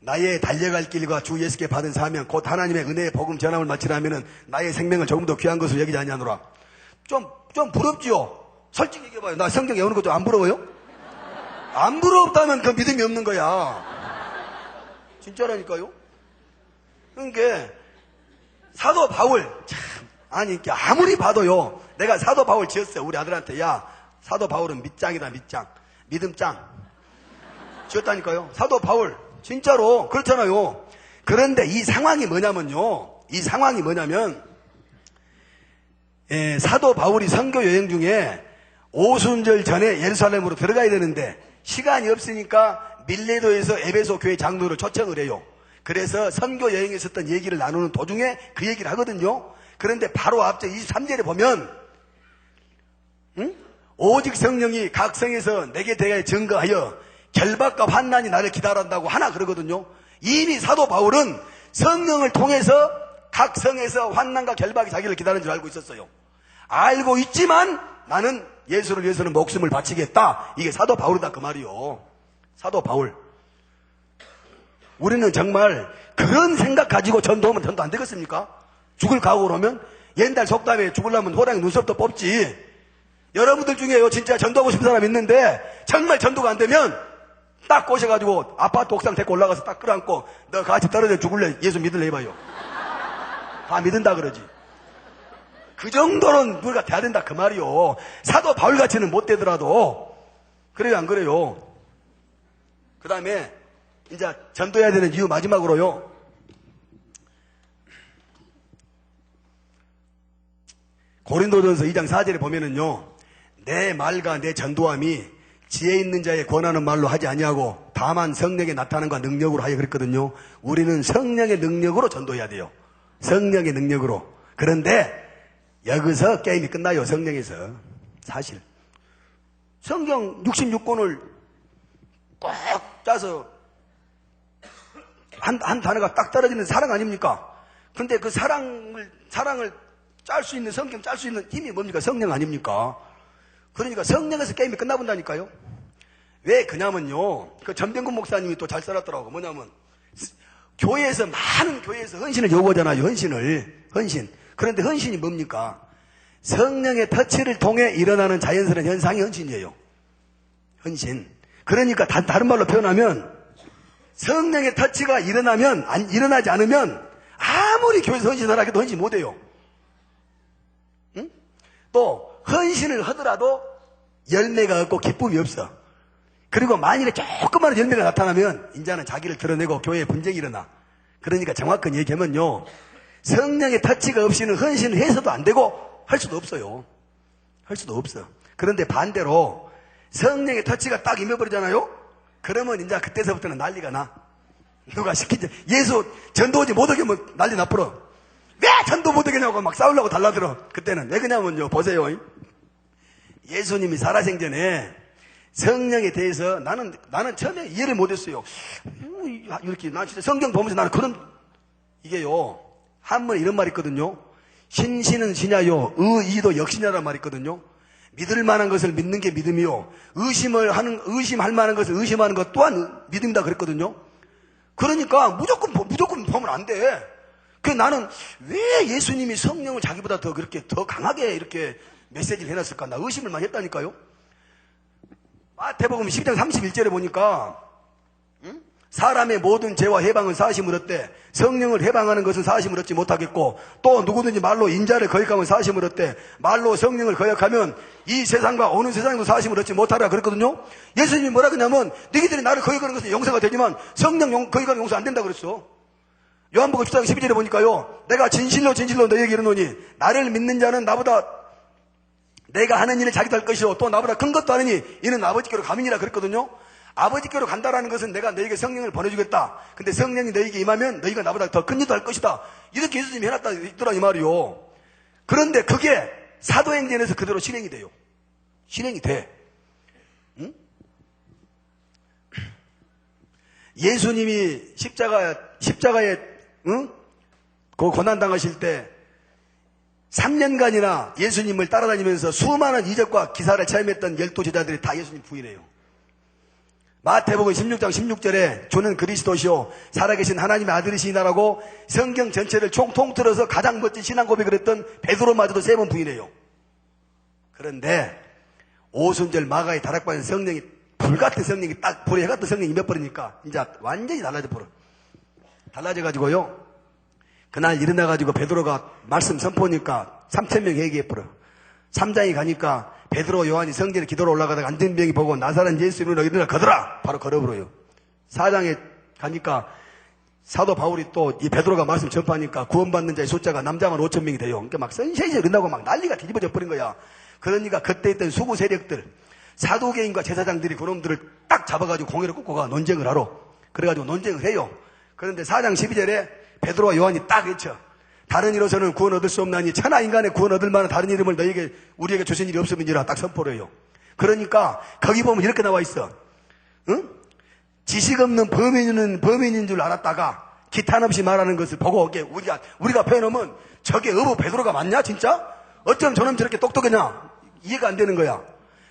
나의 달려갈 길과 주 예수께 받은 사명 곧 하나님의 은혜의 복음 전함을 마치라면은 나의 생명을 조금 더 귀한 것으로 여기지 아니하노라. 좀 부럽지요? 솔직히 얘기해봐요. 나 성경 외우는 거 좀 안 부러워요? 안 부럽다면 그 믿음이 없는 거야. 진짜라니까요? 그러니까 사도 바울 아니 아무리 봐도요. 내가 사도 바울 지었어요. 우리 아들한테 야 사도 바울은 밑장이다 밑장 믿음장 지었다니까요. 사도 바울 진짜로 그렇잖아요. 그런데 이 상황이 뭐냐면요. 사도 바울이 선교 여행 중에 오순절 전에 예루살렘으로 들어가야 되는데 시간이 없으니까 밀레도에서 에베소 교회 장로를 초청을 해요. 그래서 선교 여행에 있었던 얘기를 나누는 도중에 그 얘기를 하거든요. 그런데 바로 앞서 23절에 보면 오직 성령이 각 성에서 내게 대하여 증거하여 결박과 환난이 나를 기다린다고 하나 그러거든요. 이미 사도 바울은 성령을 통해서 각 성에서 환난과 결박이 자기를 기다리는 줄 알고 있었어요. 알고 있지만 나는 예수를 위해서는 목숨을 바치겠다. 이게 사도 바울이다 그 말이요. 사도 바울. 우리는 정말 그런 생각 가지고 전도하면 전도 안 되겠습니까? 죽을 각오로 하면 옛날 속담에 죽으려면 호랑이 눈썹도 뽑지. 여러분들 중에요 진짜 전도하고 싶은 사람 있는데 정말 전도가 안 되면 딱 꼬셔가지고 아파트 옥상 데리고 올라가서 딱 끌어안고 너 같이 떨어져 죽을래? 예수 믿을래? 해봐요. 다 믿는다 그러지. 그 정도는 우리가 돼야 된다 그 말이요. 사도 바울같이는 못 되더라도. 그래요 안 그래요? 그 다음에 이제 전도해야 되는 이유 마지막으로요. 고린도전서 2장 4절에 보면은요. 내 말과 내 전도함이 지혜 있는 자의 권하는 말로 하지 아니하고 다만 성령의 나타남과 능력으로 하여 그랬거든요. 우리는 성령의 능력으로 전도해야 돼요. 성령의 능력으로. 그런데 여기서 게임이 끝나요. 성령에서. 사실 성경 66권을 꽉 짜서 한 단어가 딱 떨어지는 사랑 아닙니까? 근데 그 사랑을 짤 수 있는, 성경 짤 수 있는 힘이 뭡니까? 성령 아닙니까? 그러니까 성령에서 게임이 끝나본다니까요. 왜 그냐면요. 그 전병근 목사님이 또 잘 써놨더라고. 뭐냐면 교회에서 많은 교회에서 헌신을 요구하잖아요. 헌신. 그런데 헌신이 뭡니까? 성령의 터치를 통해 일어나는 자연스러운 현상이 헌신이에요. 헌신. 그러니까 다른 말로 표현하면 성령의 터치가 일어나지 않으면 아무리 교회에서 헌신하라 해도 헌신 못해요. 응? 또 헌신을 하더라도 열매가 없고 기쁨이 없어. 그리고 만일에 조그마한 열매가 나타나면 이제는 자기를 드러내고 교회에 분쟁이 일어나. 그러니까 정확한 얘기하면요. 성령의 터치가 없이는 헌신을 해서도 안 되고 할 수도 없어요. 할 수도 없어. 그런데 반대로 성령의 터치가 딱 임해버리잖아요. 그러면 이제 그때서부터는 난리가 나. 누가 시키지? 예수 전도하지 못하게 하면 난리 나버려. 왜 전도 못하게 하냐고 막 싸우려고 달라들어. 그때는 왜 그러냐면요. 보세요. 예수님이 살아생전에 성령에 대해서 나는 처음에 이해를 못했어요. 이렇게 난 진짜 성경 보면서 나는 그런 이게요. 한문에 이런 말이 있거든요. 신신은 신야요, 의이도 역신야라는 말이 있거든요. 믿을 만한 것을 믿는 게 믿음이요. 의심할 만한 것을 의심하는 것 또한 믿음이다 그랬거든요. 그러니까 무조건 보면 안 돼. 그래서 나는 왜 예수님이 성령을 자기보다 더 강하게 이렇게 메시지를 해놨을까? 나 의심을 많이 했다니까요. 마태복음 12장 31절에 보니까 사람의 모든 죄와 해방은 사하심을 얻되 성령을 해방하는 것은 사하심을 얻지 못하겠고 또 누구든지 말로 인자를 거역하면 사하심을 얻되 말로 성령을 거역하면 이 세상과 어느 세상에도 사하심을 얻지 못하라 그랬거든요. 예수님이 뭐라 그러냐면 너희들이 나를 거역하는 것은 용서가 되지만 성령 거역하는 용서 안 된다 그랬어. 요한복음 10장 12절에 보니까요. 내가 진실로 너희에게 이르노니 나를 믿는 자는 나보다 내가 하는 일을 자기도 할 것이요 또 나보다 큰 것도 하느니 이는 아버지께로 가민이라 그랬거든요. 아버지께로 간다라는 것은 내가 너에게 성령을 보내주겠다. 근데 성령이 너에게 임하면 너희가 나보다 더 큰 일도 할 것이다. 이렇게 예수님이 해놨다 있더라 이 말이요. 그런데 그게 사도행전에서 그대로 실행이 돼요. 실행이 돼. 응? 예수님이 십자가에 그 고난당하실 때 3년간이나 예수님을 따라다니면서 수많은 이적과 기사를 체험했던 12 제자들이 다 예수님 부인해요. 마태복음 16장 16절에 주는 그리스도시요 살아계신 하나님의 아들이시나라고 성경 전체를 통틀어서 가장 멋진 신앙 고백을 했던 베드로마저도 3번 부인해요. 그런데 오순절 마가의 다락방에 성령이 불같은 성령이 딱 불에 해같은 성령이 임해버리니까 이제 완전히 달라져가지고요. 그날 일어나가지고 베드로가 말씀 선포니까 3,000명 얘기해버려. 3장에 가니까 베드로 요한이 성전에 기도로 올라가다가 안전병이 보고 나사렛 예수 이름으로 일어나 거더라 바로 걸어버려요. 4장에 가니까 사도 바울이 또 이 베드로가 말씀 전파하니까 구원받는 자의 숫자가 남자만 5,000명이 돼요. 그러니까 막 선셋이 끝나고 막 난리가 뒤집어져 버린 거야. 그러니까 그때 있던 수구 세력들 사도계인과 제사장들이 그놈들을 딱 잡아가지고 공회를 꽂고 가 논쟁을 하러. 그래가지고 논쟁을 해요. 그런데 4장 12절에 베드로와 요한이 딱 외쳐. 다른 이로서는 구원 얻을 수 없나니 천하 인간의 구원 얻을 만한 다른 이름을 우리에게 주신 일이 없음이니라 딱 선포를 해요. 그러니까 거기 보면 이렇게 나와 있어. 응? 지식 없는 범인인 줄 알았다가 기탄 없이 말하는 것을 보고 우리가 표현하면 저게 어부 베드로가 맞냐 진짜? 어쩜 저놈 저렇게 똑똑하냐? 이해가 안 되는 거야.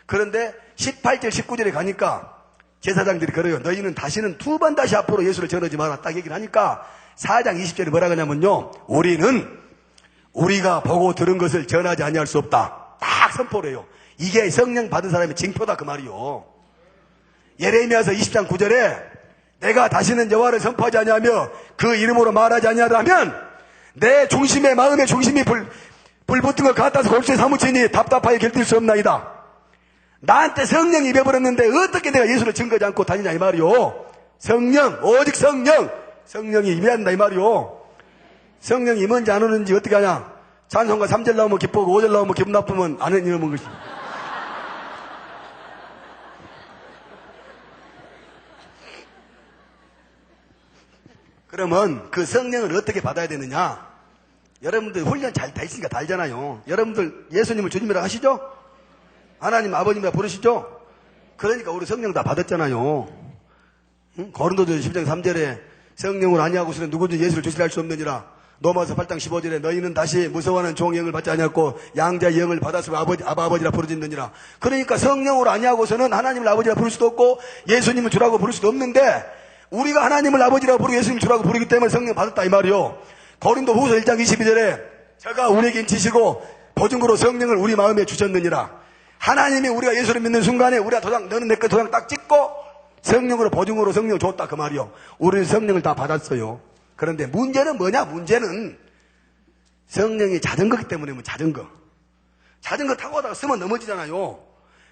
그런데 18절 19절에 가니까 제사장들이 그래요. 너희는 다시는 두 번 다시 앞으로 예수를 전하지 마라 딱 얘기를 하니까 4장 20절에 뭐라 그러냐면요. 우리는 우리가 보고 들은 것을 전하지 아니할 수 없다. 딱 선포를 해요. 이게 성령 받은 사람의 징표다 그 말이요. 예레미야서 20장 9절에 내가 다시는 여호와를 선포하지 아니하며 그 이름으로 말하지 아니하다면 내 중심의 마음의 중심이 불 붙은 것 같아서 골수에 사무치니 답답하게 견딜 수 없나이다. 나한테 성령이 입혀버렸는데 어떻게 내가 예수를 증거하지 않고 다니냐 이 말이요. 성령 오직 성령이 임해야 한다 이 말이요. 성령이 임은지 안 오는지 어떻게 하냐. 찬송가 3절 나오면 기쁘고 5절 나오면 기분 나쁘면 안 이러는 것이. 그러면 그 성령을 어떻게 받아야 되느냐. 여러분들 훈련 잘 다 있으니까 다 알잖아요. 여러분들 예수님을 주님이라 하시죠? 하나님 아버님이라 부르시죠? 그러니까 우리 성령 다 받았잖아요. 응? 고린도전 10장 3절에 성령을 아니하고서는 누구든지 예수를 주시라 할 수 없느니라. 로마서 8장 15절에 너희는 다시 무서워하는 종의 영을 받지 아니하고 양자의 영을 받았으면 아버지라 부르짖느니라. 그러니까 성령으로 아니하고서는 하나님을 아버지라 부를 수도 없고 예수님을 주라고 부를 수도 없는데 우리가 하나님을 아버지라고 부르고 예수님을 주라고 부르기 때문에 성령 받았다 이 말이요. 고린도 후서 1장 22절에 저가 우리에게 인치시고 보증으로 성령을 우리 마음에 주셨느니라. 하나님이 우리가 예수를 믿는 순간에 우리가 너는 내 거 도장 딱 찍고 성령으로 보증으로 성령을 줬다 그 말이요. 우리는 성령을 다 받았어요. 그런데 문제는 뭐냐? 문제는 성령이 자전거기 때문에 자전거 타고 가다가 쓰면 넘어지잖아요.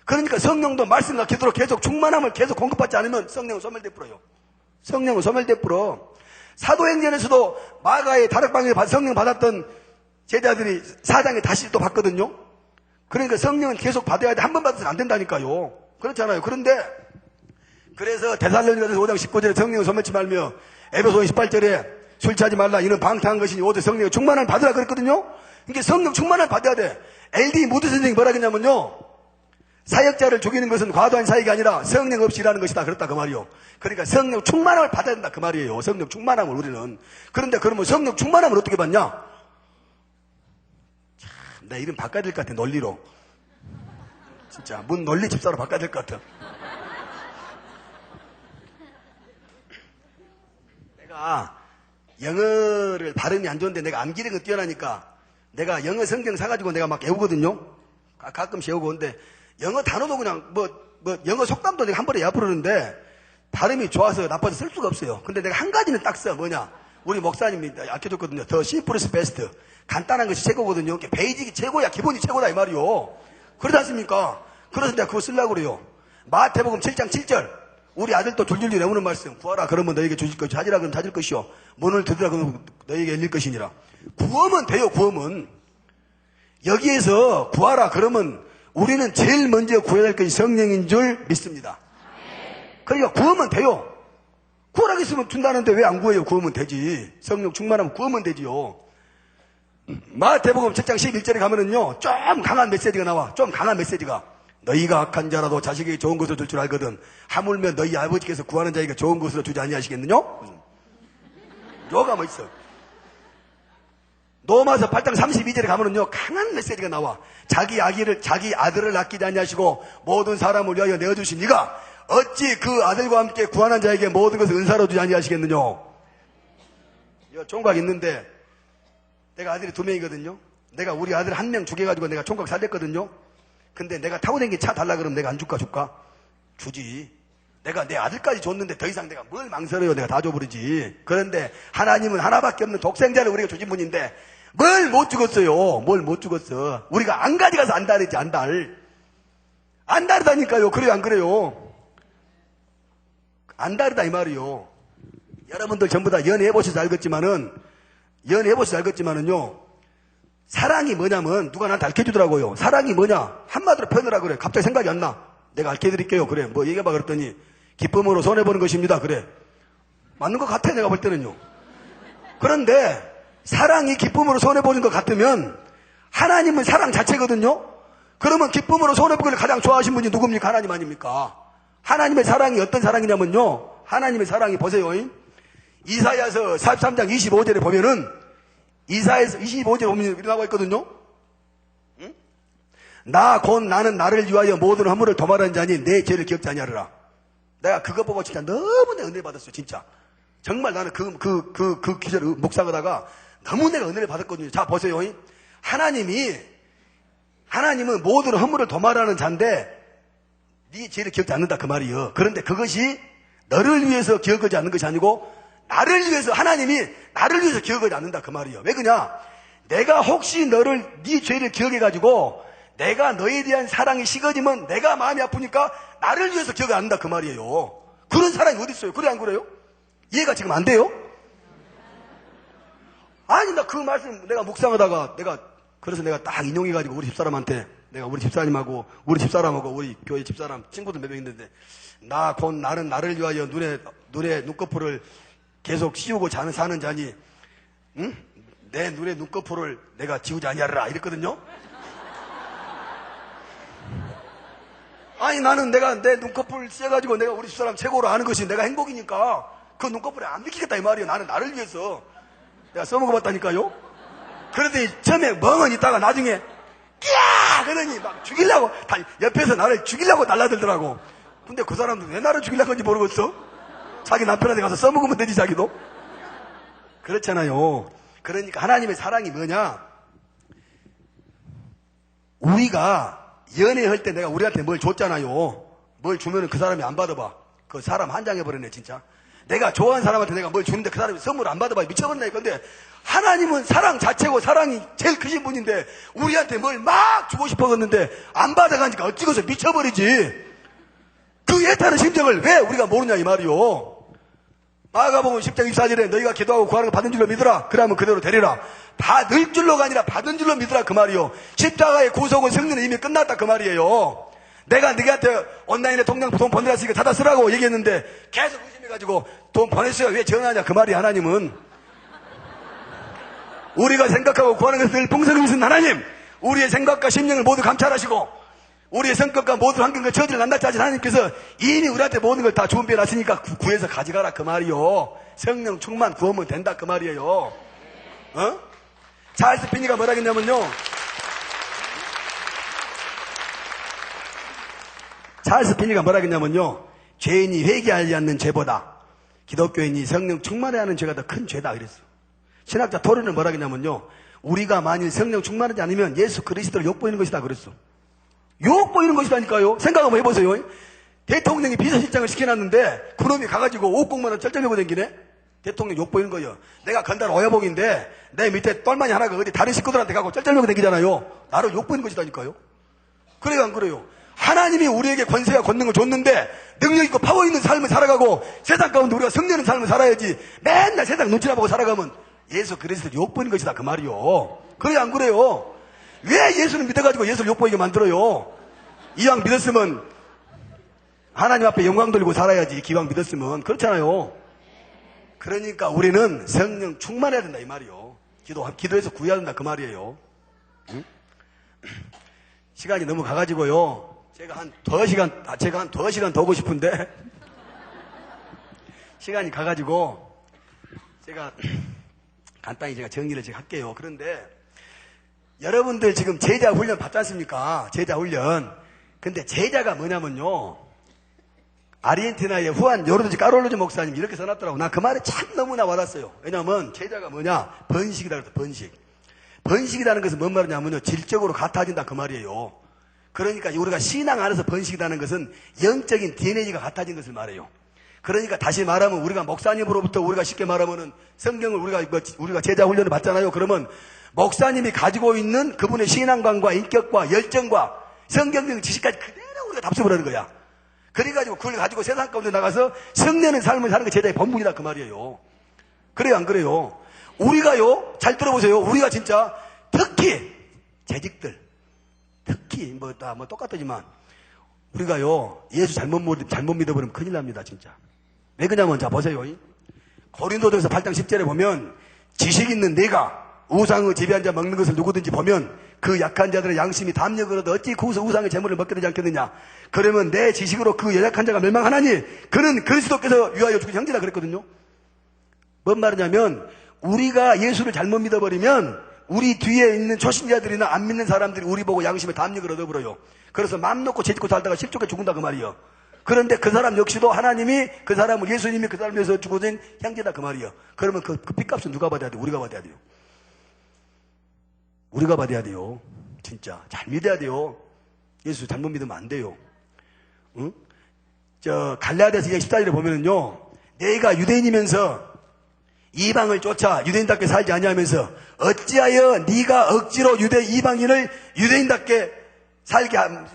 그러니까 성령도 말씀과 기도로 계속 충만함을 계속 공급받지 않으면 성령은 소멸돼 뿌려요. 성령은 소멸돼 뿌려. 사도행전에서도 마가의 다락방에 성령 받았던 제자들이 4장에 다시 또 받거든요. 그러니까 성령은 계속 받아야 돼. 한 번 받아서는 안 된다니까요. 그렇잖아요. 그런데 그래서 데살로니가서 5장 19절에 성령을 소멸치 말며 에베소서 18절에 술 취하지 말라 이는 방탕한 것이니 오직 성령의 충만함을 받으라 그랬거든요. 그러니까 성령 충만함을 받아야 돼. LD 무드 선생님이 뭐라 그랬냐면요. 사역자를 죽이는 것은 과도한 사역이 아니라 성령 없이 일하는 것이다 그랬다 그 말이요. 그러니까 성령 충만함을 받아야 된다 그 말이에요. 성령 충만함을 우리는. 그런데 그러면 성령 충만함을 어떻게 받냐? 참, 나 이름 바꿔야 될 것 같아. 논리로. 진짜 문 논리 집사로 바꿔야 될 것 같아. 내가 영어를 발음이 안 좋은데 내가 암기력이 뛰어나니까 내가 영어 성경 사가지고 내가 막 외우거든요. 가끔씩 외우고. 근데 영어 단어도 그냥 영어 속담도 내가 한 번에 외워버리는데 발음이 좋아서 나빠서 쓸 수가 없어요. 근데 내가 한 가지는 딱 써. 뭐냐? 우리 목사님이 알려줬거든요. The simplest best. 간단한 것이 최고거든요. 베이직이 최고야. 기본이 최고다 이 말이요. 그러지 않습니까? 그래서 내가 그거 쓰려고 그래요. 마태복음 7장 7절. 우리 아들도 줄줄이 외우는 말씀. 구하라 그러면 너에게 주실 것이요. 찾으라 그러면 찾을 것이요. 문을 두드라 그러면 너에게 열릴 것이니라. 구하면 돼요. 구하면. 여기에서 구하라 그러면 우리는 제일 먼저 구해야 할 것이 성령인 줄 믿습니다. 그러니까 구하면 돼요. 구하라고 했으면 준다는데 왜 안 구해요? 구하면 되지. 성령 충만하면 구하면 되지요. 마태복음 7장 11절에 가면은요, 좀 강한 메시지가 나와. 좀 강한 메시지가. 너희가 악한 자라도 자식에게 좋은 것을 줄 줄 알거든. 하물며 너희 아버지께서 구하는 자에게 좋은 것으로 주지 아니하시겠느냐? 요가 뭐 있어. 로마서 8장 32절에 가면은요, 강한 메시지가 나와. 자기 아들을 아끼지 아니하시고 모든 사람을 위하여 내어주신 이가 어찌 그 아들과 함께 구하는 자에게 모든 것을 은사로 주지 아니하시겠느냐? 이 총각 있는데 내가 아들이 2명이거든요. 내가 우리 아들 1명 죽여가지고 내가 총각 살렸거든요. 근데 내가 타고 다니는 차 달라 그러면 내가 안 줄까? 주지. 내가 내 아들까지 줬는데 더 이상 내가 뭘 망설여요. 내가 다 줘버리지. 그런데 하나님은 하나밖에 없는 독생자를 우리가 주신 분인데 뭘 못 죽었어요. 뭘 못 죽었어. 우리가 안 가져가서 안 다르지. 안 다르다니까요. 그래요 안 그래요? 안 다르다 이 말이요. 여러분들 전부 다 연애해보셔서 알겠지만은요. 사랑이 뭐냐면 누가 나한테 알려주더라고요. 사랑이 뭐냐? 한마디로 표현을 하고 그래. 갑자기 생각이 안 나. 내가 알게 드릴게요. 그래. 뭐 얘기해봐. 그랬더니 기쁨으로 손해보는 것입니다. 그래. 맞는 것 같아. 내가 볼 때는요. 그런데 사랑이 기쁨으로 손해보는 것 같으면 하나님은 사랑 자체거든요. 그러면 기쁨으로 손해보기를 가장 좋아하신 분이 누굽니까? 하나님 아닙니까? 하나님의 사랑이 어떤 사랑이냐면요. 하나님의 사랑이 보세요. 이사야서 43장 25절에 보면은 이사야서 25절에 보면 이렇게 나와 있거든요. 응? 나 곧 나는 나를 위하여 모든 허물을 도말하는 자니 내 죄를 기억지 아니하리라. 내가 그거 보고 진짜 너무 내가 은혜를 받았어요. 진짜. 정말 나는 그 기절을 묵상하다가 너무 내가 은혜를 받았거든요. 자, 보세요. 하나님은 모든 허물을 도말하는 자인데 네 죄를 기억지 않는다 그 말이에요. 그런데 그것이 너를 위해서 기억하지 않는 것이 아니고 나를 위해서, 하나님이 나를 위해서 기억하지 않는다 그 말이에요. 왜 그러냐? 내가 혹시 네 죄를 기억해가지고 내가 너에 대한 사랑이 식어지면 내가 마음이 아프니까 나를 위해서 기억을 안 한다 그 말이에요. 그런 사랑이 어디 있어요? 그래 안 그래요? 이해가 지금 안 돼요? 아니 나 그 말씀 내가 묵상하다가 그래서 내가 딱 인용해가지고 우리 집사람한테 내가 우리 집사님하고 우리 집사람하고 우리 교회 집사람 친구들 몇 명 있는데 나 곧 나는 나를 위하여 눈에 눈꺼풀을 계속 씌우고 사는 자니 응? 내 눈에 눈꺼풀을 내가 지우지 아니하리라 이랬거든요. 아니 나는 내가 내 눈꺼풀 씌워가지고 내가 우리 집사람 최고로 아는 것이 내가 행복이니까 그 눈꺼풀에 안 비키겠다 이 말이에요. 나는 나를 위해서 내가 써먹어봤다니까요. 그러더니 처음에 멍은 있다가 나중에 야! 그러니 막 죽이려고 옆에서 나를 죽이려고 달라들더라고. 근데 그 사람도 왜 나를 죽이려고 하는지 모르겠어. 자기 남편한테 가서 써먹으면 되지 자기도. 그렇잖아요. 그러니까 하나님의 사랑이 뭐냐? 우리가 연애할 때 내가 우리한테 뭘 줬잖아요. 뭘 주면은 그 사람이 안 받아봐. 그 사람 한장해버리네 진짜. 내가 좋아하는 사람한테 내가 뭘 주는데 그 사람이 선물 안 받아봐. 미쳐버리네. 근데 하나님은 사랑 자체고 사랑이 제일 크신 분인데 우리한테 뭘 막 주고 싶어졌는데 안 받아가니까 어찌고서 미쳐버리지. 그 애타는 심정을 왜 우리가 모르냐 이 말이요. 마가복음 10장 24절에 너희가 기도하고 구하는 거 받은 줄로 믿으라. 그러면 그대로 되리라. 받을 줄로가 아니라 받은 줄로 믿으라 그 말이요. 십자가의 구속은 성령은 이미 끝났다 그 말이에요. 내가 너희한테 온라인에 돈 보내놨으니까 찾아 쓰라고 얘기했는데 계속 의심해가지고 돈 보냈어요. 왜 전화하냐 그 말이. 하나님은 우리가 생각하고 구하는 것을 풍성하신 하나님, 우리의 생각과 심령을 모두 감찰하시고 우리의 성격과 모든 환경과 처지를 낱낱이 하신 하나님께서 이미 우리한테 모든 걸 다 준비해 놨으니까 구해서 가져가라 그 말이요. 성령 충만 구하면 된다 그 말이에요. 어? 찰스 피니가 뭐라 했냐면요. 찰스 피니가 뭐라 했냐면요. 죄인이 회개하지 않는 죄보다 기독교인이 성령 충만해야 하는 죄가 더 큰 죄다 그랬어. 신학자 토론은 뭐라 했냐면요. 우리가 만일 성령 충만하지 않으면 예수 그리스도를 욕보이는 것이다 그랬어. 욕보이는 것이다니까요. 생각 한번 해보세요. 대통령이 비서실장을 시켜놨는데 그놈이 가가지고 5억만 원 쩔쩔매고 댕기네. 대통령 욕보이는 거예요. 내가 건달 오야복인데 내 밑에 똘마니 하나가 어디 다른 식구들한테 가고 쩔쩔매고 댕기잖아요. 나를 욕보이는 것이다니까요. 그래요 안 그래요? 하나님이 우리에게 권세와 권능을 줬는데 능력 있고 파워 있는 삶을 살아가고 세상 가운데 우리가 성내는 삶을 살아야지 맨날 세상 눈치나 보고 살아가면 예수 그리스도를 욕보이는 것이다 그 말이요. 그래요 안 그래요? 왜 예수를 믿어가지고 예수를 욕보이게 만들어요? 이왕 믿었으면 하나님 앞에 영광 돌리고 살아야지. 기왕 믿었으면. 그렇잖아요. 그러니까 우리는 성령 충만해야 된다 이 말이요. 기도해서 구해야 된다 그 말이에요. 응? 시간이 너무 가가지고요. 제가 한 2시간 더 오고 싶은데 시간이 가가지고 제가 간단히 제가 정리를 제가 할게요. 그런데 여러분들 지금 제자 훈련 받지 않습니까? 제자 훈련. 근데 제자가 뭐냐면요. 아르헨티나의 후안 요르드지 까롤로즈 목사님 이렇게 써놨더라고. 나 그 말이 참 너무나 와닿았어요. 왜냐면 제자가 뭐냐? 번식이다 그랬어. 번식. 번식이라는 것은 뭔 말이냐면요. 질적으로 같아진다 그 말이에요. 그러니까 우리가 신앙 안에서 번식이라는 것은 영적인 DNA가 같아진 것을 말해요. 그러니까 다시 말하면 우리가 목사님으로부터 우리가 쉽게 말하면은 성경을 우리가 제자 훈련을 받잖아요. 그러면 목사님이 가지고 있는 그분의 신앙관과 인격과 열정과 성경적인 지식까지 그대로 우리가 답습을 하는 거야. 그래가지고 그걸 가지고 세상 가운데 나가서 성내는 삶을 사는 게 제자의 본분이다 그 말이에요. 그래요 안 그래요? 우리가요 잘 들어보세요. 우리가 진짜 특히 재직들 특히 다 똑같지만 우리가요, 예수 잘못 믿어버리면 큰일 납니다, 진짜. 왜 그러냐면, 자, 보세요. 고린도전서 8장 10절에 보면, 지식 있는 내가 우상의 지배한 자 먹는 것을 누구든지 보면, 그 약한 자들의 양심이 담력을 얻어 어찌 그 우상의 재물을 먹게 되지 않겠느냐. 그러면 내 지식으로 그 연약한 자가 멸망하나니, 그는 그리스도께서 위하여 죽은 형제라 그랬거든요. 뭔 말이냐면, 우리가 예수를 잘못 믿어버리면, 우리 뒤에 있는 초신자들이나 안 믿는 사람들이 우리 보고 양심의 담력을 얻어버려요. 그래서 맘 놓고 죄짓고 살다가 실족해 죽는다 그 말이에요. 그런데 그 사람 역시도 하나님이 그 사람을, 예수님이 그 사람을 위해서 죽어진 형제다 그 말이에요. 그러면 그 빚값은 누가 받아야 돼요? 우리가 받아야 돼요. 우리가 받아야 돼요. 진짜 잘 믿어야 돼요. 예수 잘못 믿으면 안 돼요. 응? 갈라디아서 2장 14절에 보면은요, 내가 유대인이면서 이방을 쫓아 유대인답게 살지 아니하면서 어찌하여 네가 억지로 이방인을 유대인답게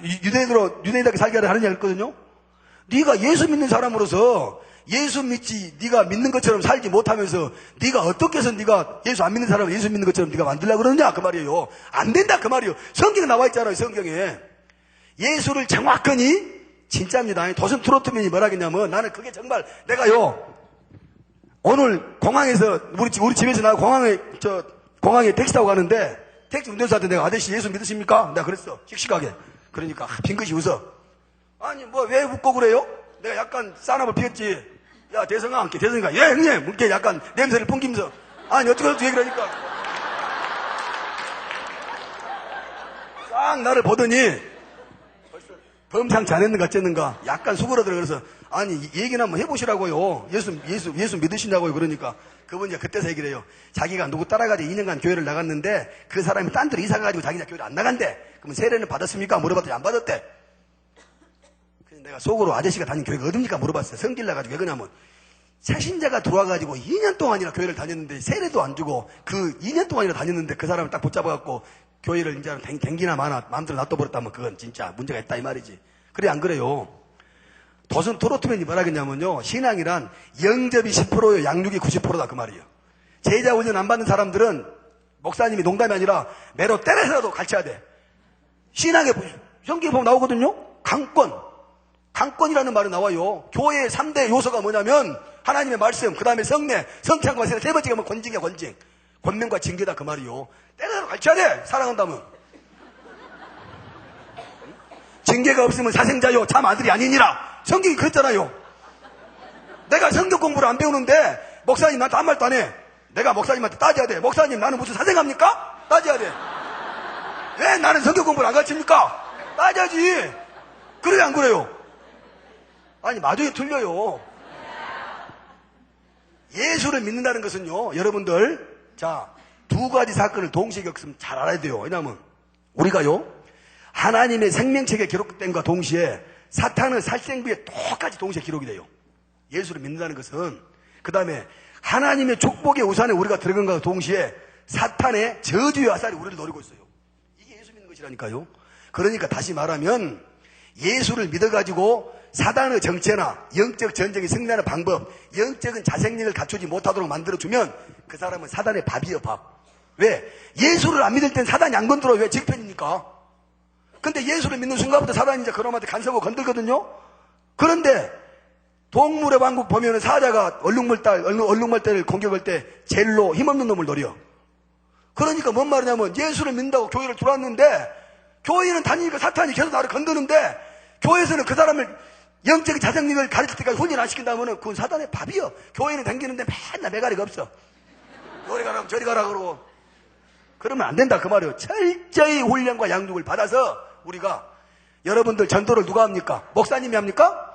유대인답게 살게 하느냐 했거든요. 네가 예수 믿는 사람으로서 예수 믿지, 네가 믿는 것처럼 살지 못하면서 네가 어떻게 해서 네가 예수 안 믿는 사람을 예수 믿는 것처럼 네가 만들려고 그러느냐 그 말이에요. 안 된다 그 말이에요. 성경에 나와 있잖아요. 성경에 예수를 정확하니, 진짜입니다. 도슨 트로트맨이 뭐라겠냐면, 나는 그게 정말 내가요, 오늘 공항에서 우리 집에서 나 공항에 택시 타고 가는데 택시 운전사한테 내가, 아저씨 예수 믿으십니까? 내가 그랬어. 씩씩하게. 그러니까 빙긋이 웃어. 아니 뭐 왜 웃고 그래요? 내가 약간 싸납을 피웠지. 야 대성아, 예 형님, 이렇게 약간 냄새를 풍기면서, 아니 어떻게 얘기를 하니까 싹 나를 보더니 벌써 범상치 않았는가 어쨌는가 약간 수그러들어. 그래서 아니 얘기나 한번 해보시라고요. 예수 믿으시냐고요. 그러니까 그분이 그때서 얘기를 해요. 자기가 누구 따라가지고 2년간 교회를 나갔는데 그 사람이 딴 데로 이사 가가지고 자기가 교회를 안 나간대. 그러면 세례는 받았습니까? 물어봤더니 안 받았대. 그래서 내가 속으로 아저씨가 다닌 교회가 어딥니까? 물어봤어요. 성질 나가지고. 왜 그러냐면 새신자가 들어와가지고 2년 동안이나 교회를 다녔는데 세례도 안 주고, 그 2년 동안이나 다녔는데 그 사람을 딱 붙잡아갖고 교회를 이제 댕기나 마나 마음대로 놔둬버렸다면 그건 진짜 문제가 있다 이 말이지. 그래 안 그래요? 도슨 트로트맨이 뭐라겠냐면요, 신앙이란 영접이 10%요 양육이 90%다 그 말이에요. 제자 훈련 안 받는 사람들은 목사님이 농담이 아니라 매로 때려서라도 가르쳐야 돼. 신앙에 성경에 보면 나오거든요. 강권이라는 말이 나와요. 교회의 3대 요소가 뭐냐면 하나님의 말씀, 그 다음에 성례, 성찬과 세례, 세 번째가 뭐 권징이야. 권면과 징계다 그 말이요. 때려서 가르쳐야 돼. 사랑한다면. 징계가 없으면 사생자요 참 아들이 아니니라. 성경이 그랬잖아요. 내가 성경 공부를 안 배우는데 목사님 나한테 아무 말도 안 해. 내가 목사님한테 따져야 돼. 목사님 나는 무슨 사생합니까? 따져야 돼. 왜 나는 성경 공부를 안 가르칩니까? 따져야지. 그래요 안 그래요? 아니 마저에 틀려요. 예수를 믿는다는 것은요, 여러분들, 자, 두 가지 사건을 동시에 겪으면 잘 알아야 돼요. 왜냐하면 우리가요, 하나님의 생명책에 기록된 것과 동시에 사탄의 살생부에 똑같이 동시에 기록이 돼요. 예수를 믿는다는 것은. 그 다음에 하나님의 축복의 우산에 우리가 들어간 것과 동시에 사탄의 저주의 화살이 우리를 노리고 있어요. 이게 예수 믿는 것이라니까요. 그러니까 다시 말하면 예수를 믿어가지고 사단의 정체나 영적 전쟁에 승리하는 방법, 영적인 자생력을 갖추지 못하도록 만들어주면 그 사람은 사단의 밥이에요, 밥. 왜? 예수를 안 믿을 땐 사단이 안 건드려요. 왜? 직편이니까. 근데 예수를 믿는 순간부터 사단이 이제 그놈한테 간섭하고 건들거든요. 그런데 동물의 왕국 보면은 사자가 얼룩말대를 공격할 때 젤로 힘없는 놈을 노려. 그러니까 뭔 말이냐면 예수를 믿는다고 교회를 들어왔는데 교회는 다니니까 사탄이 계속 나를 건드는데 교회에서는 그 사람을 영적인 자생력을 가르칠 때까지 훈련 안 시킨다면 그건 사단의 밥이요. 교회는 다니는데 맨날 매가리가 없어. 요리 가라 저리 가라 그러고. 그러면 안 된다 그 말이에요. 철저히 훈련과 양육을 받아서 우리가, 여러분들 전도를 누가 합니까? 목사님이 합니까?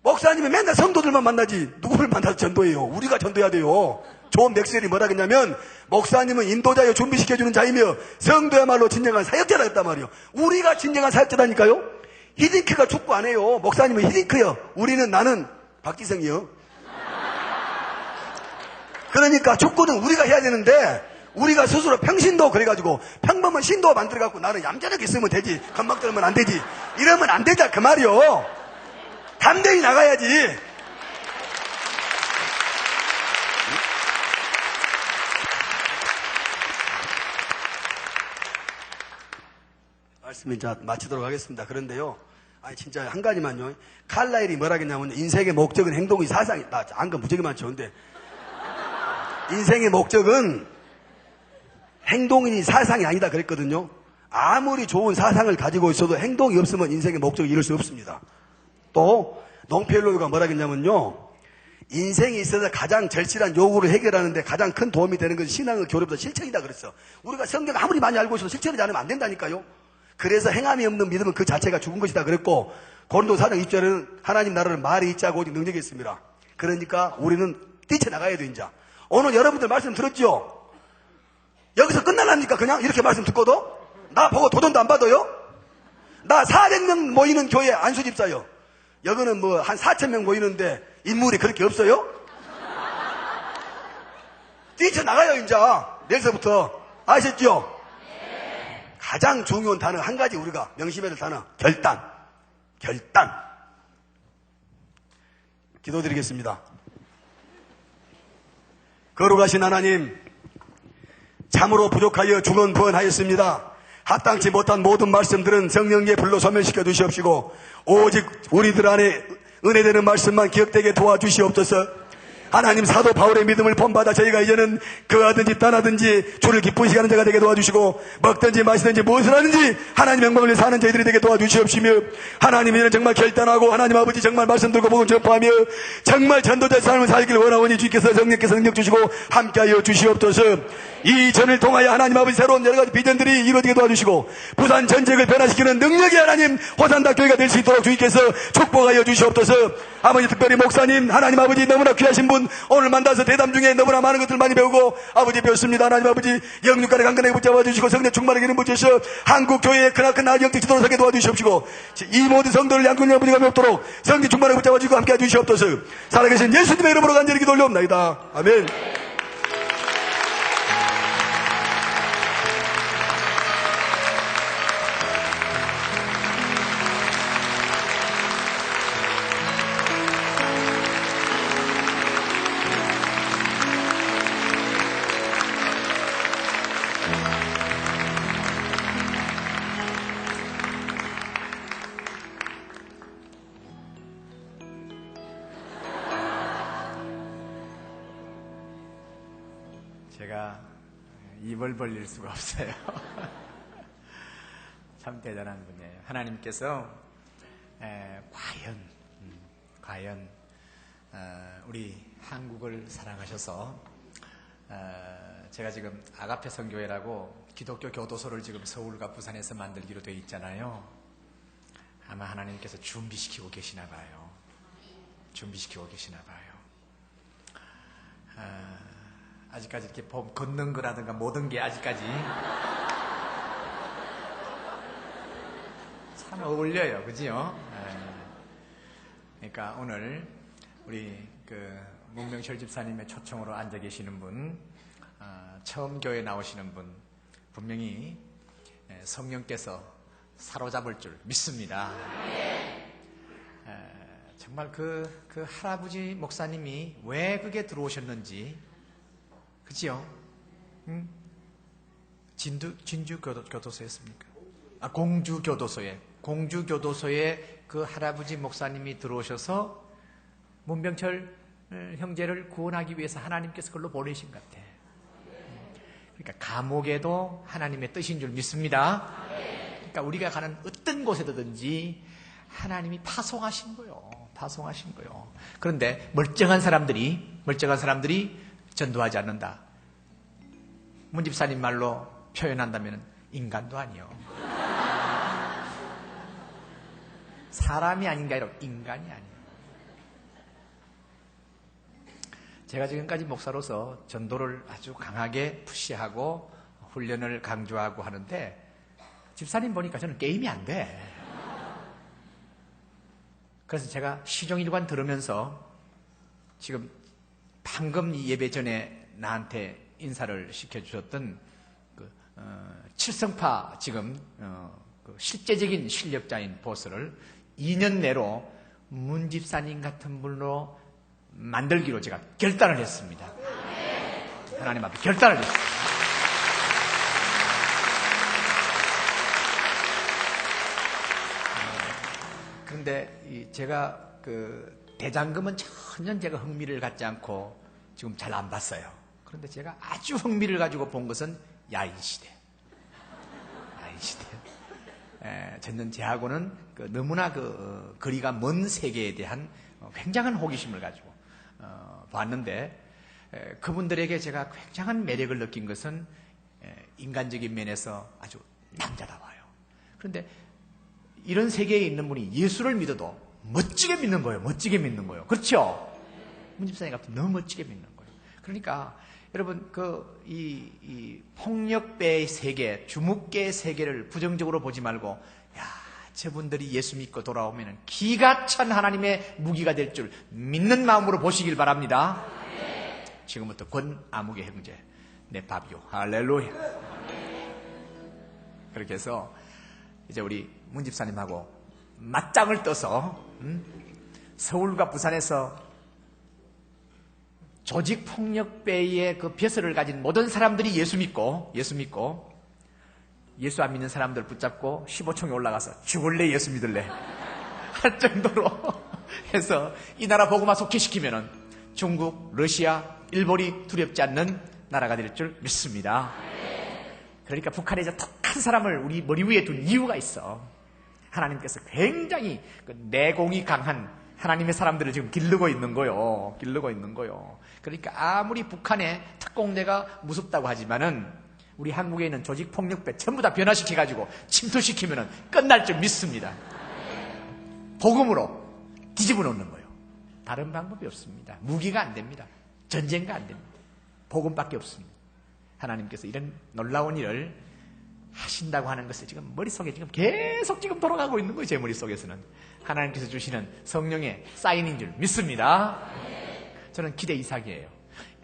목사님이 맨날 성도들만 만나지 누구를 만나서 전도해요? 우리가 전도해야 돼요. 존 맥스웰이 뭐라 했냐면 목사님은 인도자여 준비시켜주는 자이며 성도야말로 진정한 사역자라 했단 말이에요. 우리가 진정한 사역자라니까요. 히딩크가 축구 안 해요. 목사님은 히딩크요. 나는 박지성이요. 그러니까 축구는 우리가 해야 되는데 우리가 스스로 평신도 그래가지고 평범한 신도 만들어갖고 나는 얌전하게 있으면 되지, 건막 들으면 안 되지, 이러면 안 되자 그 말이요. 담대히 나가야지. 말씀 이제 마치도록 하겠습니다. 그런데요, 아니 진짜 한 가지만요. 칼라일이 뭐라 했냐면 인생의 목적은 행동이 사상이다. 안건 무지개 많죠. 근데 인생의 목적은 행동이 사상이 아니다 그랬거든요. 아무리 좋은 사상을 가지고 있어도 행동이 없으면 인생의 목적을 이룰 수 없습니다. 또 롱펠로우가 뭐라 했냐면요. 인생에 있어서 가장 절실한 요구를 해결하는데 가장 큰 도움이 되는 것은 신앙의 교류보다 실천이다 그랬어. 우리가 성경 아무리 많이 알고 있어도 실천하지 않으면 안 된다니까요. 그래서 행함이 없는 믿음은 그 자체가 죽은 것이다 그랬고 고린도 4장 20절에는 하나님 나라를 말이 있지 않고 오직 능력이 있습니다. 그러니까 우리는 뛰쳐나가야 돼 이제. 오늘 여러분들 말씀 들었죠? 여기서 끝날랍니까 그냥 이렇게 말씀 듣고도? 나 보고 도전도 안 받아요? 나 400명 모이는 교회 안수집사요. 여기는 뭐 한 4,000명 모이는데 인물이 그렇게 없어요? 뛰쳐나가요 이제 내일서부터. 아셨죠? 가장 중요한 단어 한 가지 우리가 명심해야 될 단어 결단. 기도드리겠습니다. 거룩하신 하나님, 참으로 부족하여 중언부언하였습니다. 합당치 못한 모든 말씀들은 성령의 불로 소멸시켜 주시옵시고 오직 우리들 안에 은혜되는 말씀만 기억되게 도와주시옵소서. 하나님 사도 바울의 믿음을 본받아 저희가 이제는 그하든지 떠나든지 주를 기쁘시게 하는 자가 되게 도와주시고 먹든지 마시든지 무엇을 하든지 하나님 영광을 위해 사는 저희들이 되게 도와주시옵시며 하나님 이제는 정말 결단하고 하나님 아버지 정말 말씀 들고 복음 전파하며 정말 전도자의 삶을 살기를 원하오니 주께서 성령께서 능력 주시고 함께하여 주시옵소서. 이 전을 통하여 하나님 아버지 새로운 여러가지 비전들이 이루어지게 도와주시고 부산 전쟁을 변화시키는 능력이 하나님 호산다 교회가 될 수 있도록 주께서 축복하여 주시옵소서. 아버지 특별히 목사님 하나님 아버지 너무나 귀하신 분 오늘 만나서 대담 중에 너무나 많은 것들 많이 배우고 아버지 배웠습니다. 하나님 아버지 영육간에 강건하게 붙잡아 주시고 성령 충만하게 이름 붙여주셔 한국 교회의 크나큰 영적 지도로 서게 도와주시옵시고 이 모든 성도를 양꾼 아버지가 뵙도록 성령 충만하게 붙잡아 주시고 함께 해주시옵소서. 살아계신 예수님의 이름으로 간절히 기도 올려옵나이다. 아멘. 제가 입을 벌릴 수가 없어요. 참 대단한 분이에요. 하나님께서 과연 우리 한국을 사랑하셔서 제가 지금 아가페 선교회라고 기독교 교도소를 지금 서울과 부산에서 만들기로 되어 있잖아요. 아마 하나님께서 준비시키고 계시나 봐요. 아직까지 이렇게 걷는 거라든가 모든 게 아직까지 참 어울려요. 그지요? 그러니까 오늘 우리 문명철 집사님의 초청으로 앉아 계시는 분, 처음 교회 나오시는 분, 분명히 성령께서 사로잡을 줄 믿습니다. 정말 그 할아버지 목사님이 왜 그게 들어오셨는지, 그지요? 진주 교도소였습니까? 공주 교도소에 그 할아버지 목사님이 들어오셔서 문병철 형제를 구원하기 위해서 하나님께서 그걸로 보내신 것 같아. 그러니까 감옥에도 하나님의 뜻인 줄 믿습니다. 그러니까 우리가 가는 어떤 곳에든지 하나님이 파송하신 거요. 그런데 멀쩡한 사람들이 전도하지 않는다. 문 집사님 말로 표현한다면 인간도 아니요. 사람이 아닌 게 아니라 인간이 아니에요. 제가 지금까지 목사로서 전도를 아주 강하게 푸시하고 훈련을 강조하고 하는데 집사님 보니까 저는 게임이 안 돼. 그래서 제가 시종일관 들으면서 지금 방금 이 예배 전에 나한테 인사를 시켜주셨던 칠성파 지금 실제적인 실력자인 보스를 2년 내로 문 집사님 같은 분으로 만들기로 제가 결단을 했습니다. 하나님 앞에 결단을 했습니다. 그런데 제가 대장금은 전혀 제가 흥미를 갖지 않고 지금 잘 안 봤어요. 그런데 제가 아주 흥미를 가지고 본 것은 야인시대. 저는 제하고는 너무나 거리가 먼 세계에 대한 굉장한 호기심을 가지고 봤는데, 그분들에게 제가 굉장한 매력을 느낀 것은 인간적인 면에서 아주 남자다워요. 그런데 이런 세계에 있는 분이 예수를 믿어도 멋지게 믿는 거예요. 멋지게 믿는 거예요. 그렇죠? 문 집사님 같은 너무 멋지게 믿는 거예요. 그러니까 여러분 이 폭력배의 세계, 주묵계의 세계를 부정적으로 보지 말고, 야, 저분들이 예수 믿고 돌아오면 기가 찬 하나님의 무기가 될 줄 믿는 마음으로 보시길 바랍니다. 지금부터 권아무개 형제, 내 밥이요. 할렐루야. 그렇게 해서 이제 우리 문 집사님하고 맞짱을 떠서 서울과 부산에서 조직폭력배의 그 벼슬을 가진 모든 사람들이 예수 믿고 예수 안 믿는 사람들 붙잡고 15층에 올라가서 죽을래 예수 믿을래 할 정도로 해서 이 나라 복음화 속회시키면은 중국, 러시아, 일본이 두렵지 않는 나라가 될 줄 믿습니다. 그러니까 북한에 독한 사람을 우리 머리 위에 둔 이유가 있어. 하나님께서 굉장히 내공이 강한 하나님의 사람들을 지금 기르고 있는 거요. 그러니까 아무리 북한의 특공대가 무섭다고 하지만은 우리 한국에 있는 조직폭력배 전부 다 변화시켜가지고 침투시키면은 끝날 줄 믿습니다. 복음으로 뒤집어 놓는 거예요. 다른 방법이 없습니다. 무기가 안 됩니다. 전쟁가 안 됩니다. 복음밖에 없습니다. 하나님께서 이런 놀라운 일을 하신다고 하는 것을 지금 머릿속에 계속 돌아가고 있는 거예요. 제 머릿속에서는 하나님께서 주시는 성령의 사인인 줄 믿습니다. 저는 기대 이상이에요.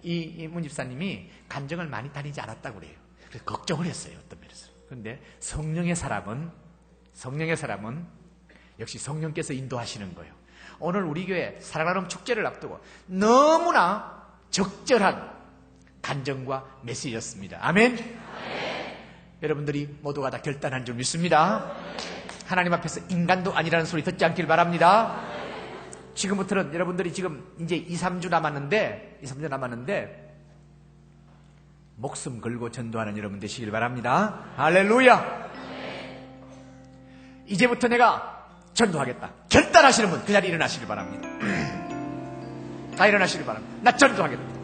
이 문 집사님이 간정을 많이 다니지 않았다고 그래요. 그래서 걱정을 했어요. 어떤 면에서. 그런데 성령의 사람은 역시 성령께서 인도하시는 거예요. 오늘 우리 교회 사랑하는 축제를 앞두고 너무나 적절한 간정과 메시지였습니다. 아멘. 여러분들이 모두가 다 결단한 줄 믿습니다. 하나님 앞에서 인간도 아니라는 소리 듣지 않길 바랍니다. 지금부터는 여러분들이 지금 이제 2-3주 남았는데 목숨 걸고 전도하는 여러분 되시길 바랍니다. 할렐루야. 이제부터 내가 전도하겠다 결단하시는 분 그 자리에 일어나시길 바랍니다. 다 일어나시길 바랍니다. 나 전도하겠다.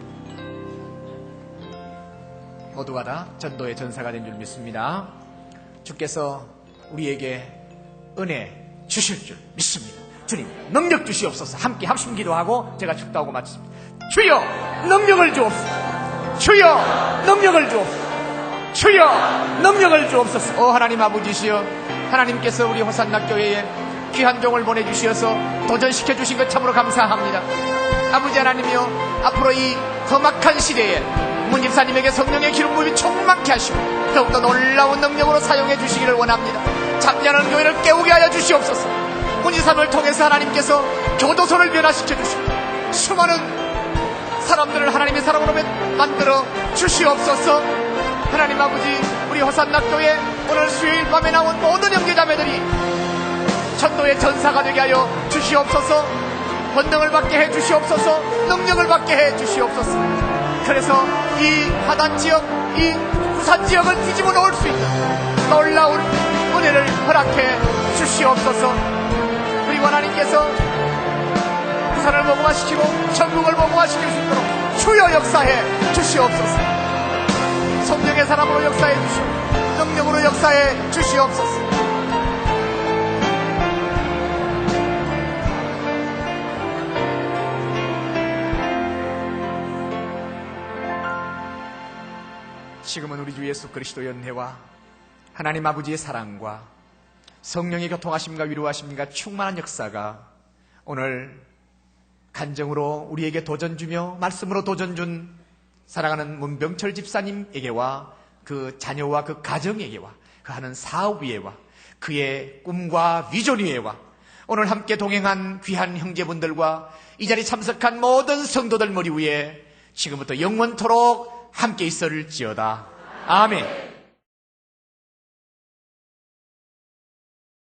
모두가 다 전도의 전사가 된 줄 믿습니다. 주께서 우리에게 은혜 주실 줄 믿습니다. 주님 능력 주시옵소서. 함께 합심 기도하고 제가 축도하고 마치십니다. 주여 능력을 주옵소서. 주여 능력을 주옵소서. 주여 능력을 주옵소서. 하나님 아버지시여, 하나님께서 우리 호산나 교회에 귀한 종을 보내주시어서 도전시켜 주신 것 참으로 감사합니다. 아버지 하나님이여, 앞으로 이 험악한 시대에 문 집사님에게 성령의 기름 부음이 충만케 하시고 더욱더 놀라운 능력으로 사용해 주시기를 원합니다. 잠자는 교회를 깨우게 하여 주시옵소서. 문 집사님을 통해서 하나님께서 교도소를 변화시켜 주시고 수많은 사람들을 하나님의 사람으로 만들어 주시옵소서. 하나님 아버지, 우리 호산나 교회 오늘 수요일 밤에 나온 모든 형제자매들이 전도의 전사가 되게 하여 주시옵소서. 권능을 받게 해 주시옵소서. 능력을 받게 해 주시옵소서. 그래서 이 하단 지역, 이 부산 지역을 뒤집어 놓을 수 있는 놀라운 은혜를 허락해 주시옵소서. 그리고 하나님께서 부산을 복음화시키고 전국을 복음화시킬 수 있도록 주여 역사해 주시옵소서. 성령의 사람으로 역사해 주시옵소서. 능력으로 역사해 주시옵소서. 지금은 우리 주 예수 그리스도의 은혜와 하나님 아버지의 사랑과 성령의 교통하심과 위로하심과 충만한 역사가 오늘 간정으로 우리에게 도전 주며 말씀으로 도전 준 사랑하는 문병철 집사님에게와 그 자녀와 그 가정에게와 그 하는 사업 위에와 그의 꿈과 비전 위에와 오늘 함께 동행한 귀한 형제분들과 이 자리에 참석한 모든 성도들 머리 위에 지금부터 영원토록 함께 있을지어다. 아멘.